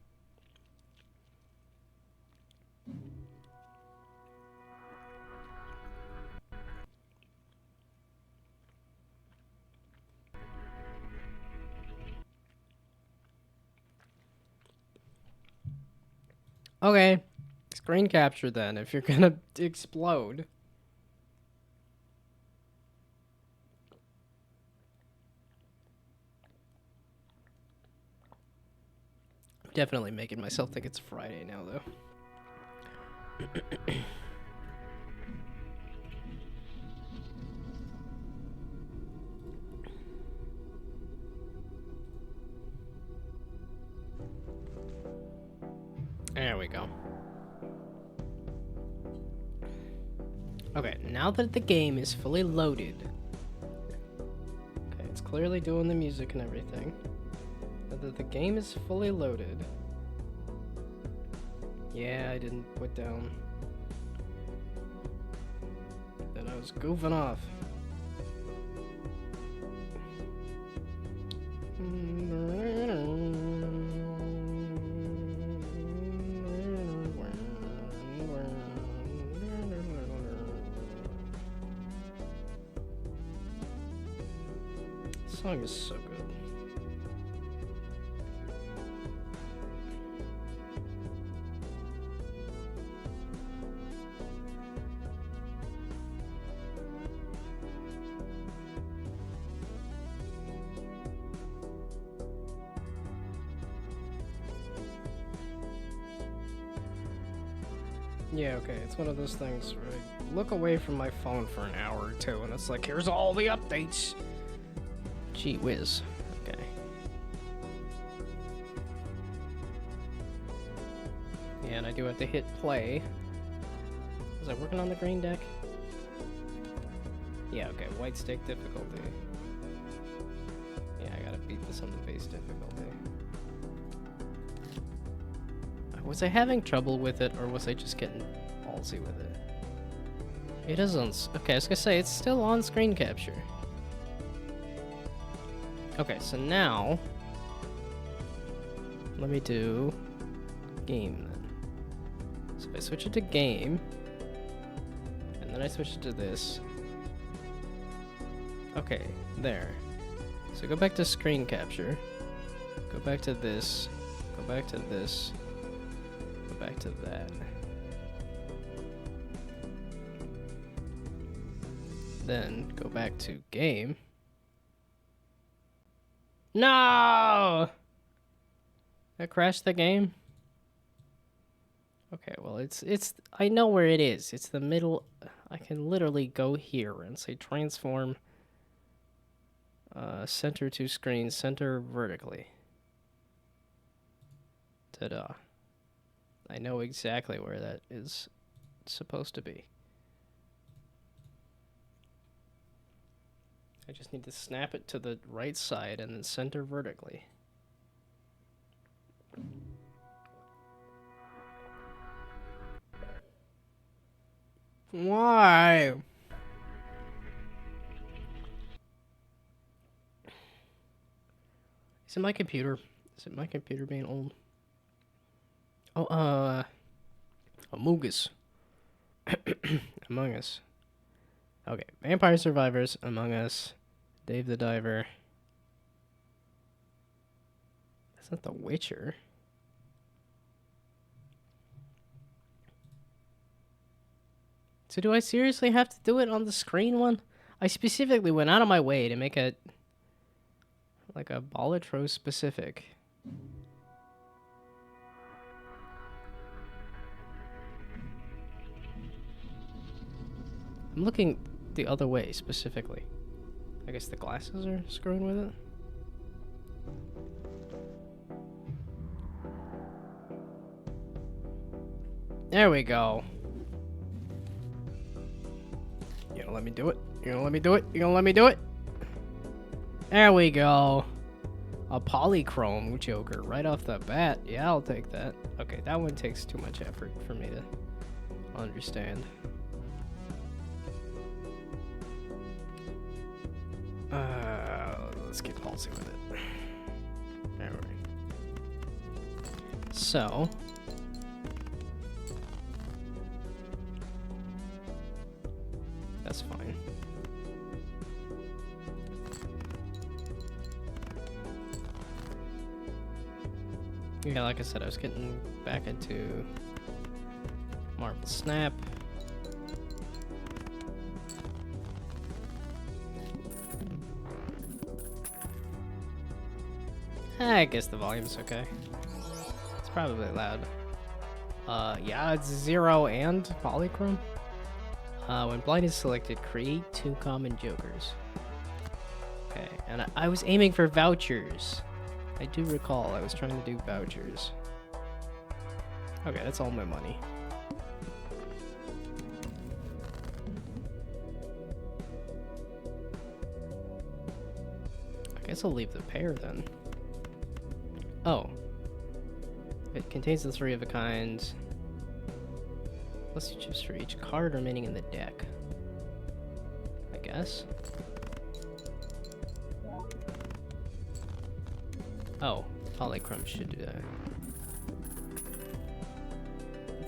Okay, screen capture then, if you're gonna explode. Definitely making myself think it's Friday now, though. There we go. Okay, now that the game is fully loaded. Okay, it's clearly doing the music and everything. Now that the game is fully loaded. Yeah, I didn't put down that I was goofing off. This song is so good. Yeah, okay, it's one of those things where I look away from my phone for an hour or two, and it's like, here's all the updates. Gee whiz. Okay. Yeah, and I do have to hit play. Was I working on the green deck? Yeah, okay, white stick difficulty. Yeah, I gotta beat this on the base difficulty. Was I having trouble with it, or was I just getting ballsy with it? It is on... Okay, I was gonna say, it's still on screen capture. Okay, so now... Let me do... game, then. So if I switch it to game... And then I switch it to this... Okay, there. So go back to screen capture. Go back to this. Go back to this. Back to that. Then go back to game. No! That crashed the game? Okay, well it's I know where it is. It's the middle. I can literally go here and say transform center to screen, center vertically. Ta-da. I know exactly where that is supposed to be. I just need to snap it to the right side and then center vertically. Why? Is it my computer? Is it my computer being old? Oh, Among Us. Among Us. Okay, Vampire Survivors, Among Us, Dave the Diver. That's not The Witcher. So do I seriously have to do it on the screen one? I specifically went out of my way to make a... like a Bolitro specific. I'm looking the other way, specifically. I guess the glasses are screwing with it? There we go. You gonna let me do it? You gonna let me do it? You gonna let me do it? There we go. A polychrome Joker right off the bat. Yeah, I'll take that. Okay, that one takes too much effort for me to understand. Let's get ballsy with it. There we go. So... that's fine. Yeah, like I said, I was getting back into Marble Snap. I guess the volume's okay. Probably loud. Yeah, it's 0 and polychrome. When blind is selected, create 2 common jokers. Okay, and I was aiming for vouchers. I do recall I was trying to do vouchers. Okay, that's all my money. I guess I'll leave the pair then. Oh. It contains the 3 of a kind. Plus you choose for each card remaining in the deck. I guess. Oh, polychrome should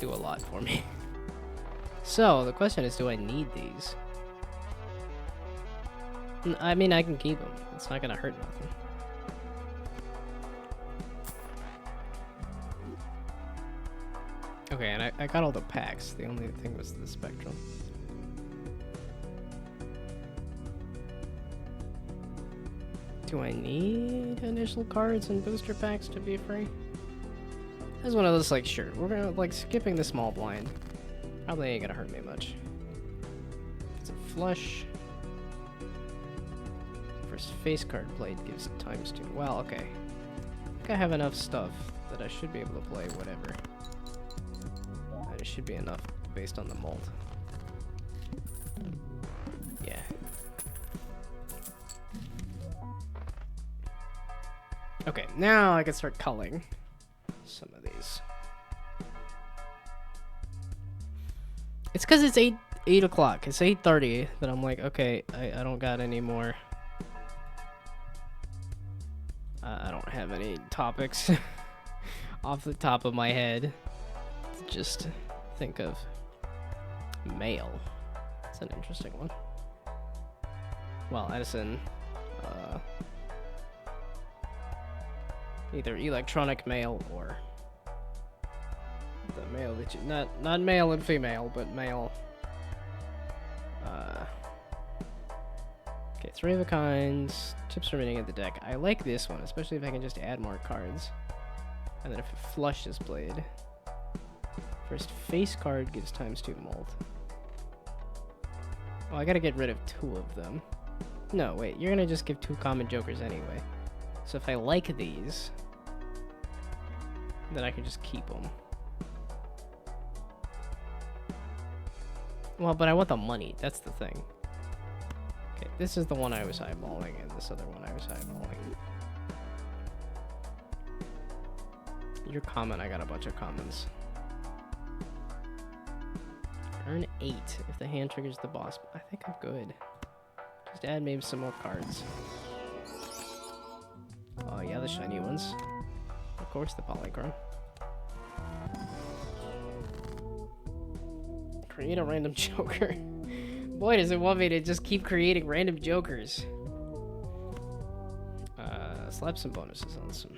do a lot for me. So, the question is, do I need these? I mean, I can keep them. It's not gonna hurt nothing. Okay, and I got all the packs. The only thing was the spectrum. Do I need initial cards and booster packs to be free? This is one of those, like, sure, we're gonna, like, skipping the small blind. Probably ain't gonna hurt me much. It's a flush. First face card played gives ×2. Well, okay. I think I have enough stuff that I should be able to play whatever. It should be enough based on the mold. Yeah. Okay, now I can start culling some of these. It's because it's 8 o'clock. It's 8:30 that I'm like, okay, I don't got any more. I don't have any topics off the top of my head. Just think of mail. It's an interesting one. Well, Edison, either electronic mail or the mail that you not male and female, but male. Okay, 3 of a kind. Chips remaining in the deck. I like this one, especially if I can just add more cards. And then if a flush is played. First face card gives ×2 mold. Oh, I gotta get rid of 2 of them. No, wait, you're gonna just give 2 common jokers anyway. So if I like these, then I can just keep them. Well, but I want the money, that's the thing. Okay, this is the one I was eyeballing, and this other one I was eyeballing. Your common, I got a bunch of commons. Earn 8 if the hand triggers the boss. I think I'm good. Just add maybe some more cards. Oh yeah, the shiny ones. Of course, the polychrome. Create a random joker. Boy, does it want me to just keep creating random jokers. Slap some bonuses on some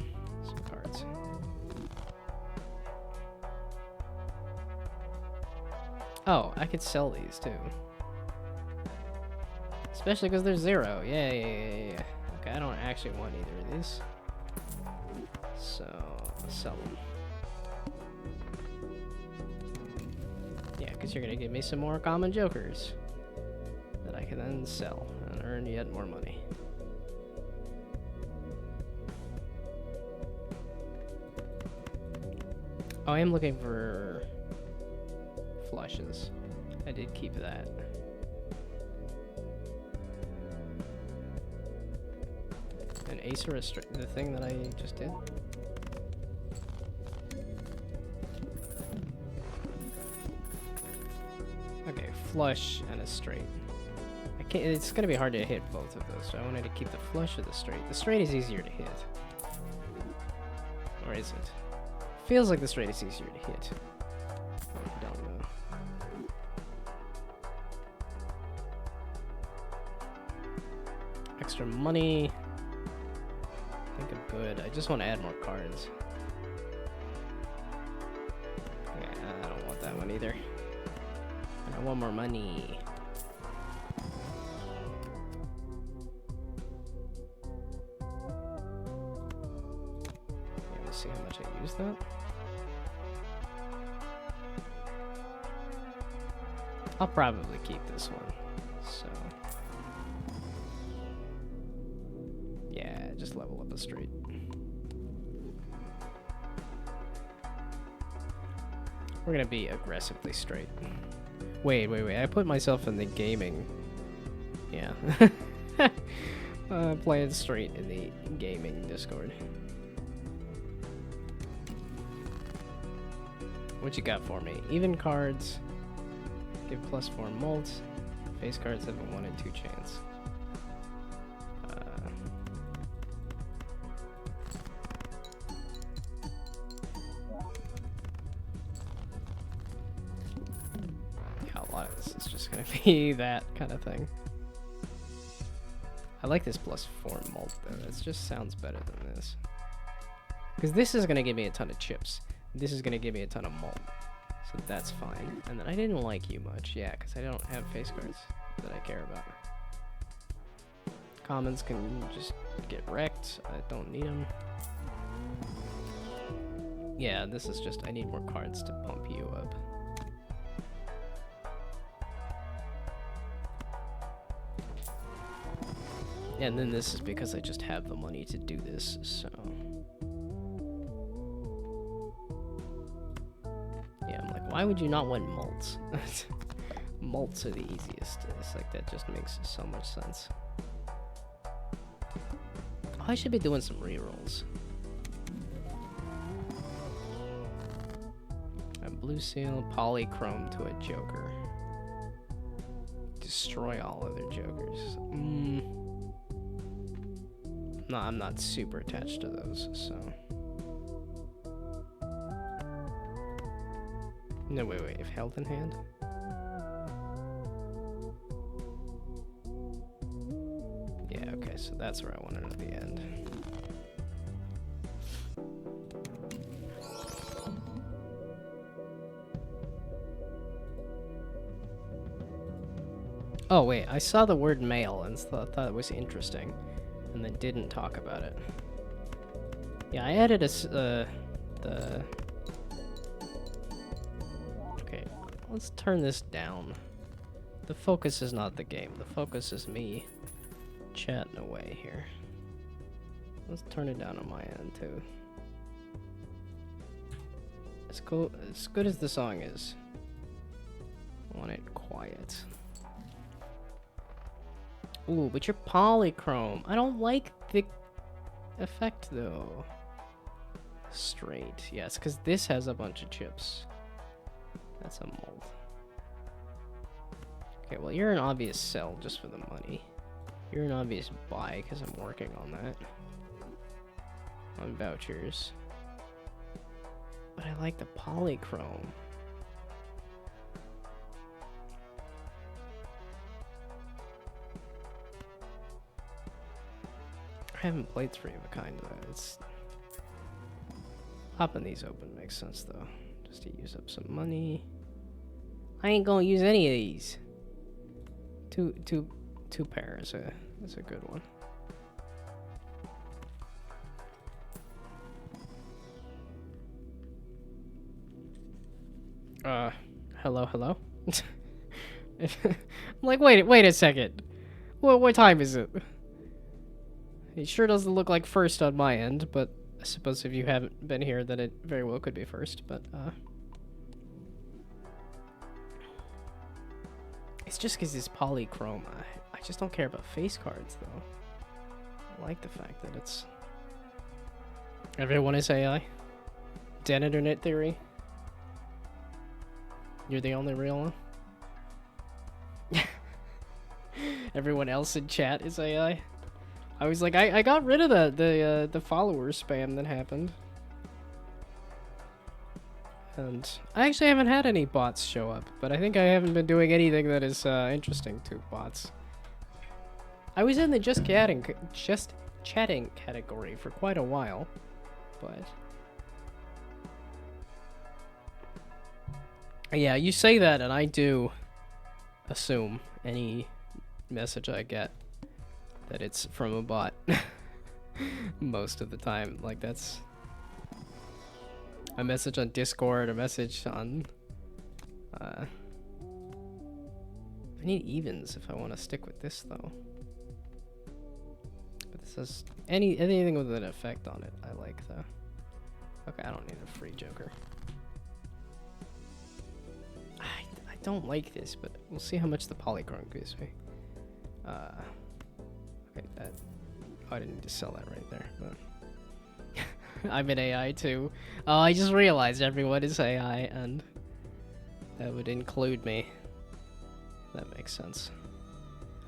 cards. Oh, I could sell these too. Especially because they're 0. Yeah. Okay, I don't actually want either of these. So, sell them. Yeah, because you're going to give me some more common jokers that I can then sell and earn yet more money. Oh, I am looking for flushes. I did keep that. An ace or a straight, the thing that I just did. Okay, flush and a straight. I can't. It's gonna be hard to hit both of those, so I wanted to keep the flush or the straight. The straight is easier to hit, or is it? Feels like the straight is easier to hit. I don't know. Extra money. I think I'm good. I just want to add more cards. Okay, I don't want that one either. I want more money. Let me see how much I use that. I'll probably keep this one. So yeah, just level up a street. We're gonna be aggressively straight. Wait. I put myself in the gaming. Yeah. Playing straight in the gaming Discord. What you got for me? Even cards. Give +4 molds. Face cards have a 1 in 2 chance. Yeah, a lot of this is just gonna be that kind of thing. I like this +4 mold though. It just sounds better than this. Because this is gonna give me a ton of chips. This is gonna give me a ton of mold. So that's fine. And then I didn't like you much. Yeah, because I don't have face cards that I care about. Commons can just get wrecked. I don't need them. Yeah, this is just, I need more cards to pump you up. And then this is because I just have the money to do this, so... Yeah, I'm like, why would you not want molds? Molds are the easiest. It's like, that just makes so much sense. Oh, I should be doing some rerolls. A blue seal, polychrome to a joker. Destroy all other jokers. No, I'm not super attached to those, so... No, wait, if held in hand? Yeah, okay, so that's where I wanted at the end. Oh, wait, I saw the word male and thought it was interesting, and then didn't talk about it. Yeah, I added a, Okay, let's turn this down. The focus is not the game, the focus is me chatting away here. Let's turn it down on my end, too. As cool, as good as the song is, I want it quiet. Ooh, but you're polychrome. I don't like the effect, though. Straight. Yes, because this has a bunch of chips. That's a mold. Okay, well, you're an obvious sell just for the money. You're an obvious buy because I'm working on that. On vouchers. But I like the polychrome. I haven't played 3 of a kind though. It's popping these open makes sense though. Just to use up some money. I ain't gonna use any of these. Two pair is a good one. Hello? I'm like, wait a second. What time is it? It sure doesn't look like first on my end, but I suppose if you haven't been here, then it very well could be first, but, it's just because it's polychrome. I just don't care about face cards, though. I like the fact that it's... Everyone is AI? Dead internet theory? You're the only real one? Everyone else in chat is AI? I was like, I got rid of the follower spam that happened. And I actually haven't had any bots show up, but I think I haven't been doing anything that is interesting to bots. I was in the just chatting category for quite a while, but... Yeah, you say that, and I do assume any message I get that it's from a bot most of the time. Like, that's a message on Discord, a message on I need evens if I want to stick with this, though. But this is anything with an effect on it, I like, though. Okay, I don't need a free Joker. I don't like this, but we'll see how much the polychrome gives me. Okay, that... Oh, I didn't need to sell that right there, but... I'm an AI, too. Oh, I just realized everyone is AI, and... that would include me. That makes sense.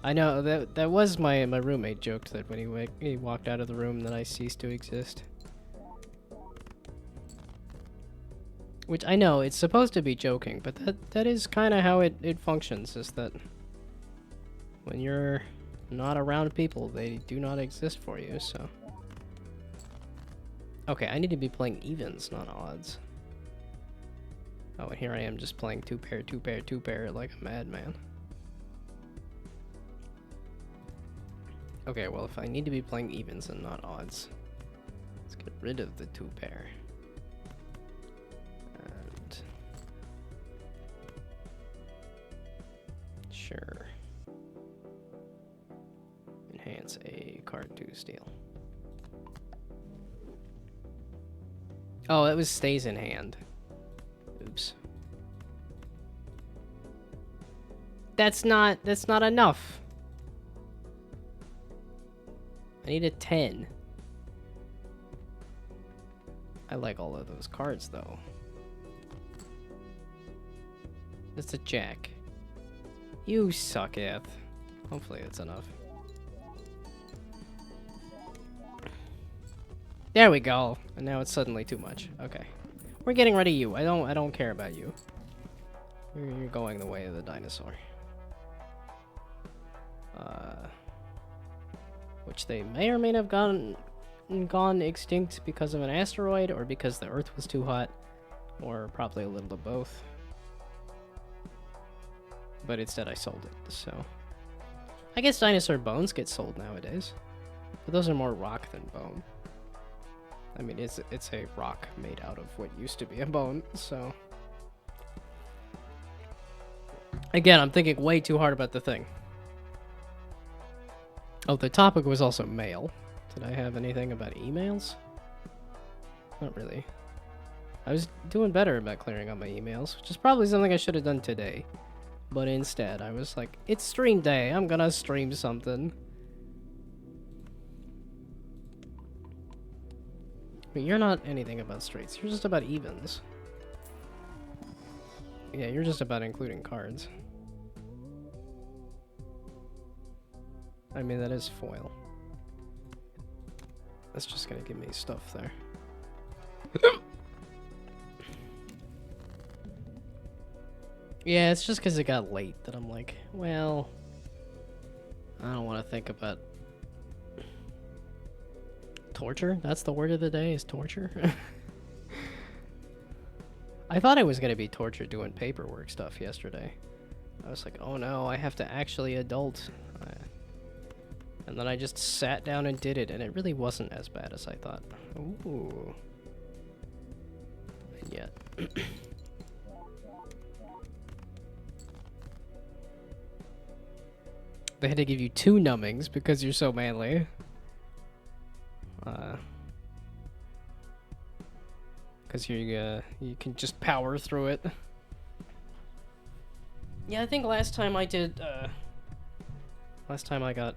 I know, that was my roommate joked that when he walked out of the room that I ceased to exist. Which I know, it's supposed to be joking, but that is kind of how it functions, is that when you're not around people, they do not exist for you, so... Okay, I need to be playing evens, not odds. Oh, and here I am just playing 2-pair, 2-pair, 2-pair like a madman. Okay, well, if I need to be playing evens and not odds, let's get rid of the 2-pair. And... sure. Enhance a card to steal. Oh, it was stays in hand. Oops. That's not enough. I need a 10. I like all of those cards, though. It's a jack. You suck, Eth. Hopefully it's enough. There we go. And now it's suddenly too much. Okay. We're getting rid of you. I don't care about you. You're going the way of the dinosaur. Which they may or may not have gone extinct because of an asteroid, or because the Earth was too hot, or probably a little of both. But instead I sold it, so... I guess dinosaur bones get sold nowadays. But those are more rock than bone. I mean, it's a rock made out of what used to be a bone, so... Again, I'm thinking way too hard about the thing. Oh, the topic was also mail. Did I have anything about emails? Not really. I was doing better about clearing out my emails, which is probably something I should have done today. But instead, I was like, it's stream day, I'm gonna stream something. But you're not anything about straights, you're just about evens. Yeah, you're just about including cards. I mean, that is foil. That's just gonna give me stuff there. Yeah, it's just because it got late that I'm like, well, I don't want to think about torture. That's the word of the day, is torture. I thought it was going to be torture doing paperwork stuff yesterday. I was like, oh no, I have to actually adult. And then I just sat down and did it, and it really wasn't as bad as I thought. Ooh. And yet. They had to give you 2 numbings because you're so manly. Because you can just power through it. Yeah, I think last time I did, last time I got...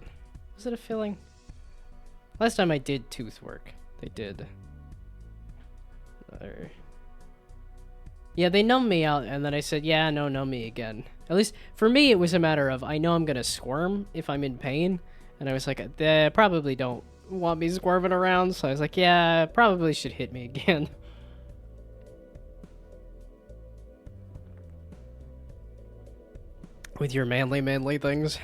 Was it a filling? Last time I did tooth work. They did. Yeah, they numbed me out, and then I said, yeah, no, numb me again. At least, for me, it was a matter of, I know I'm gonna squirm if I'm in pain. And I was like, they probably don't want me squirming around, so I was like, yeah, probably should hit me again. With your manly things.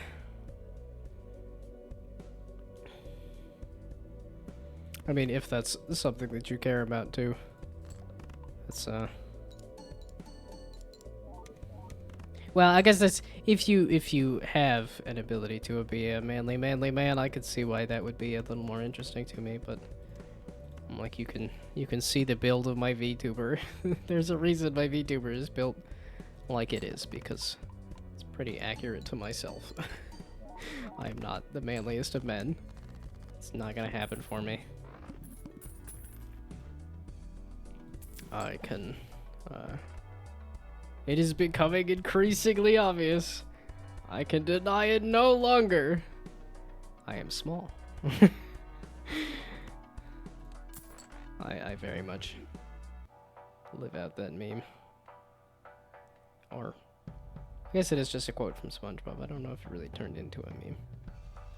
I mean, if that's something that you care about, too. That's, Well, I guess that's... If you have an ability to be a manly man, I could see why that would be a little more interesting to me, but... I'm like, you can see the build of my VTuber. There's a reason my VTuber is built like it is, because it's pretty accurate to myself. I am not the manliest of men. It's not gonna happen for me. I can, it is becoming increasingly obvious. I can deny it no longer. I am small. I very much live out that meme. Or, I guess it is just a quote from SpongeBob. I don't know if it really turned into a meme.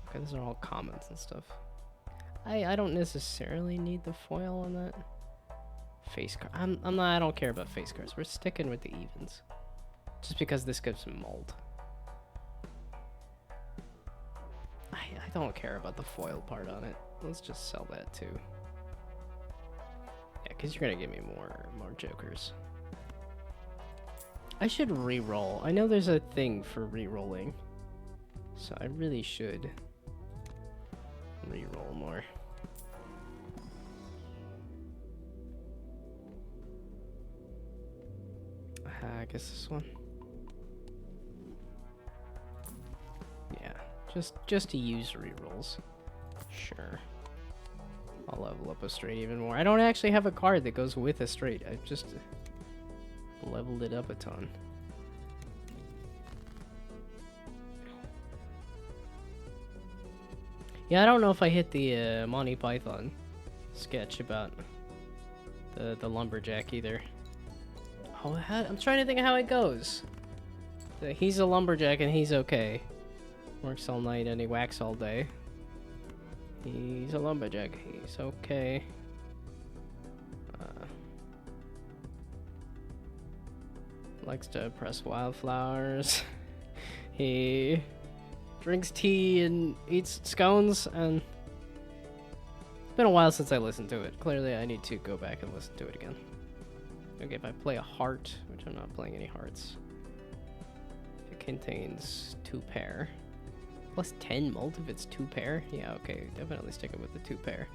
Okay, these are all comments and stuff. I don't necessarily need the foil on that. Face card. I don't care about face cards. We're sticking with the evens. Just because this gives me mold. I don't care about the foil part on it. Let's just sell that too. Yeah, because you're gonna give me more jokers. I should re-roll. I know there's a thing for re-rolling. So I really should re-roll more. I guess this one. Yeah, just to use re-rolls. Sure. I'll level up a straight even more. I don't actually have a card that goes with a straight. I've just leveled it up a ton. Yeah, I don't know if I hit the Monty Python sketch about the lumberjack either. Oh, I'm trying to think of how it goes. He's a lumberjack and he's okay. Works all night and he whacks all day. He's a lumberjack. He's okay. Likes to press wildflowers. He drinks tea and eats scones, and it's been a while since I listened to it. Clearly I need to go back and listen to it again. Okay, if I play a heart, which I'm not playing any hearts, it contains 2 pair. Plus 10 mult if it's 2 pair? Yeah, okay, definitely stick it with the 2 pair.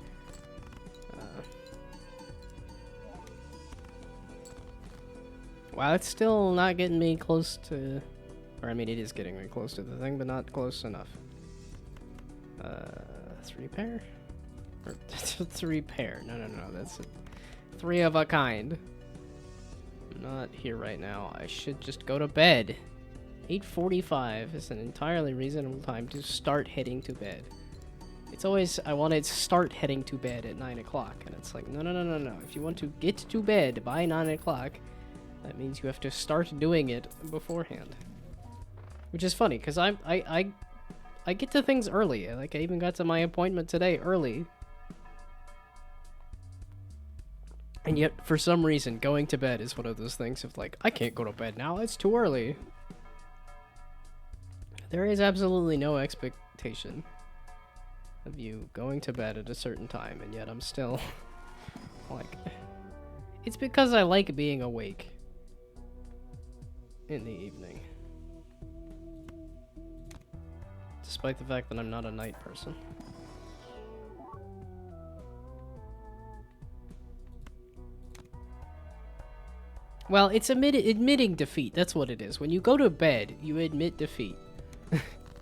Wow, it's still not getting me close to... Or, I mean, it is getting me close to the thing, but not close enough. 3 pair? Or 3 pair. No, that's 3 of a kind. I'm not here right now. I should just go to bed. 8:45 is an entirely reasonable time to start heading to bed. It's always, I want to start heading to bed at 9 o'clock, and it's like, no. If you want to get to bed by 9 o'clock, that means you have to start doing it beforehand. Which is funny, because I get to things early. Like, I even got to my appointment today early. And yet, for some reason, going to bed is one of those things of like, I can't go to bed now, it's too early. There is absolutely no expectation of you going to bed at a certain time, and yet I'm still, like... It's because I like being awake in the evening. Despite the fact that I'm not a night person. Well, it's admitting defeat. That's what it is. When you go to bed, you admit defeat.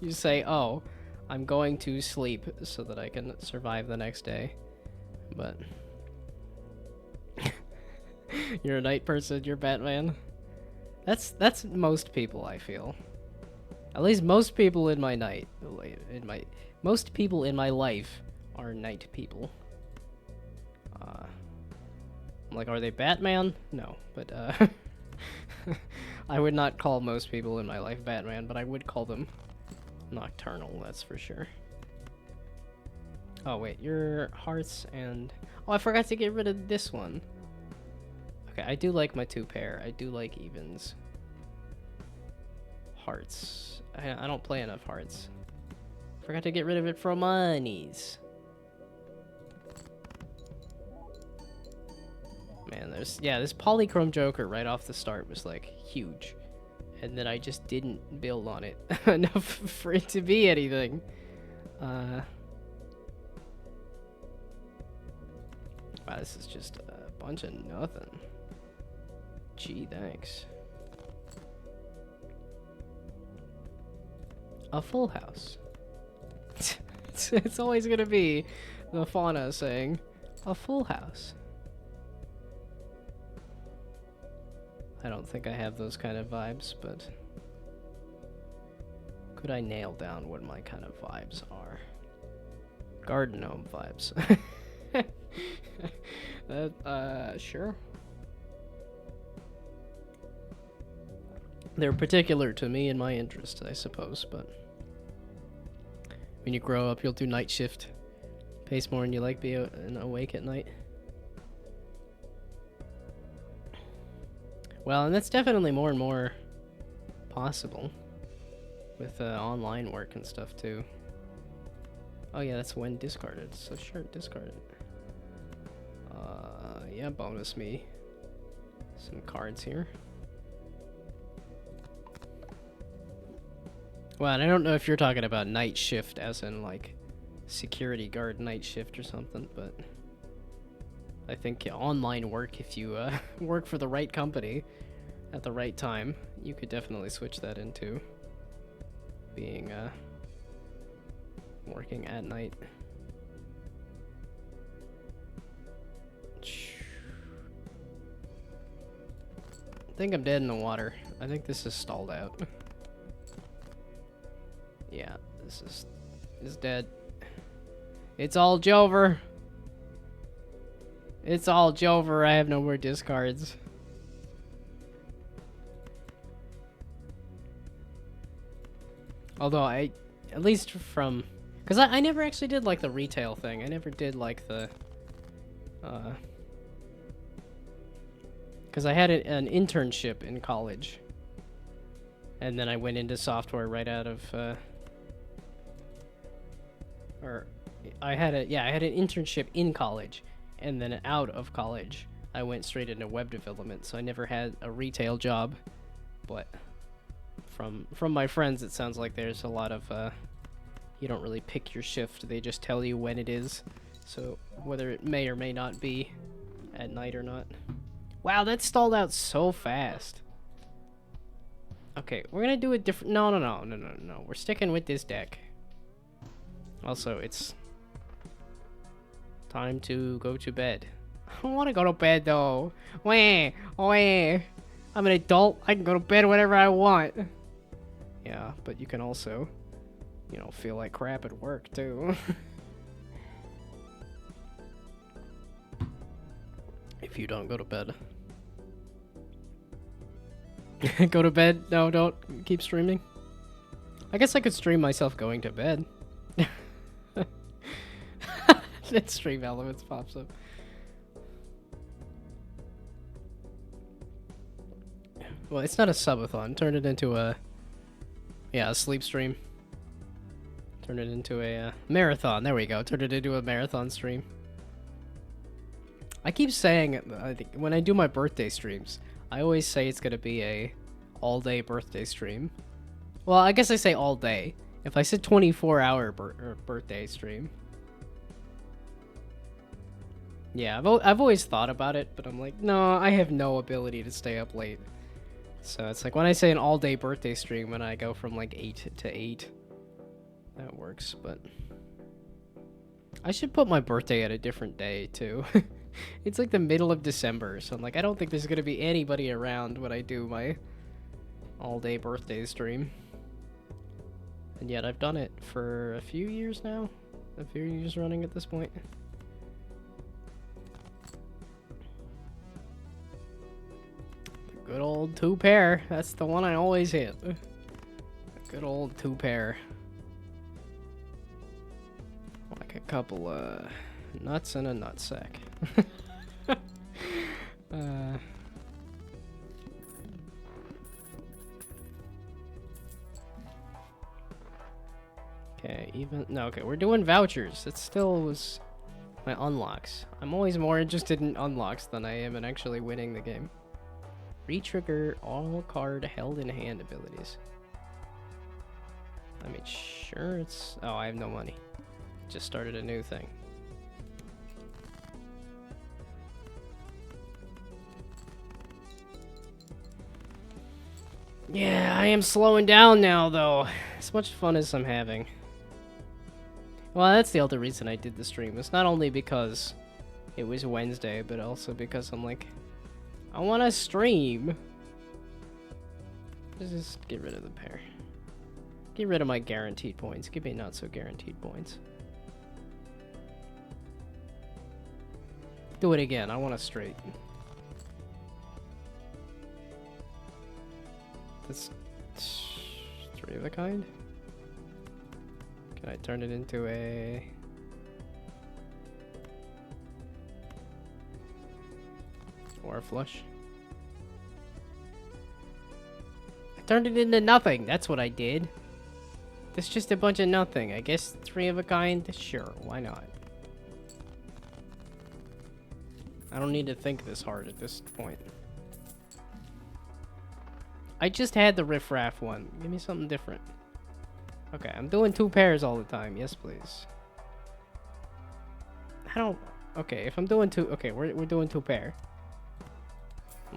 You say, oh, I'm going to sleep so that I can survive the next day. But... You're a night person, you're Batman. That's most people, I feel. At least most people in my most people in my life are night people. I'm like, are they Batman? No, but I would not call most people in my life Batman, but I would call them nocturnal, that's for sure. Oh wait, your hearts and... Oh, I forgot to get rid of this one. Okay, I do like my 2 pair. I do like evens. Hearts. I don't play enough hearts. Forgot to get rid of it for monies. Man, this polychrome Joker right off the start was like huge. And then I just didn't build on it enough for it to be anything. Wow, this is just a bunch of nothing. Gee, thanks. A full house. It's always gonna be the fauna saying, a full house. I don't think I have those kind of vibes, but could I nail down what my kind of vibes are? Garden gnome vibes. Sure. They're particular to me and my interest, I suppose, but when you grow up, you'll do night shift. Pays more and you like being awake at night. Well, and that's definitely more and more possible with online work and stuff too. Oh yeah, that's when discarded, so sure, discard it. Yeah, bonus me some cards here. Well, and I don't know if you're talking about night shift as in like security guard night shift or something, but I think online work, if you work for the right company at the right time, you could definitely switch that into being working at night. I think I'm dead in the water. I think this is stalled out. Yeah, this is dead. It's all Jover. It's all Jover. I have no more discards. Although at least from, because I never actually did like the retail thing. I never did like the, because I had an internship in college. And then I went into software right out of, I had an internship in college, and then out of college, I went straight into web development. So I never had a retail job, but from my friends, it sounds like there's a lot of, you don't really pick your shift. They just tell you when it is. So whether it may or may not be at night or not. Wow, that stalled out so fast. Okay, we're gonna do a different, no. We're sticking with this deck. Also, it's time to go to bed. I don't want to go to bed though. Wah. I'm an adult. I can go to bed whenever I want. Yeah, but you can also, you know, feel like crap at work too. If you don't go to bed. Go to bed? No, don't. Keep streaming. I guess I could stream myself going to bed. That stream elements pops up. Well, it's not a subathon. Turn it into a sleep stream. Turn it into a marathon. There we go. Turn it into a marathon stream. I keep saying, I think when I do my birthday streams, I always say it's gonna be a all-day birthday stream. Well, I guess I say all day. If I said 24-hour birthday stream. Yeah, I've always thought about it, but I'm like, no, I have no ability to stay up late. So it's like when I say an all-day birthday stream, when I go from like 8 to 8, that works, but I should put my birthday at a different day too. It's like the middle of December, so I'm like, I don't think there's gonna be anybody around when I do my all-day birthday stream. And yet I've done it for a few years now. A few years running at this point. Good old 2-pair. That's the one I always hit. Good old 2-pair. Like a couple nuts in a nutsack. Okay, okay, we're doing vouchers. It still was my unlocks. I'm always more interested in unlocks than I am in actually winning the game. Retrigger all card held in hand abilities. I mean, sure, it's... Oh, I have no money. Just started a new thing. Yeah, I am slowing down now, though. as much fun as I'm having. Well, that's the other reason I did the stream. It's not only because it was Wednesday, but also because I'm like, I want to stream. Let's just get rid of the pair. Get rid of my guaranteed points. Give me not so guaranteed points. Do it again. I want a straight. That's 3 of a kind. Can I turn it into a... or a flush? I turned it into nothing. That's what I did. That's just a bunch of nothing. I guess 3 of a kind? Sure, why not? I don't need to think this hard at this point. I just had the riffraff one. Give me something different. Okay, I'm doing 2 pairs all the time. Yes, please. I don't... Okay, if I'm doing 2... Okay, we're doing 2 pair.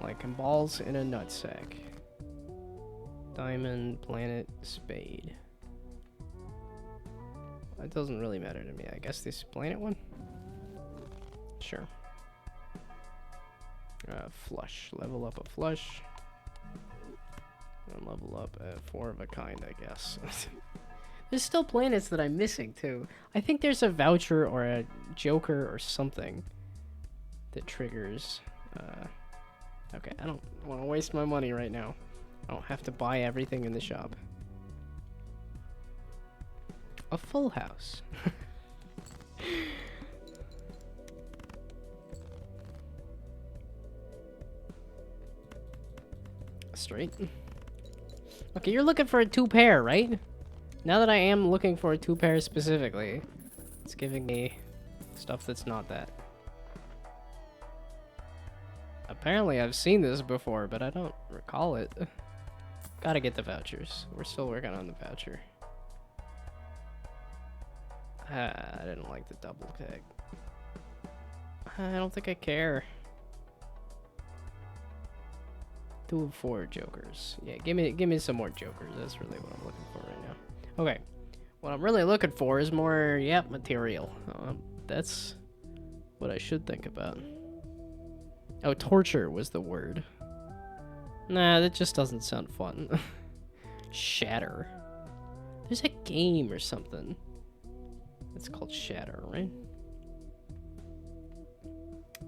Like balls in a nutsack. Diamond, planet, spade. It doesn't really matter to me. I guess this planet one? Sure. Flush. Level up a flush. And level up a 4 of a kind, I guess. There's still planets that I'm missing, too. I think there's a voucher or a joker or something that triggers... Okay, I don't want to waste my money right now. I don't have to buy everything in the shop. A full house. Straight. Okay, you're looking for a 2 pair, right? Now that I am looking for a 2 pair specifically, it's giving me stuff that's not that. Apparently I've seen this before, but I don't recall it. Gotta get the vouchers. We're still working on the voucher. I didn't like the double tag. I don't think I care. 2 of 4 jokers. Yeah, give me some more jokers. That's really what I'm looking for right now. Okay. What I'm really looking for is more, yep, material. That's what I should think about. Oh, torture was the word. Nah, that just doesn't sound fun. Shatter. There's a game or something. It's called Shatter, right?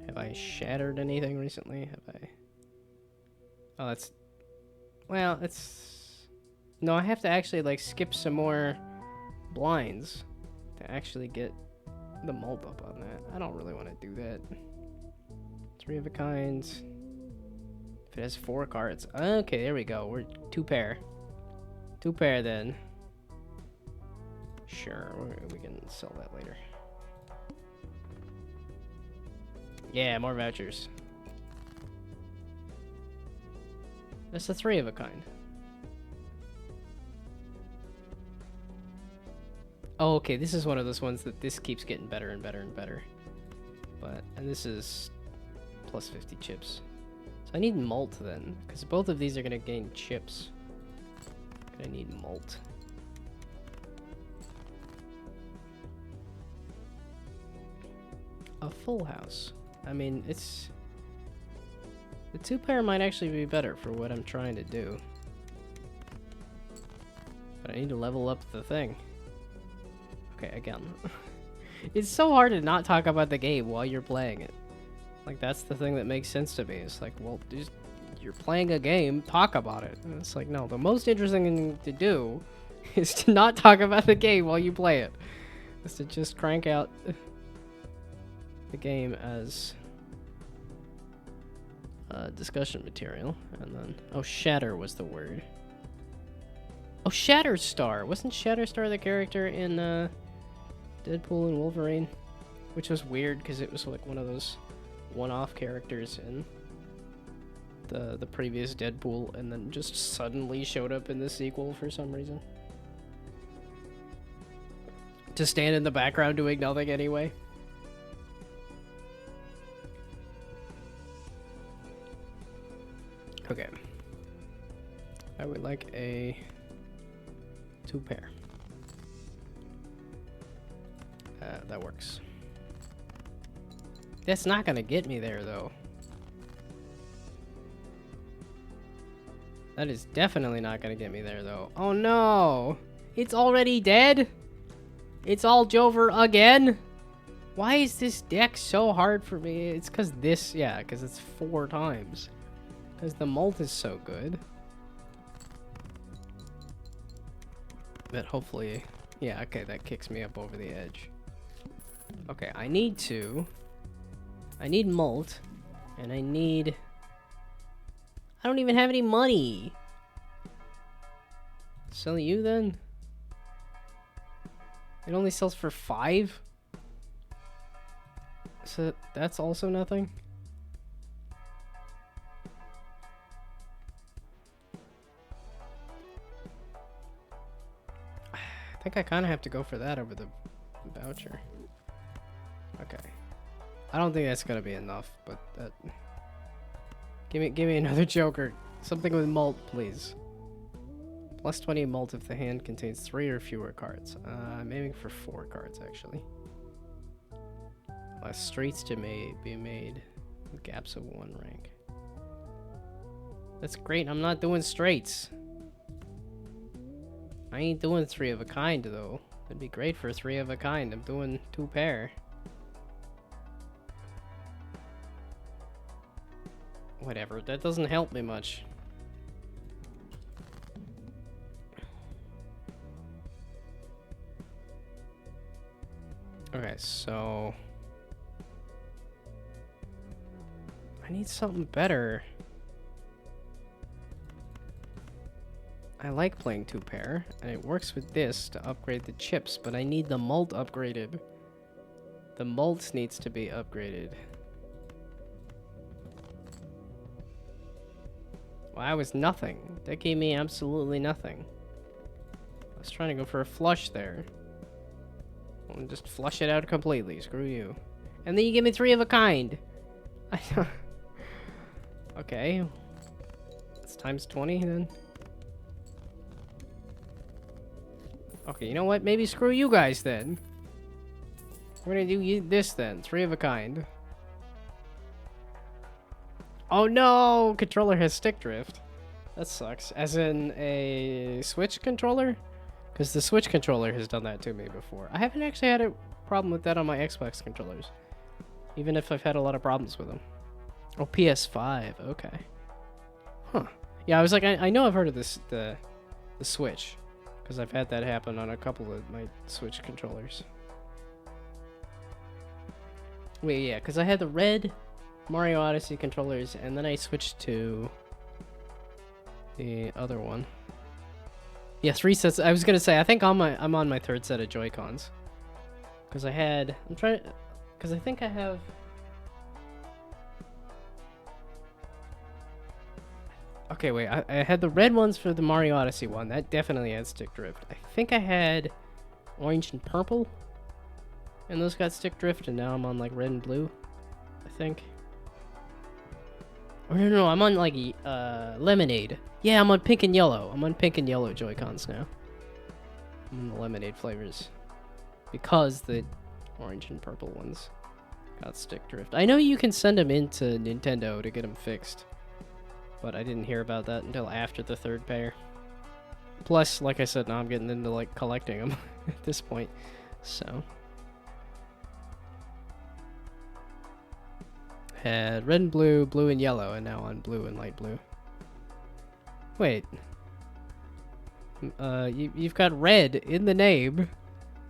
Have I shattered anything recently? Have I? Oh, that's... Well, it's... No, I have to actually, like, skip some more blinds to actually get the mold up on that. I don't really want to do that. 3 of a kind. If it has 4 cards. Okay, there we go. We're 2 pair. 2 pair then. Sure, we can sell that later. Yeah, more vouchers. That's a 3 of a kind. Oh, okay, this is one of those ones that this keeps getting better and better and better. And this is plus 50 chips. So I need malt then, because both of these are gonna gain chips. I need malt. A full house. I mean, it's... The 2 pair might actually be better for what I'm trying to do. But I need to level up the thing. Okay, again. It's so hard to not talk about the game while you're playing it. Like, that's the thing that makes sense to me. It's like, well, you're playing a game, talk about it. And it's like, no, the most interesting thing to do is to not talk about the game while you play it. Is to just crank out the game as discussion material. And then, oh, Shatter was the word. Oh, Shatterstar! Wasn't Shatterstar the character in Deadpool and Wolverine? Which was weird, because it was like one of those one-off characters in the previous Deadpool, and then just suddenly showed up in the sequel for some reason. To stand in the background doing nothing anyway. Okay. I would like a 2 pair. That works. That's not gonna get me there, though. That is definitely not gonna get me there, though. Oh no! It's already dead? It's all Jover again? Why is this deck so hard for me? It's because this, yeah, because it's 4 times. Because the mult is so good. But hopefully, yeah, okay, that kicks me up over the edge. Okay, I need mult, and I don't even have any money. Sell you then? It only sells for 5? So that's also nothing? I think I kind of have to go for that over the voucher. Okay. I don't think that's gonna be enough, but that... Give me another Joker. Something with mult, please. Plus 20 mult if the hand contains 3 or fewer cards. I'm aiming for 4 cards, actually. Streets to be made with gaps of 1 rank. That's great. I'm not doing straights. I ain't doing 3 of a kind, though. That'd be great for 3 of a kind. I'm doing 2 pair. Whatever. That doesn't help me much. Okay, so... I need something better. I like playing 2 pair, and it works with this to upgrade the chips, but I need the mult upgraded. The mult needs to be upgraded. Well, that was nothing. That gave me absolutely nothing. I was trying to go for a flush there. I'll just flush it out completely. Screw you. And then you give me 3 of a kind. Okay. It's times 20 then. Okay, you know what? Maybe screw you guys then. We're gonna do this then. 3 of a kind. Oh no! Controller has stick drift. That sucks. As in a Switch controller? Because the Switch controller has done that to me before. I haven't actually had a problem with that on my Xbox controllers. Even if I've had a lot of problems with them. Oh, PS5. Okay. Huh. Yeah, I was like, I know I've heard of this, the Switch. Because I've had that happen on a couple of my Switch controllers. Wait, yeah, because I had the red Mario Odyssey controllers, and then I switched to the other one. Yeah, 3 sets. I was gonna say, I think I'm on my 3rd set of Joy-Cons. Because because I think I have... Okay, wait, I had the red ones for the Mario Odyssey one. That definitely had stick drift. I think I had orange and purple, and those got stick drift, and now I'm on like red and blue, I think. Or no, I'm on like lemonade. Yeah, I'm on pink and yellow. I'm on pink and yellow Joy-Cons now. I'm on the lemonade flavors. Because the orange and purple ones got stick drift. I know you can send them into Nintendo to get them fixed. But I didn't hear about that until after the 3rd pair. Plus, like I said, now I'm getting into like collecting them at this point. So... Had red and blue, blue and yellow, and now on blue and light blue. Wait. You've got red in the name,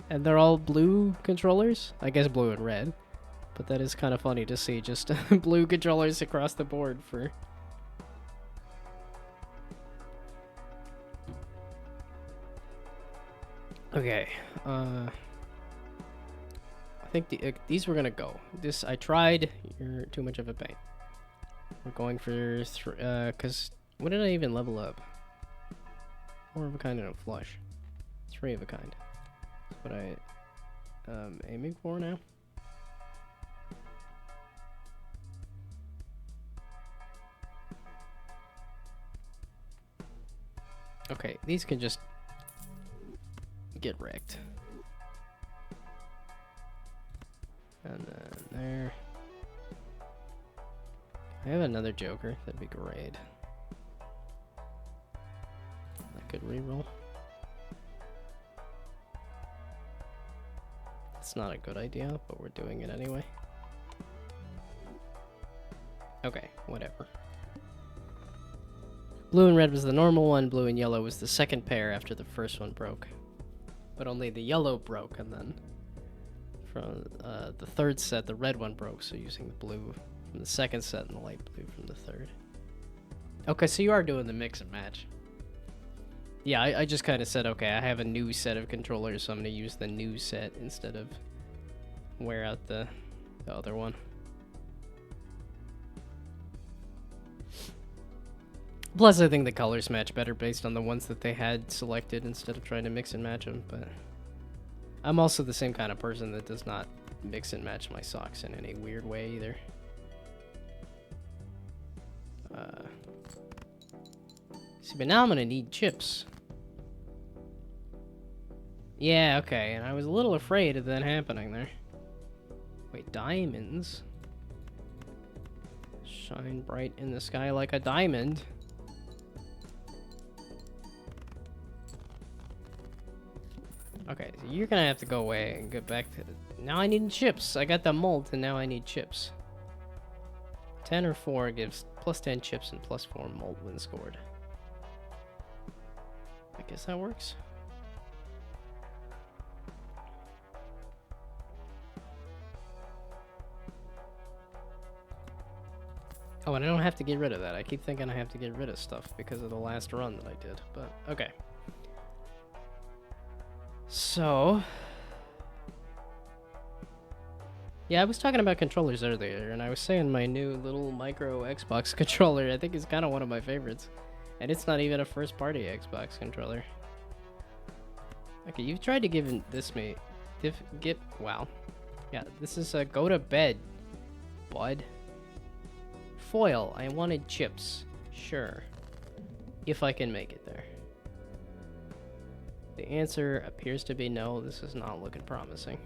and they're all blue controllers? I guess blue and red. But that is kind of funny to see just blue controllers across the board for... Okay, I think these were gonna go. This, I tried, you're too much of a pain. We're going for, cause, what did I even level up? 4 of a kind and a flush. 3 of a kind. That's what I, aiming for now. Okay, these can just get wrecked. And then there. I have another Joker. That'd be great. I could reroll. It's not a good idea, but we're doing it anyway. Okay, whatever. Blue and red was the normal one, blue and yellow was the second pair after the first one broke. But only the yellow broke, and then from the third set, the red one broke, so using the blue from the second set and the light blue from the third. Okay, so you are doing the mix and match. Yeah, I just kind of said, okay, I have a new set of controllers, so I'm going to use the new set instead of wear out the other one. Plus, I think the colors match better based on the ones that they had selected instead of trying to mix and match them, but I'm also the same kind of person that does not mix and match my socks in any weird way either. See, but now I'm gonna need chips. Yeah, okay, and I was a little afraid of that happening there. Wait, diamonds? Shine bright in the sky like a diamond. Okay, so you're gonna have to go away and get back to... Now I need chips. I got the mold, and now I need chips. 10 or 4 gives plus 10 chips and plus 4 mold when scored. I guess that works. Oh, and I don't have to get rid of that. I keep thinking I have to get rid of stuff because of the last run that I did, but okay. So, yeah, I was talking about controllers earlier, and I was saying my new little micro Xbox controller, I think is kind of one of my favorites. And it's not even a first-party Xbox controller. Okay, you've tried to give this me... wow. Yeah, this is a go to bed, bud. Foil, I wanted chips. Sure. If I can make it there. The answer appears to be no. This is not looking promising.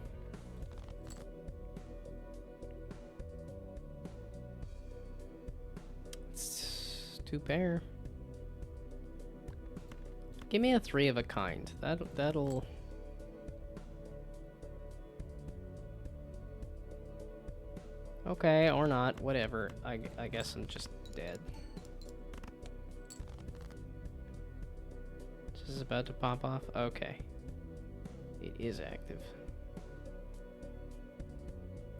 It's 2 pair. Give me a 3 of a kind. That'll... Okay, or not. Whatever. I guess I'm just dead. This is about to pop off. Okay. It is active.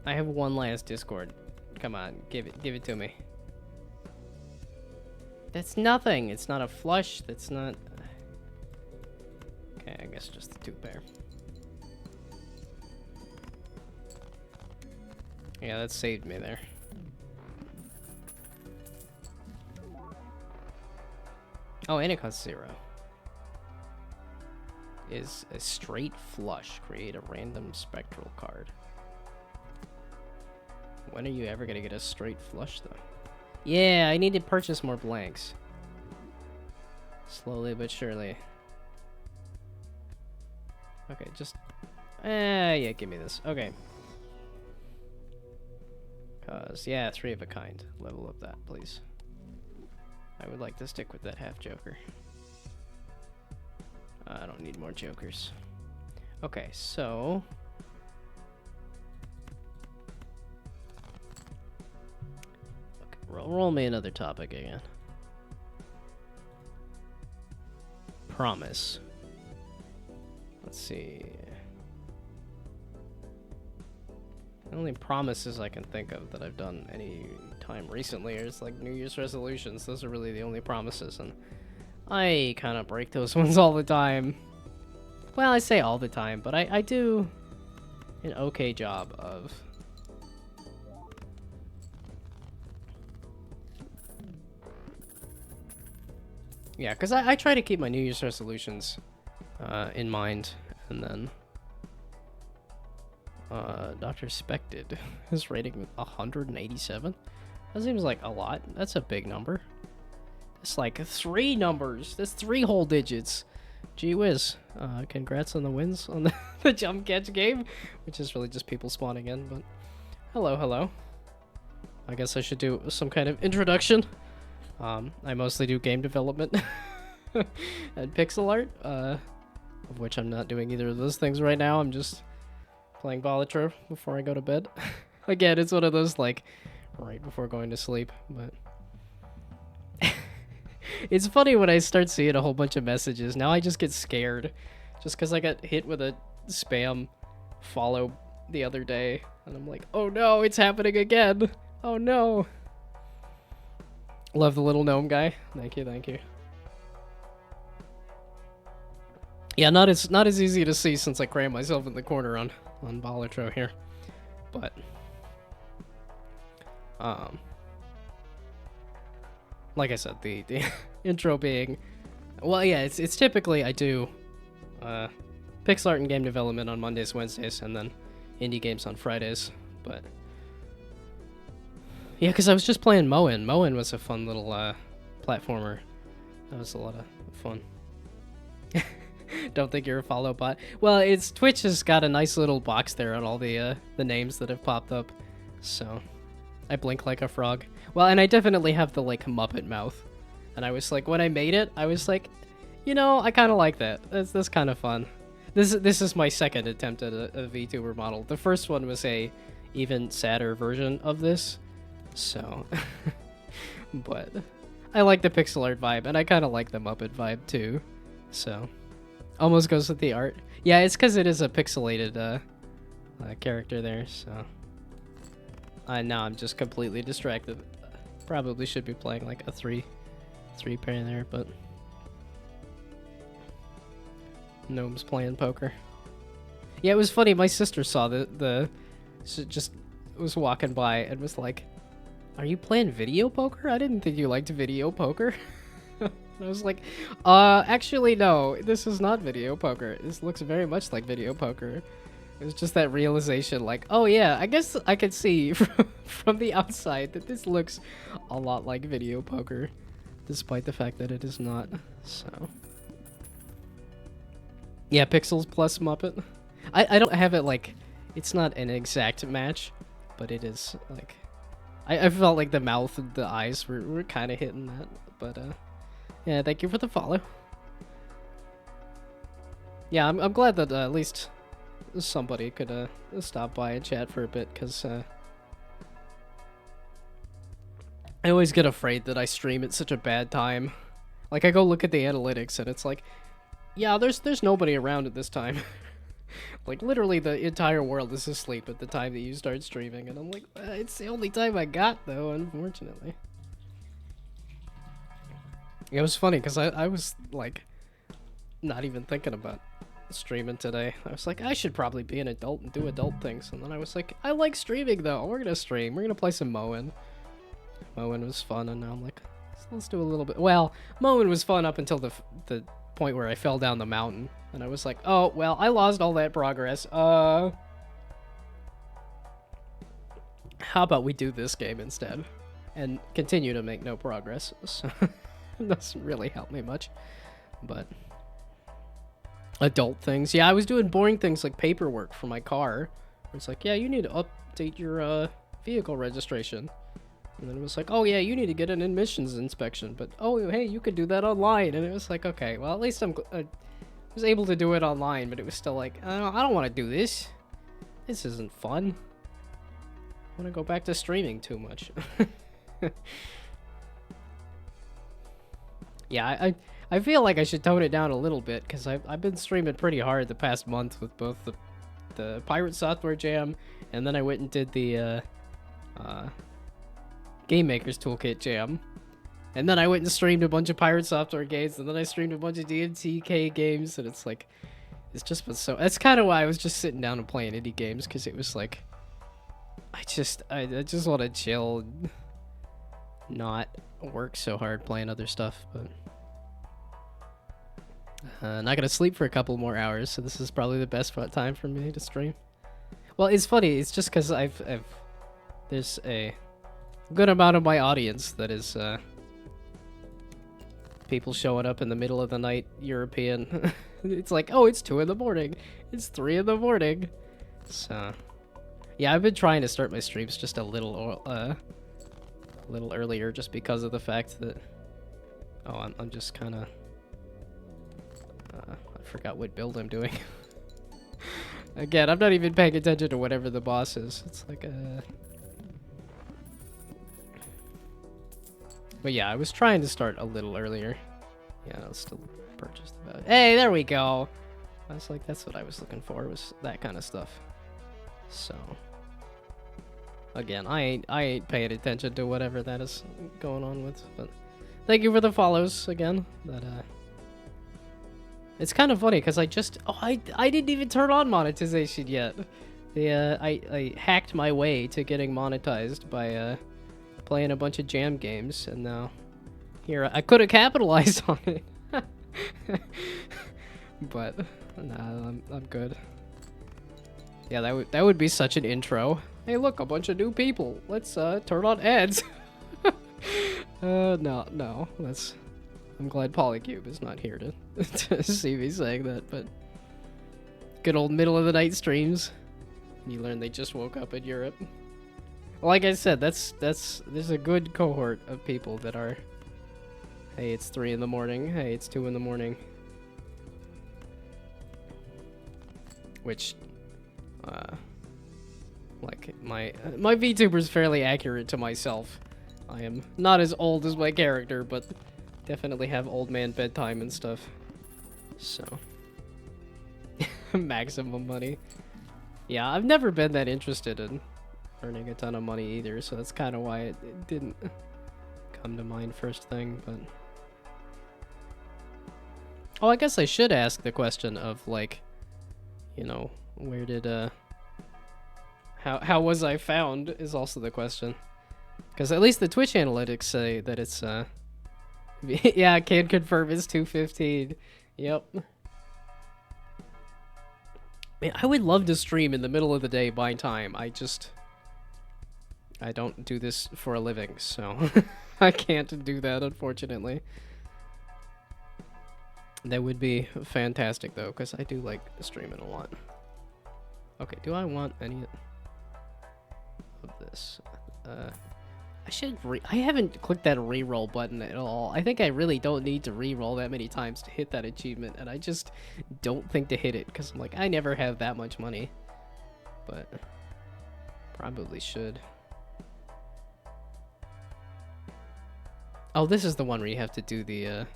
I have one last Discord. Come on, give it to me. That's nothing. It's not a flush. That's not... Okay, I guess just the 2 pair. Yeah, that saved me there. Oh, and it costs 0. Is a straight flush. Create a random spectral card. When are you ever gonna get a straight flush, though? Yeah, I need to purchase more blanks. Slowly but surely. Okay, just... yeah, give me this. Okay. Yeah, 3 of a kind. Level up that, please. I would like to stick with that half Joker. I don't need more Jokers. Okay, so... Okay, roll me another topic again. Promise. Let's see... The only promises I can think of that I've done any time recently is like New Year's resolutions. Those are really the only promises, and I kind of break those ones all the time. Well, I say all the time, but I do an okay job of... Yeah, because I try to keep my New Year's resolutions in mind, and then... Dr. Spected is rating 187. That seems like a lot. That's a big number. It's like 3 numbers. That's 3 whole digits. Gee whiz. Congrats on the wins on the jump catch game, which is really just people spawning in, but hello, hello. I guess I should do some kind of introduction. I mostly do game development and pixel art, of which I'm not doing either of those things right now. I'm just playing Balatro before I go to bed. Again, it's one of those, like, right before going to sleep, but... It's funny when I start seeing a whole bunch of messages. Now I just get scared. Just because I got hit with a spam follow the other day. And I'm like, oh no, it's happening again. Oh no. Love the little gnome guy. Thank you, thank you. Yeah, not as easy to see since I crammed myself in the corner on Balatro here. But... like I said, the intro being, well, yeah, it's typically I do pixel art and game development on Mondays, Wednesdays, and then indie games on Fridays. But yeah, because I was just playing Moen. Moen was a fun little platformer. That was a lot of fun. Don't think you're a follow bot. Well, it's Twitch has got a nice little box there on all the names that have popped up, so I blink like a frog. Well, and I definitely have the, like, Muppet mouth. And I was like, when I made it, I was like, you know, I kind of like that. That's kind of fun. This is my second attempt at a VTuber model. The first one was a even sadder version of this. So, but I like the pixel art vibe, and I kind of like the Muppet vibe, too. So, almost goes with the art. Yeah, it's because it is a pixelated character there, so... now I'm just completely distracted. Probably should be playing like a three pair there, but Gnome's playing poker. Yeah, it was funny. My sister saw she just was walking by and was like, "Are you playing video poker? I didn't think you liked video poker." And I was like, actually no, this is not video poker. This looks very much like video poker." It was just that realization, like, oh yeah, I guess I could see from the outside that this looks a lot like video poker, despite the fact that it is not, so. Yeah, Pixels plus Muppet. I don't have it, like, it's not an exact match, but it is, like, I felt like the mouth and the eyes were kind of hitting that, but, yeah, thank you for the follow. Yeah, I'm glad that at least... somebody could stop by and chat for a bit, because I always get afraid that I stream at such a bad time. Like, I go look at the analytics and it's like, yeah, there's nobody around at this time. Like, literally the entire world is asleep at the time that you start streaming, and I'm like, it's the only time I got, though, unfortunately. It was funny because I was like not even thinking about streaming today. I was like, I should probably be an adult and do adult things, and then I was like, I like streaming though. We're gonna stream. We're gonna play some Moen. Moen was fun, and now I'm like, let's do a little bit. Well, Moen was fun up until the point where I fell down the mountain, and I was like, oh well, I lost all that progress. How about we do this game instead, and continue to make no progress? So it doesn't really help me much, but. Adult things. Yeah, I was doing boring things like paperwork for my car. It's like, yeah, you need to update your vehicle registration. And then it was like, oh yeah, you need to get an emissions inspection. But, oh, hey, you could do that online. And it was like, okay, well, at least I was able to do it online. But it was still like, I don't want to do this. This isn't fun. I want to go back to streaming too much. Yeah, I feel like I should tone it down a little bit, because I've been streaming pretty hard the past month with both the Pirate Software Jam, and then I went and did the Game Maker's Toolkit Jam, and then I went and streamed a bunch of Pirate Software games, and then I streamed a bunch of DMTK games, and it's like, it's just been so... That's kind of why I was just sitting down and playing indie games, because it was like, I just want to chill and not work so hard playing other stuff, but... not gonna sleep for a couple more hours, so this is probably the best time for me to stream. Well, it's funny, it's just because there's a good amount of my audience that is people showing up in the middle of the night European It's like, oh, it's 2 in the morning. It's 3 in the morning. So, yeah, I've been trying to start my streams just a little earlier, just because of the fact that, oh, I'm just kind of, I forgot what build I'm doing. Again, I'm not even paying attention to whatever the boss is. It's like But yeah, I was trying to start a little earlier. Yeah, I'll still purchase the value. Hey, there we go. I was like, that's what I was looking for, was that kind of stuff. So, again, I ain't paying attention to whatever that is going on with. But thank you for the follows again. That it's kind of funny because I didn't even turn on monetization yet. I hacked my way to getting monetized by playing a bunch of jam games, and now here I could have capitalized on it. But nah, I'm good. Yeah, that would be such an intro. Hey, look, a bunch of new people. Let's turn on ads. No, that's. I'm glad Polycube is not here to see me saying that. But good old middle of the night streams. You learn they just woke up in Europe. Like I said, there's a good cohort of people that are. Hey, it's 3 in the morning. Hey, it's 2 in the morning. Which, like my VTuber is fairly accurate to myself. I am not as old as my character, but definitely have old man bedtime and stuff. So, maximum money. Yeah, I've never been that interested in earning a ton of money either, so that's kind of why it didn't come to mind first thing. But oh, I guess I should ask the question of, like, you know, where did how was I found is also the question, because at least the Twitch analytics say that it's yeah, I can confirm it's 2:15. Yep. Man, I would love to stream in the middle of the day buying time. I don't do this for a living, so I can't do that, unfortunately. That would be fantastic, though, because I do like streaming a lot. Okay, do I want any of this? I haven't clicked that reroll button at all. I think I really don't need to reroll that many times to hit that achievement, and I just don't think to hit it, because I'm like, I never have that much money. But probably should. Oh, this is the one where you have to do the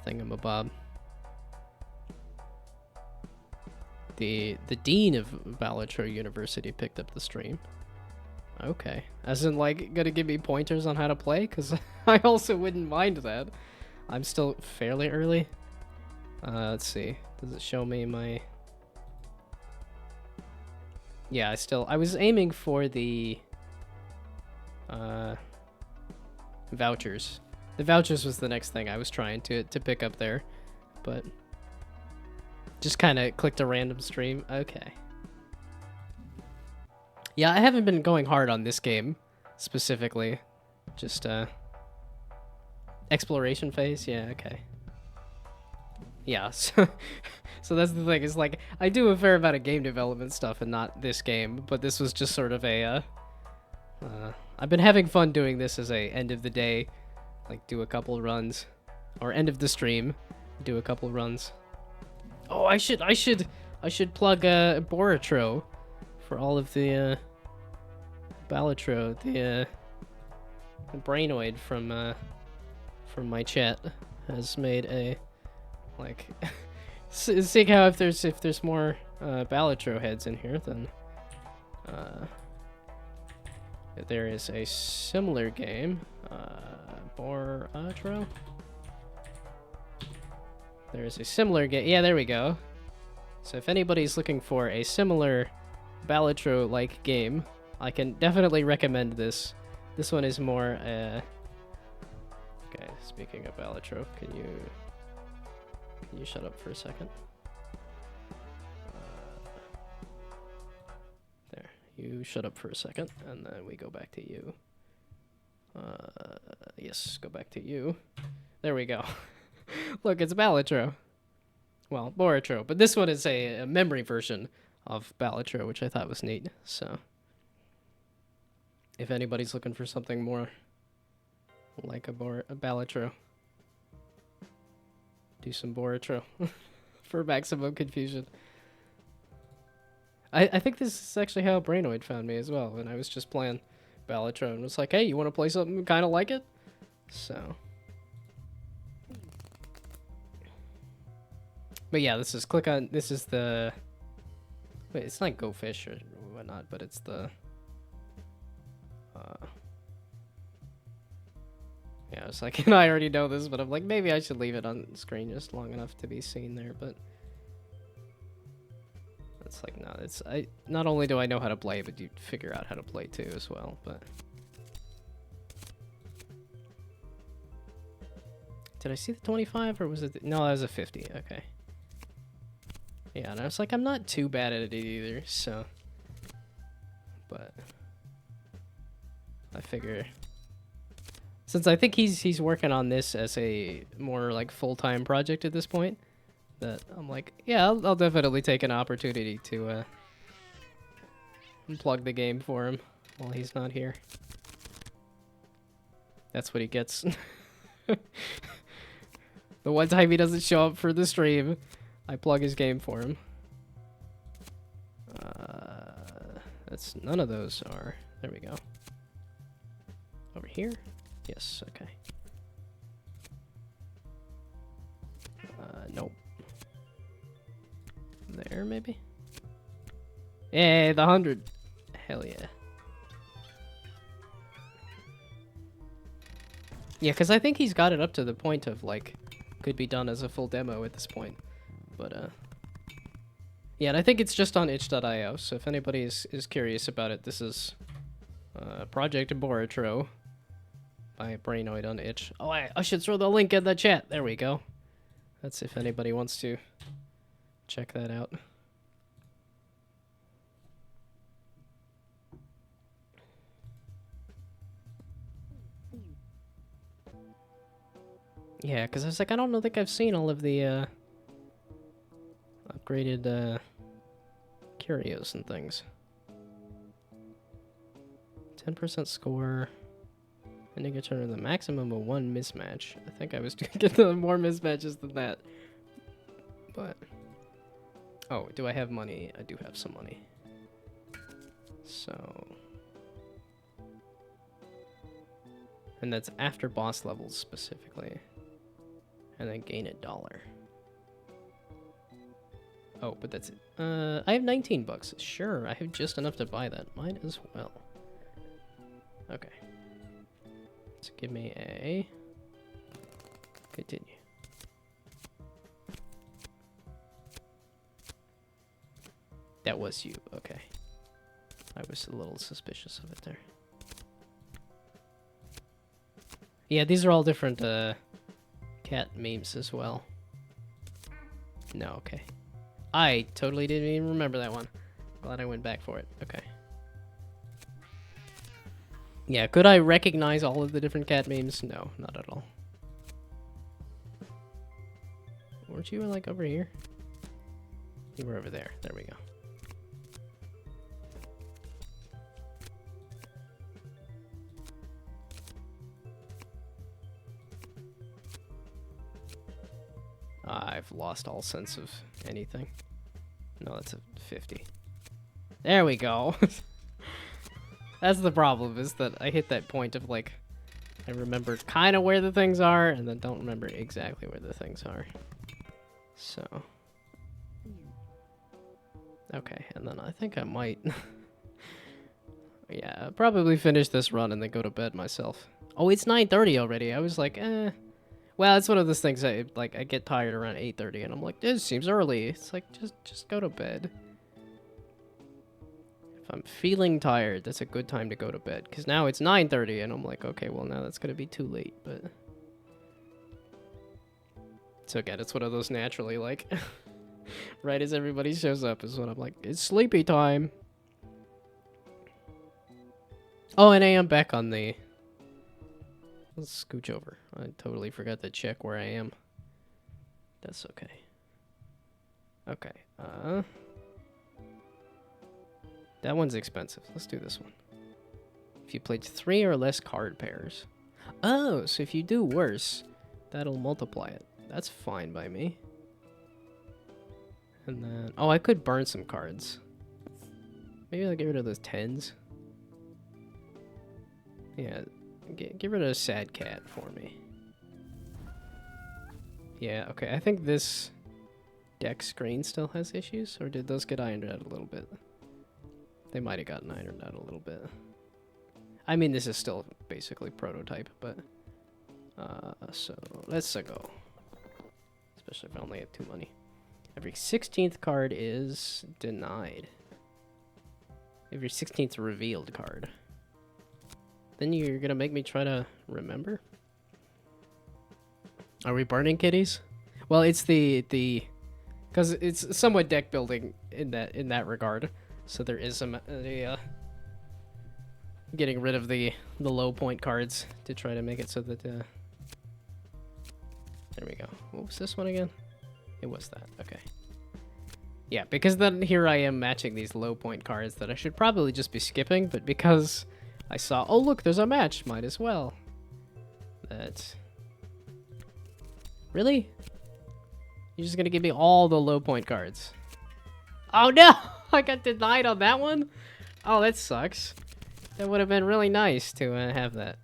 thingamabob. The dean of Balatro University picked up the stream. Okay. As in, like, gonna give me pointers on how to play? Because I also wouldn't mind that. I'm still fairly early. Let's see. Does it show me my... Yeah, I was aiming for the... vouchers. The vouchers was the next thing I was trying to pick up there. But... just kind of clicked a random stream. Okay. Yeah, I haven't been going hard on this game, specifically. Just, exploration phase? Yeah, okay. Yeah, so that's the thing, is, like, I do a fair amount of game development stuff and not this game, but this was just sort of a, I've been having fun doing this as a end of the day, like, do a couple runs, or end of the stream, do a couple runs. Oh, I should plug, Boratro for all of the, Balatro, the Brainoid from my chat has made a, like, seeing how if there's more Balatro heads in here, then there is a similar game, Boratro. There is a similar game. Yeah, there we go. So if anybody's looking for a similar Balatro-like game, I can definitely recommend this. This one is more, okay, speaking of Balatro, can you shut up for a second? There, you shut up for a second, and then we go back to you. Yes, go back to you. There we go. Look, it's Balatro. well, Boratro, but this one is a memory version of Balatro, which I thought was neat. So, if anybody's looking for something more like a Balatro, do some Boratro for maximum confusion. I think this is actually how Brainoid found me as well, when I was just playing Balatro and was like, hey, you want to play something kind of like it? So. But yeah, this is this is the, wait, it's not Go Fish or whatnot, but it's the, yeah, it's like, and I already know this, but I'm like, maybe I should leave it on screen just long enough to be seen there, but it's like, no, not only do I know how to play, but you figure out how to play too as well, but. Did I see the 25 or was it, no, that was a 50, okay. Yeah, and I was like, I'm not too bad at it either, so. But I figure, since I think he's working on this as a more like full-time project at this point, that I'm like, yeah, I'll definitely take an opportunity to plug the game for him while he's not here. That's what he gets. The one time he doesn't show up for the stream, I plug his game for him. That's none of those are. There we go. Over here? Yes, okay. Nope. There, maybe? Hey, the 100. Hell yeah. Yeah, because I think he's got it up to the point of, like, could be done as a full demo at this point. But, yeah, and I think it's just on itch.io, so if anybody is curious about it, this is Project Boratro by Brainoid on itch. Oh, I should throw the link in the chat. There we go. That's if anybody wants to check that out. Yeah, because I was like, I don't think I've seen all of the upgraded curios and things. 10% score. Ending a turn with a maximum of 1 mismatch. I think I was getting more mismatches than that. But. Oh, do I have money? I do have some money. So. And that's after boss levels specifically. And then gain $1. Oh, but that's it. I have 19 bucks. Sure, I have just enough to buy that. Might as well. Okay. So give me a... Continue. That was you. Okay. I was a little suspicious of it there. Yeah, these are all different, cat memes as well. No, okay. I totally didn't even remember that one. Glad I went back for it. Okay. Yeah, could I recognize all of the different cat memes? No, not at all. Weren't you, like, over here? You were over there. There we go. I've lost all sense of anything. No, that's a 50. There we go. That's the problem, is that I hit that point of, like, I remember kind of where the things are, and then don't remember exactly where the things are. So. Okay, and then I think I might... yeah, I'll probably finish this run and then go to bed myself. Oh, it's 9:30 already. I was like, eh... Well, it's one of those things I get tired around 8:30 and I'm like, this seems early. It's like, just go to bed. If I'm feeling tired, that's a good time to go to bed. Because now it's 9:30 and I'm like, okay, well now that's going to be too late, but... It's okay, it's one of those naturally, like... right as everybody shows up is when I'm like, it's sleepy time. Oh, and I am back on the... Let's scooch over. I totally forgot to check where I am. That's okay. Okay. That one's expensive. Let's do this one. If you played 3 or less card pairs. Oh, so if you do worse, that'll multiply it. That's fine by me. And then... Oh, I could burn some cards. Maybe I'll get rid of those 10s. Yeah, get rid of a sad cat for me. Yeah, okay, I think this deck screen still has issues, or did those get ironed out a little bit? They might have gotten ironed out a little bit. I mean, this is still basically prototype, but... so, let's go. Especially if I only have 2 money. Every 16th card is denied. Every 16th revealed card. Then you're gonna make me try to remember? Are we burning kitties? Well, it's because it's somewhat deck building in that regard. So there is some getting rid of the low point cards to try to make it so that there we go. What was this one again? It was that. Okay. Yeah, because then here I am matching these low point cards that I should probably just be skipping, but because I saw, oh look, there's a match, might as well. That. Really? You're just gonna give me all the low point cards? Oh no! I got denied on that one? Oh, that sucks. That would have been really nice to have that.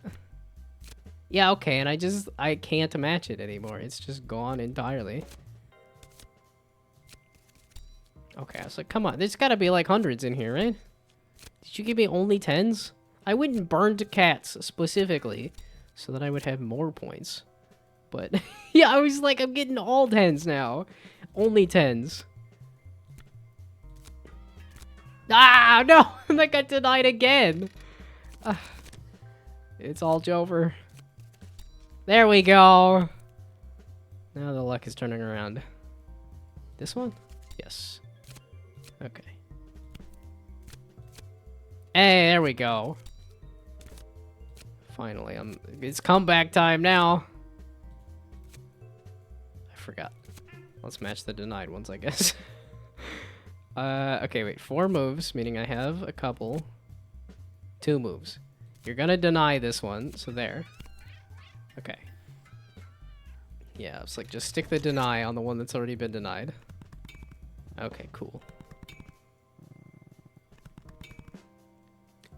Yeah, okay, and I can't match it anymore. It's just gone entirely. Okay, I was like, come on, there's gotta be like hundreds in here, right? Did you give me only 10s? I went and burned cats specifically so that I would have more points. But yeah, I was like, I'm getting all 10s now. Only 10s. Ah, no! I got denied again. It's all over. There we go. Now the luck is turning around. This one? Yes. Okay. Hey, there we go. Finally, it's comeback time now. I forgot. Let's match the denied ones, I guess. Okay, wait. 4 moves, meaning I have a couple. 2 moves. You're gonna deny this one, so there. Okay. Yeah, it's like just stick the deny on the one that's already been denied. Okay, cool.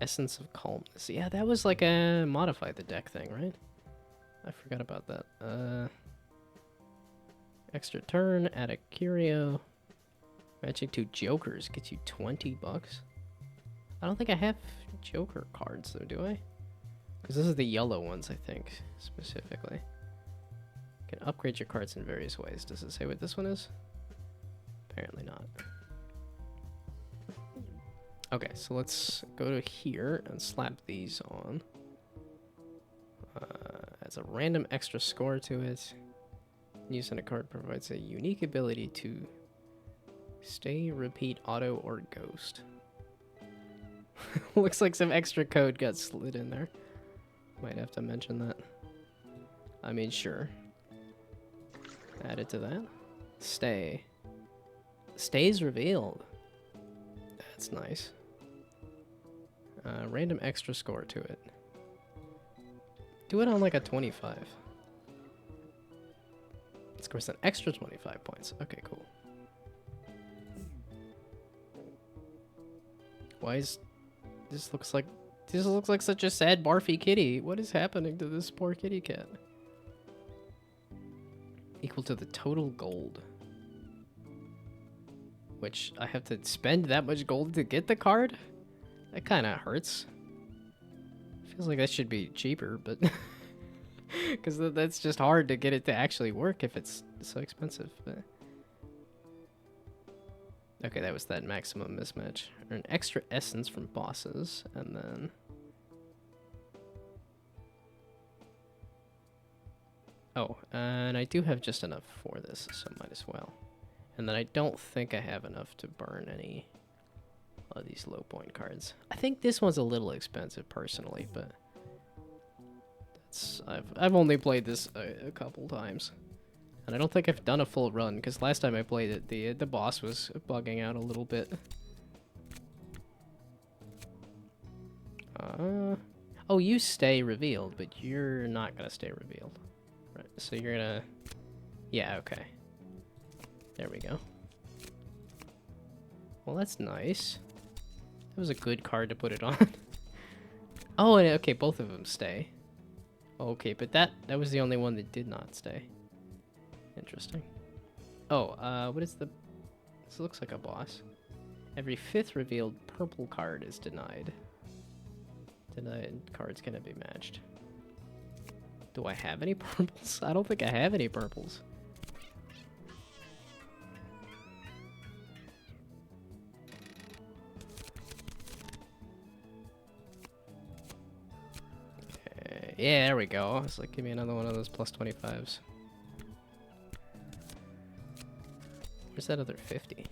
Essence of Calmness. Yeah, that was like a modify the deck thing, right? I forgot about that. Extra turn, add a curio. Matching 2 jokers gets you 20 bucks. I don't think I have joker cards though, do I? Because this is the yellow ones, I think, specifically. You can upgrade your cards in various ways. Does it say what this one is? Apparently not. Okay, so let's go to here and slap these on. Adds a random extra score to it. Using a card provides a unique ability to stay, repeat, auto, or ghost. Looks like some extra code got slid in there. Might have to mention that. I mean, sure. Add it to that. Stay. Stays revealed. That's nice. Random extra score to it. Do it on like a 25. It scores an extra 25 points. Okay, cool. Why is this looks like such a sad barfy kitty? What is happening to this poor kitty cat? Equal to the total gold. Which I have to spend that much gold to get the card? That kind of hurts. Feels like that should be cheaper, but because that's just hard to get it to actually work if it's so expensive. But okay, that was that maximum mismatch. Earn extra essence from bosses, and then oh, and I do have just enough for this, so might as well. And then I don't think I have enough to burn any of these low point cards. I think this one's a little expensive personally, but that's I've only played this a couple times. And I don't think I've done a full run, because last time I played it, the boss was bugging out a little bit. Oh, you stay revealed, but you're not gonna stay revealed. Right, so you're gonna... Yeah, okay. There we go. Well, that's nice. That was a good card to put it on. Oh, and okay, both of them stay. Okay, but that was the only one that did not stay. Interesting. Oh, what is the... This looks like a boss. Every 5th revealed purple card is denied. Denied cards cannot be matched. Do I have any purples? I don't think I have any purples. Okay. Yeah, there we go. It's like, give me another one of those plus 25s. Where's that other 50?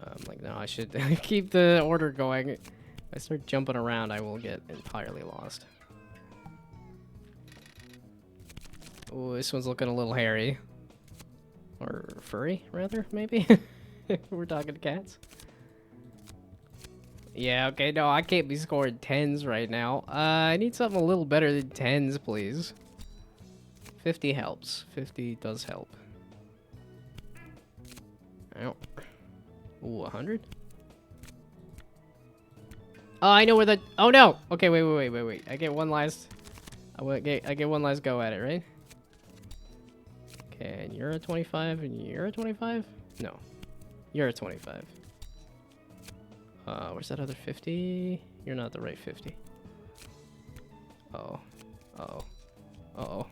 I'm like, no, I should keep the order going. If I start jumping around, I will get entirely lost. Oh, this one's looking a little hairy. Or furry, rather, maybe? We're talking cats. Yeah, okay, no, I can't be scoring 10s right now. I need something a little better than 10s, please. 50 helps. 50 does help. Ow. Ooh, 100? Oh, I know where the... Oh, no! Okay, wait. I get one last... I get one last go at it, right? Okay, and you're a 25, and you're a 25? No. You're a 25. Where's that other 50? You're not the right 50. Uh-oh. Uh-oh. Uh-oh.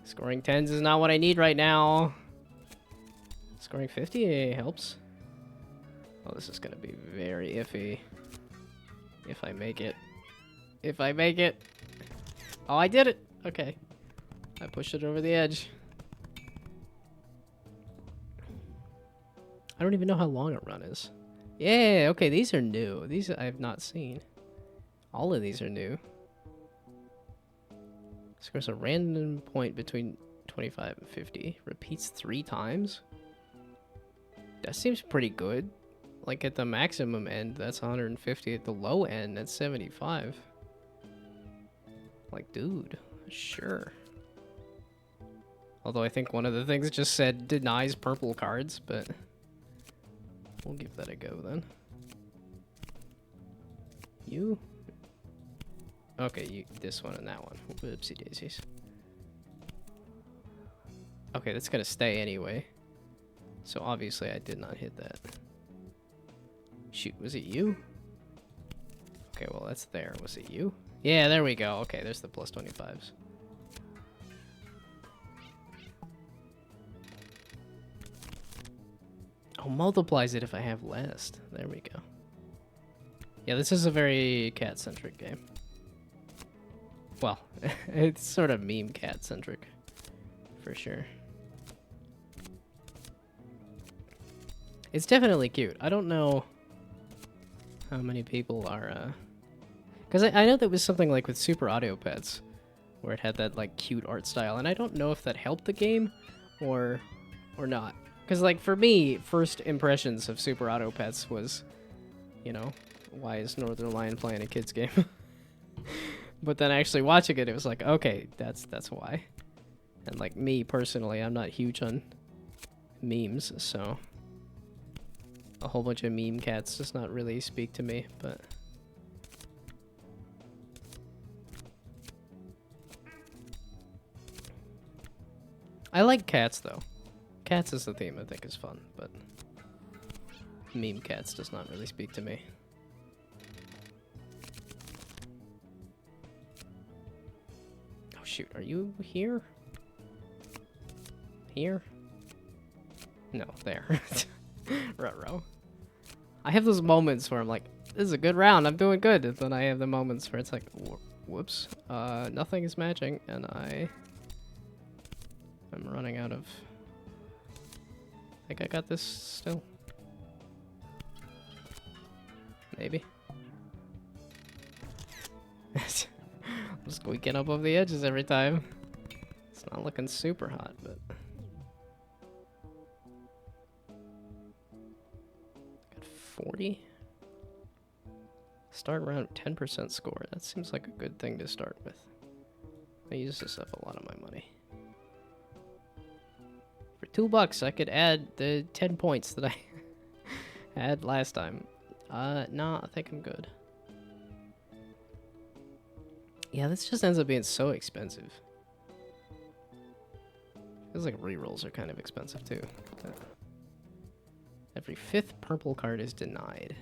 Scoring 10s is not what I need right now. Scoring 50 helps. Oh, this is gonna be very iffy. If I make it. If I make it. Oh, I did it! Okay. I pushed it over the edge. I don't even know how long a run is. Yeah, okay, these are new. These I have not seen. All of these are new. Scores a random point between 25 and 50. Repeats 3 times. That seems pretty good. Like at the maximum end, that's 150. At the low end, that's 75. Like, dude, sure. Although I think one of the things just said denies purple cards, but we'll give that a go then. You? Okay, you, this one and that one. Whoopsie daisies. Okay, that's gonna stay anyway. So obviously I did not hit that. Shoot, was it you? Okay, well that's there. Was it you? Yeah, there we go. Okay, there's the plus 25s. Oh, multiplies it if I have less. There we go. Yeah, this is a very cat-centric game. Well, it's sort of meme cat-centric, for sure. It's definitely cute. I don't know how many people are, because I know there was something like with Super Audio Pets, where it had that, like, cute art style, and I don't know if that helped the game, or not. Because, like, for me, first impressions of Super Auto Pets was, you know, why is Northern Lion playing a kid's game? But then actually watching it, it was like, okay, that's why. And, like, me, personally, I'm not huge on memes, so a whole bunch of meme cats does not really speak to me, but... I like cats, though. Cats is the theme I think is fun, but meme cats does not really speak to me. Oh shoot, are you here? Here? No, there. Ruh-roh. I have those moments where I'm like, this is a good round, I'm doing good. And then I have the moments where it's like, whoops, nothing is matching, and I'm running out of... I think I got this still. Maybe. squeaking up over the edges every time. It's not looking super hot, but... Got 40? Start around 10% score. That seems like a good thing to start with. I use this up a lot of my money. For $2, I could add the 10 points that I had last time. No, I think I'm good. Yeah, this just ends up being so expensive. Feels like rerolls are kind of expensive too. Every 5th purple card is denied.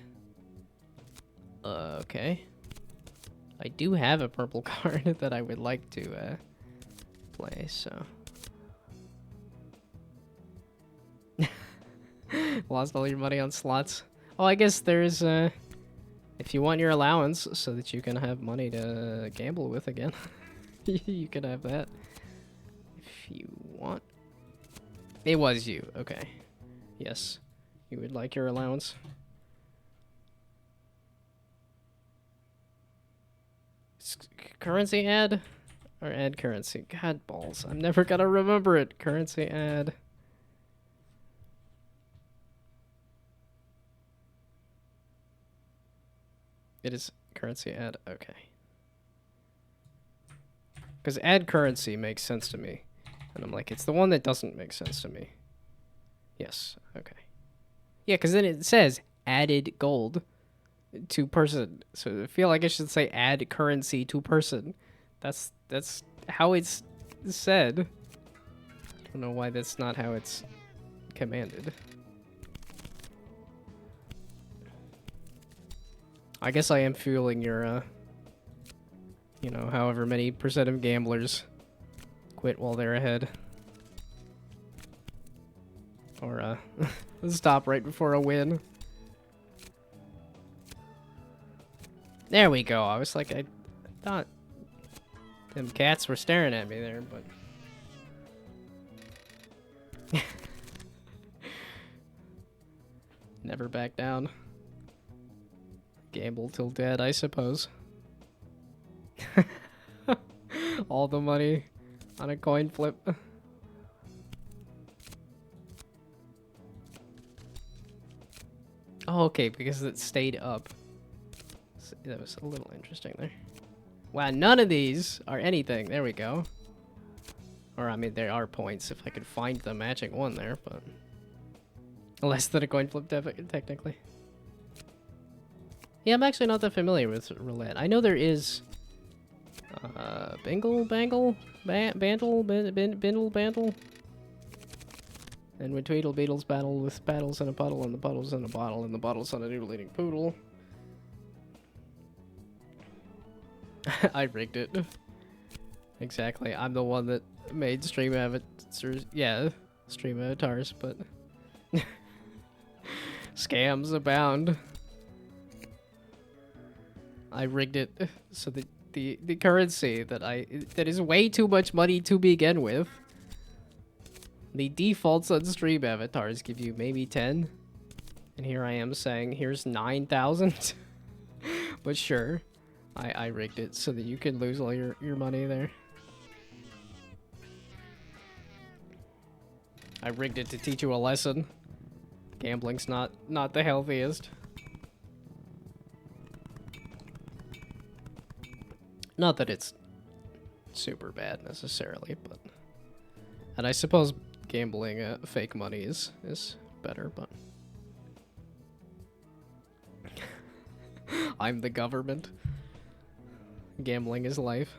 Okay. I do have a purple card that I would like to play, so... Lost all your money on slots. Oh, I guess there's, if you want your allowance so that you can have money to gamble with again, you can have that. If you want. It was you. Okay. Yes. You would like your allowance. Currency ad? Or add currency? God balls. I'm never gonna remember it. Currency ad. It is currency add. Okay. Because add currency makes sense to me. And I'm like, it's the one that doesn't make sense to me. Yes. Okay. Yeah, because then it says added gold to person. So I feel like I should say add currency to person. That's how it's said. I don't know why that's not how it's commanded. I guess I am fueling your, you know, however many percent of gamblers quit while they're ahead. Or, stop right before a win. There we go. I was like, I thought them cats were staring at me there, but... Never back down. Gamble till dead, I suppose. All the money on a coin flip. Oh, okay, because it stayed up. So that was a little interesting there. Wow, none of these are anything. There we go. Or, I mean, there are points if I could find the matching one there, but... Less than a coin flip, technically. Yeah, I'm actually not that familiar with roulette. I know there is... Bingle, bangle, bandle, bindle, bandle. And when Tweedle Beetles battle with paddles in a puddle, and the puddles in a bottle, and the bottle's on a noodle-eating poodle. I rigged it. Exactly. I'm the one that made stream avatars. Yeah, stream avatars, but... Scams abound. I rigged it so that the currency that is way too much money to begin with. The defaults on stream avatars give you maybe 10. And here I am saying, here's 9,000. But sure, I rigged it so that you can lose all your money there. I rigged it to teach you a lesson. Gambling's not the healthiest. Not that it's super bad necessarily, but... And I suppose gambling fake money is better, but... I'm the government. Gambling is life.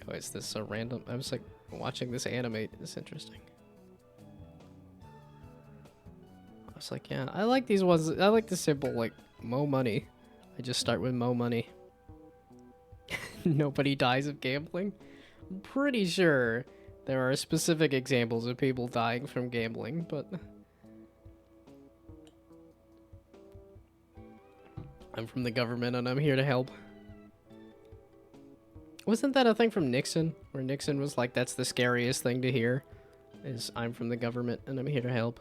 Oh, is this so random? I was like watching this animate. It's interesting. I was like, yeah, I like these ones. I like the simple, like, mo money. I just start with mo money. Nobody dies of gambling. I'm pretty sure there are specific examples of people dying from gambling, but... I'm from the government and I'm here to help. Wasn't that a thing from Nixon? Where Nixon was like, that's the scariest thing to hear. Is I'm from the government and I'm here to help.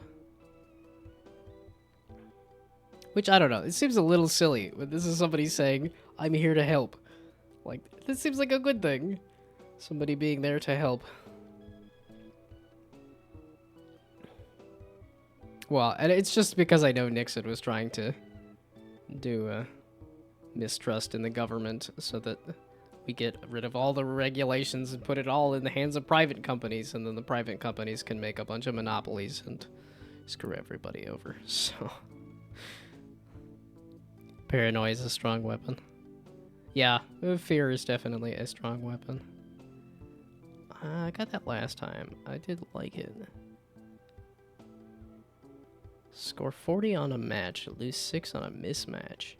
Which, I don't know, it seems a little silly when this is somebody saying, I'm here to help. Like, this seems like a good thing. Somebody being there to help. Well, and it's just because I know Nixon was trying to do mistrust in the government so that we get rid of all the regulations and put it all in the hands of private companies, and then the private companies can make a bunch of monopolies and screw everybody over. So paranoia is a strong weapon. Yeah, fear is definitely a strong weapon. I got that last time. I did like it. Score 40 on a match, lose 6 on a mismatch.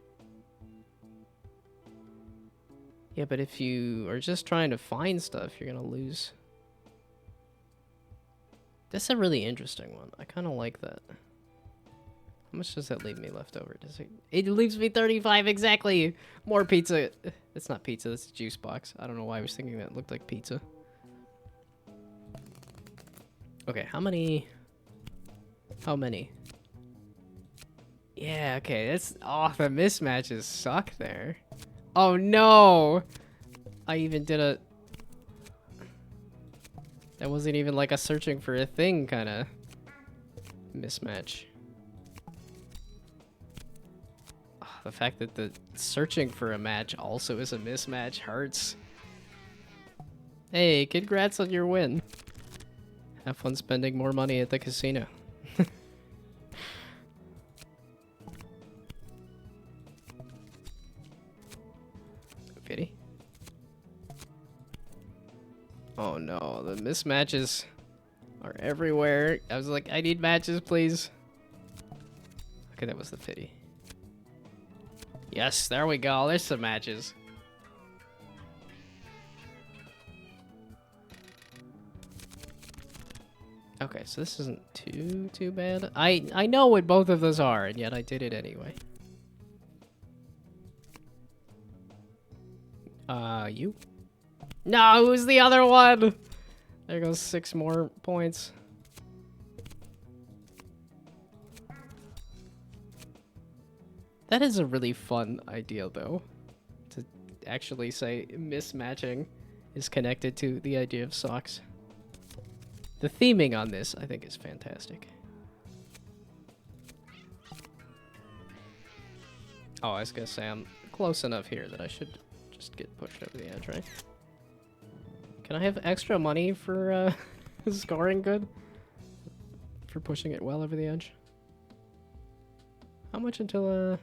Yeah, but if you are just trying to find stuff, you're gonna lose. That's a really interesting one. I kind of like that. How much does that leave me left over? Does it leaves me 35 exactly. More pizza. It's not pizza, that's a juice box. I don't know why I was thinking that looked like pizza. Okay, how many? How many? Yeah, okay, that's... Oh, the mismatches suck there. Oh, no! I even did a... That wasn't even like a searching for a thing kind of mismatch. Oh, the fact that the searching for a match also is a mismatch hurts. Hey, congrats on your win. Have fun spending more money at the casino. Pity. Oh no, the mismatches are everywhere. I was like, I need matches, please. Okay, that was the pity. Yes, there we go. There's some matches. Okay, so this isn't too bad. I know what both of those are, and yet I did it anyway. You? No, who's the other one? There goes 6 more points. That is a really fun idea, though. To actually say mismatching is connected to the idea of socks. The theming on this, I think, is fantastic. Oh, I was gonna say I'm close enough here that I should just get pushed over the edge, right? Can I have extra money for scoring good? For pushing it well over the edge? How much until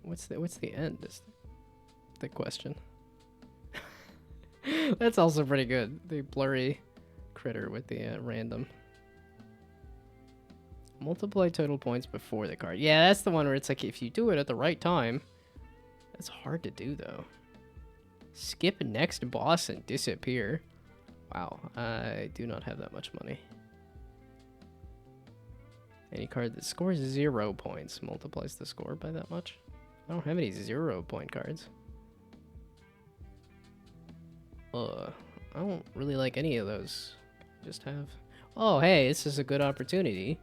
what's the end is the question. That's also pretty good. The blurry critter with the random. Multiply total points before the card. Yeah, that's the one where it's like if you do it at the right time. That's hard to do though. Skip next boss and disappear. Wow, I do not have that much money. Any card that scores 0 points multiplies the score by that much. I don't have any 0-point cards. I don't really like any of those. I just have... Oh, hey, this is a good opportunity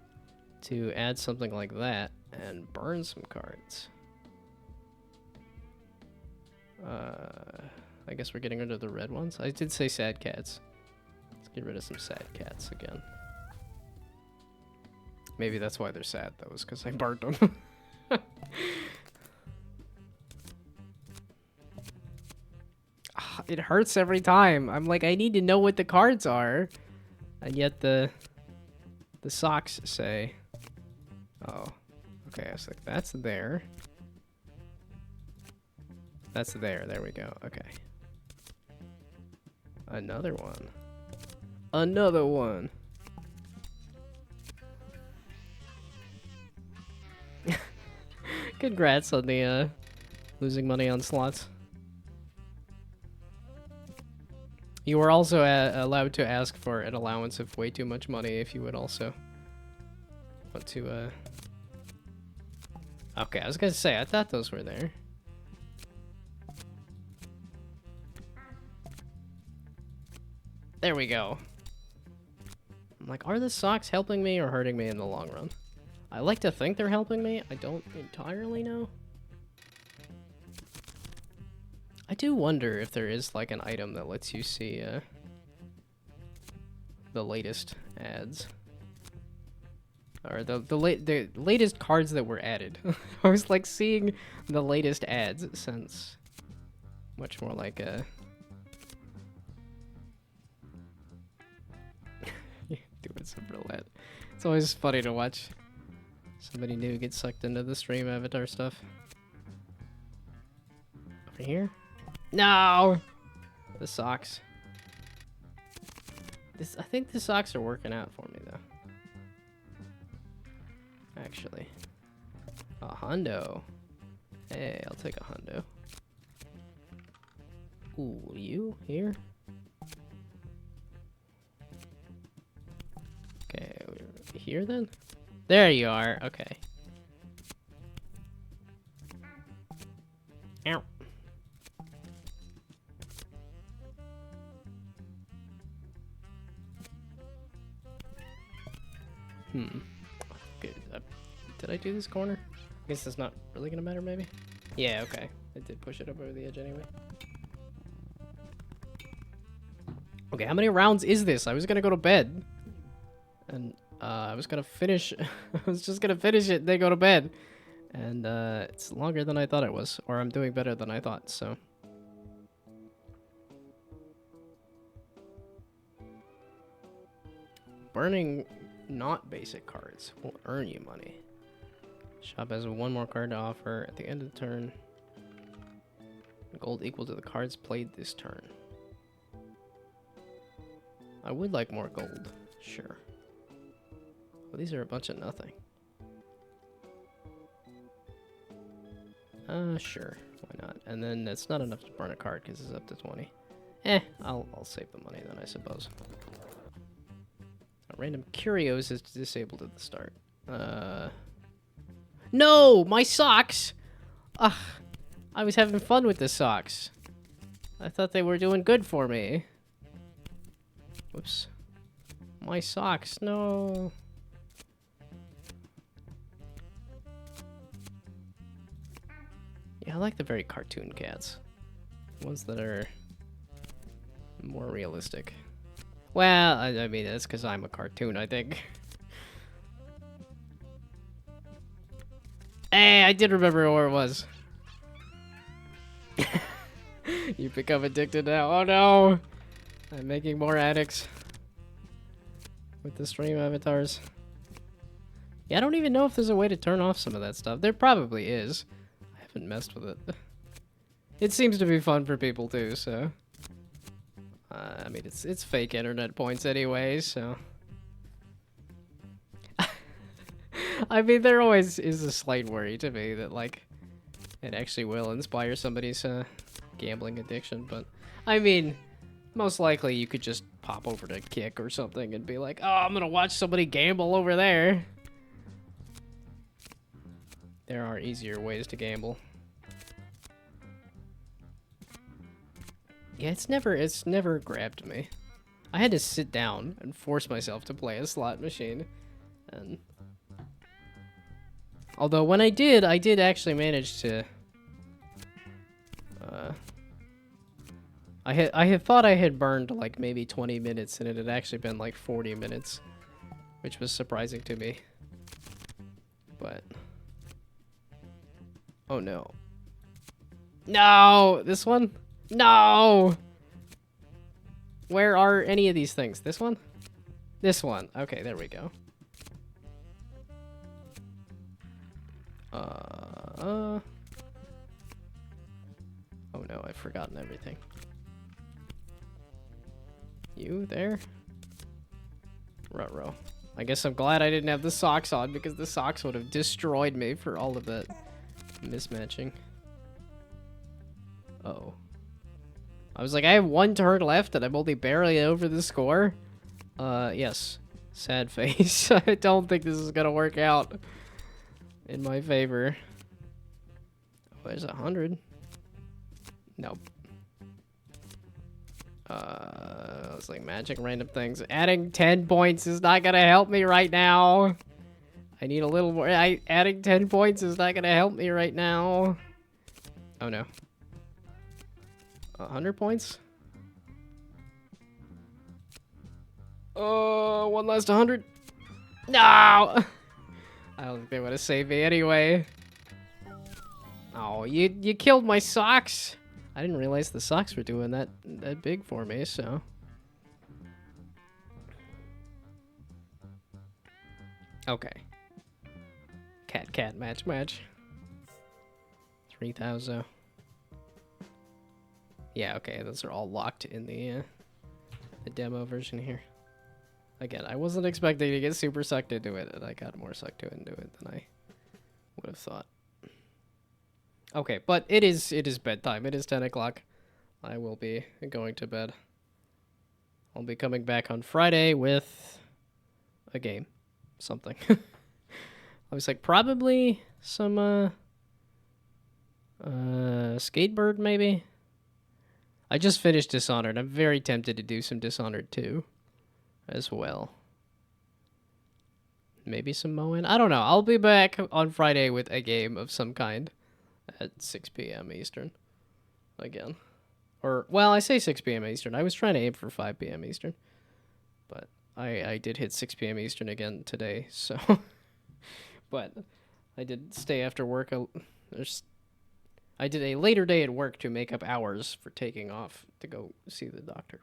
to add something like that and burn some cards. I guess we're getting rid of the red ones. I did say sad cats. Let's get rid of some sad cats again. Maybe that's why they're sad, though, is because I burned them. It hurts every time. I'm like, I need to know what the cards are. And yet the socks say... Oh. Okay, I was like, that's there. That's there. There we go. Okay. Another one. Another one. Congrats on the losing money on slots. You were also allowed to ask for an allowance of way too much money if you would also want to... Okay, I was gonna say, I thought those were there. There we go. I'm like, are the socks helping me or hurting me in the long run? I like to think they're helping me. I don't entirely know. I do wonder if there is like an item that lets you see the latest ads. Or the latest cards that were added. I was like seeing the latest ads since much more like a doing some roulette. It's always funny to watch somebody new get sucked into the stream avatar stuff. Over here? No! The socks. I think the socks are working out for me though. Actually. A hundo. Hey, I'll take a hundo. Ooh, you here? Okay, we're here then? There you are, okay. Ow. Good. Did I do this corner? I guess it's not really gonna matter, maybe? Yeah, okay. I did push it up over the edge anyway. Okay, how many rounds is this? I was gonna go to bed. And, I was gonna finish... I was just gonna finish it and then go to bed. And, it's longer than I thought it was. Or I'm doing better than I thought, so... Burning not basic cards will earn you money. Shop has one more card to offer at the end of the turn. Gold equal to the cards played this turn. I would like more gold, sure. Well, these are a bunch of nothing. Sure, why not? And then it's not enough to burn a card because it's up to 20. I'll save the money then, I suppose. Random curios is disabled at the start. No! My socks! Ugh. I was having fun with the socks. I thought they were doing good for me. Whoops. My socks, no. Yeah, I like the very cartoon cats. Ones that are more realistic. Well, I mean, that's because I'm a cartoon, I think. Hey, I did remember where it was. You become addicted now. Oh no! I'm making more addicts with the stream avatars. Yeah, I don't even know if there's a way to turn off some of that stuff. There probably is. I haven't messed with it. It seems to be fun for people too, so... I mean, it's fake internet points anyway, so... I mean, there always is a slight worry to me that, like, it actually will inspire somebody's gambling addiction, but... I mean, most likely you could just pop over to Kick or something and be like, oh, I'm gonna watch somebody gamble over there. There are easier ways to gamble. Yeah, it's never grabbed me. I had to sit down and force myself to play a slot machine. And although when I did actually manage to I had thought I had burned like maybe 20 minutes and it had actually been like 40 minutes, which was surprising to me. But oh no. No, this one? No! Where are any of these things? This one? This one. Okay, there we go. Oh no, I've forgotten everything. You there? Ruh-roh. I guess I'm glad I didn't have the socks on because the socks would have destroyed me for all of that mismatching. Uh-oh. I was like, I have one turn left and I'm only barely over the score. Yes. Sad face. I don't think this is gonna work out in my favor. Oh, there's 100. Nope. It's like magic random things. Adding 10 points is not gonna help me right now. I need a little more. Adding 10 points is not gonna help me right now. Oh no. 100 points? Oh, one last 100. No! I don't think they want to save me anyway. Oh, you killed my socks. I didn't realize the socks were doing that big for me, so. Okay. Cat match. 3,000. Yeah, okay, those are all locked in the demo version here. Again, I wasn't expecting to get super sucked into it, and I got more sucked into it than I would have thought. Okay, but it is bedtime. It is 10 o'clock. I will be going to bed. I'll be coming back on Friday with a game. Something. I was like, probably some, Skatebird, maybe? I just finished Dishonored. I'm very tempted to do some Dishonored 2 as well. Maybe some Moen? I don't know. I'll be back on Friday with a game of some kind at 6 p.m. Eastern. Again. Or, well, I say 6 p.m. Eastern. I was trying to aim for 5 p.m. Eastern. But I did hit 6 p.m. Eastern again today, so... But I did stay after work. I did a later day at work to make up hours for taking off to go see the doctor.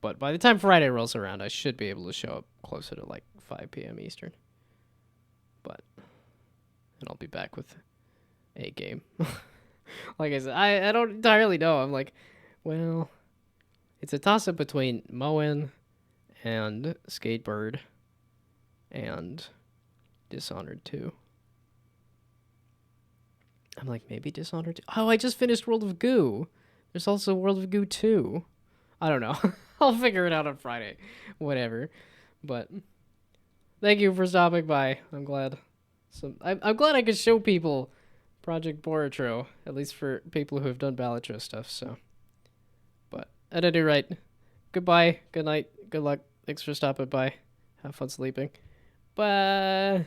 But by the time Friday rolls around, I should be able to show up closer to like 5 p.m. Eastern. And I'll be back with a game. Like I said, I don't entirely know. I'm like, well, it's a toss-up between Moen and Skatebird and Dishonored 2. I'm like, maybe Dishonored 2. Oh, I just finished World of Goo. There's also World of Goo 2. I don't know. I'll figure it out on Friday. Whatever. But thank you for stopping by. I'm glad. I'm glad I could show people Project Boratro, at least for people who have done Balatro stuff, so. But at any rate, goodbye, good night, good luck, thanks for stopping by. Have fun sleeping. Bye.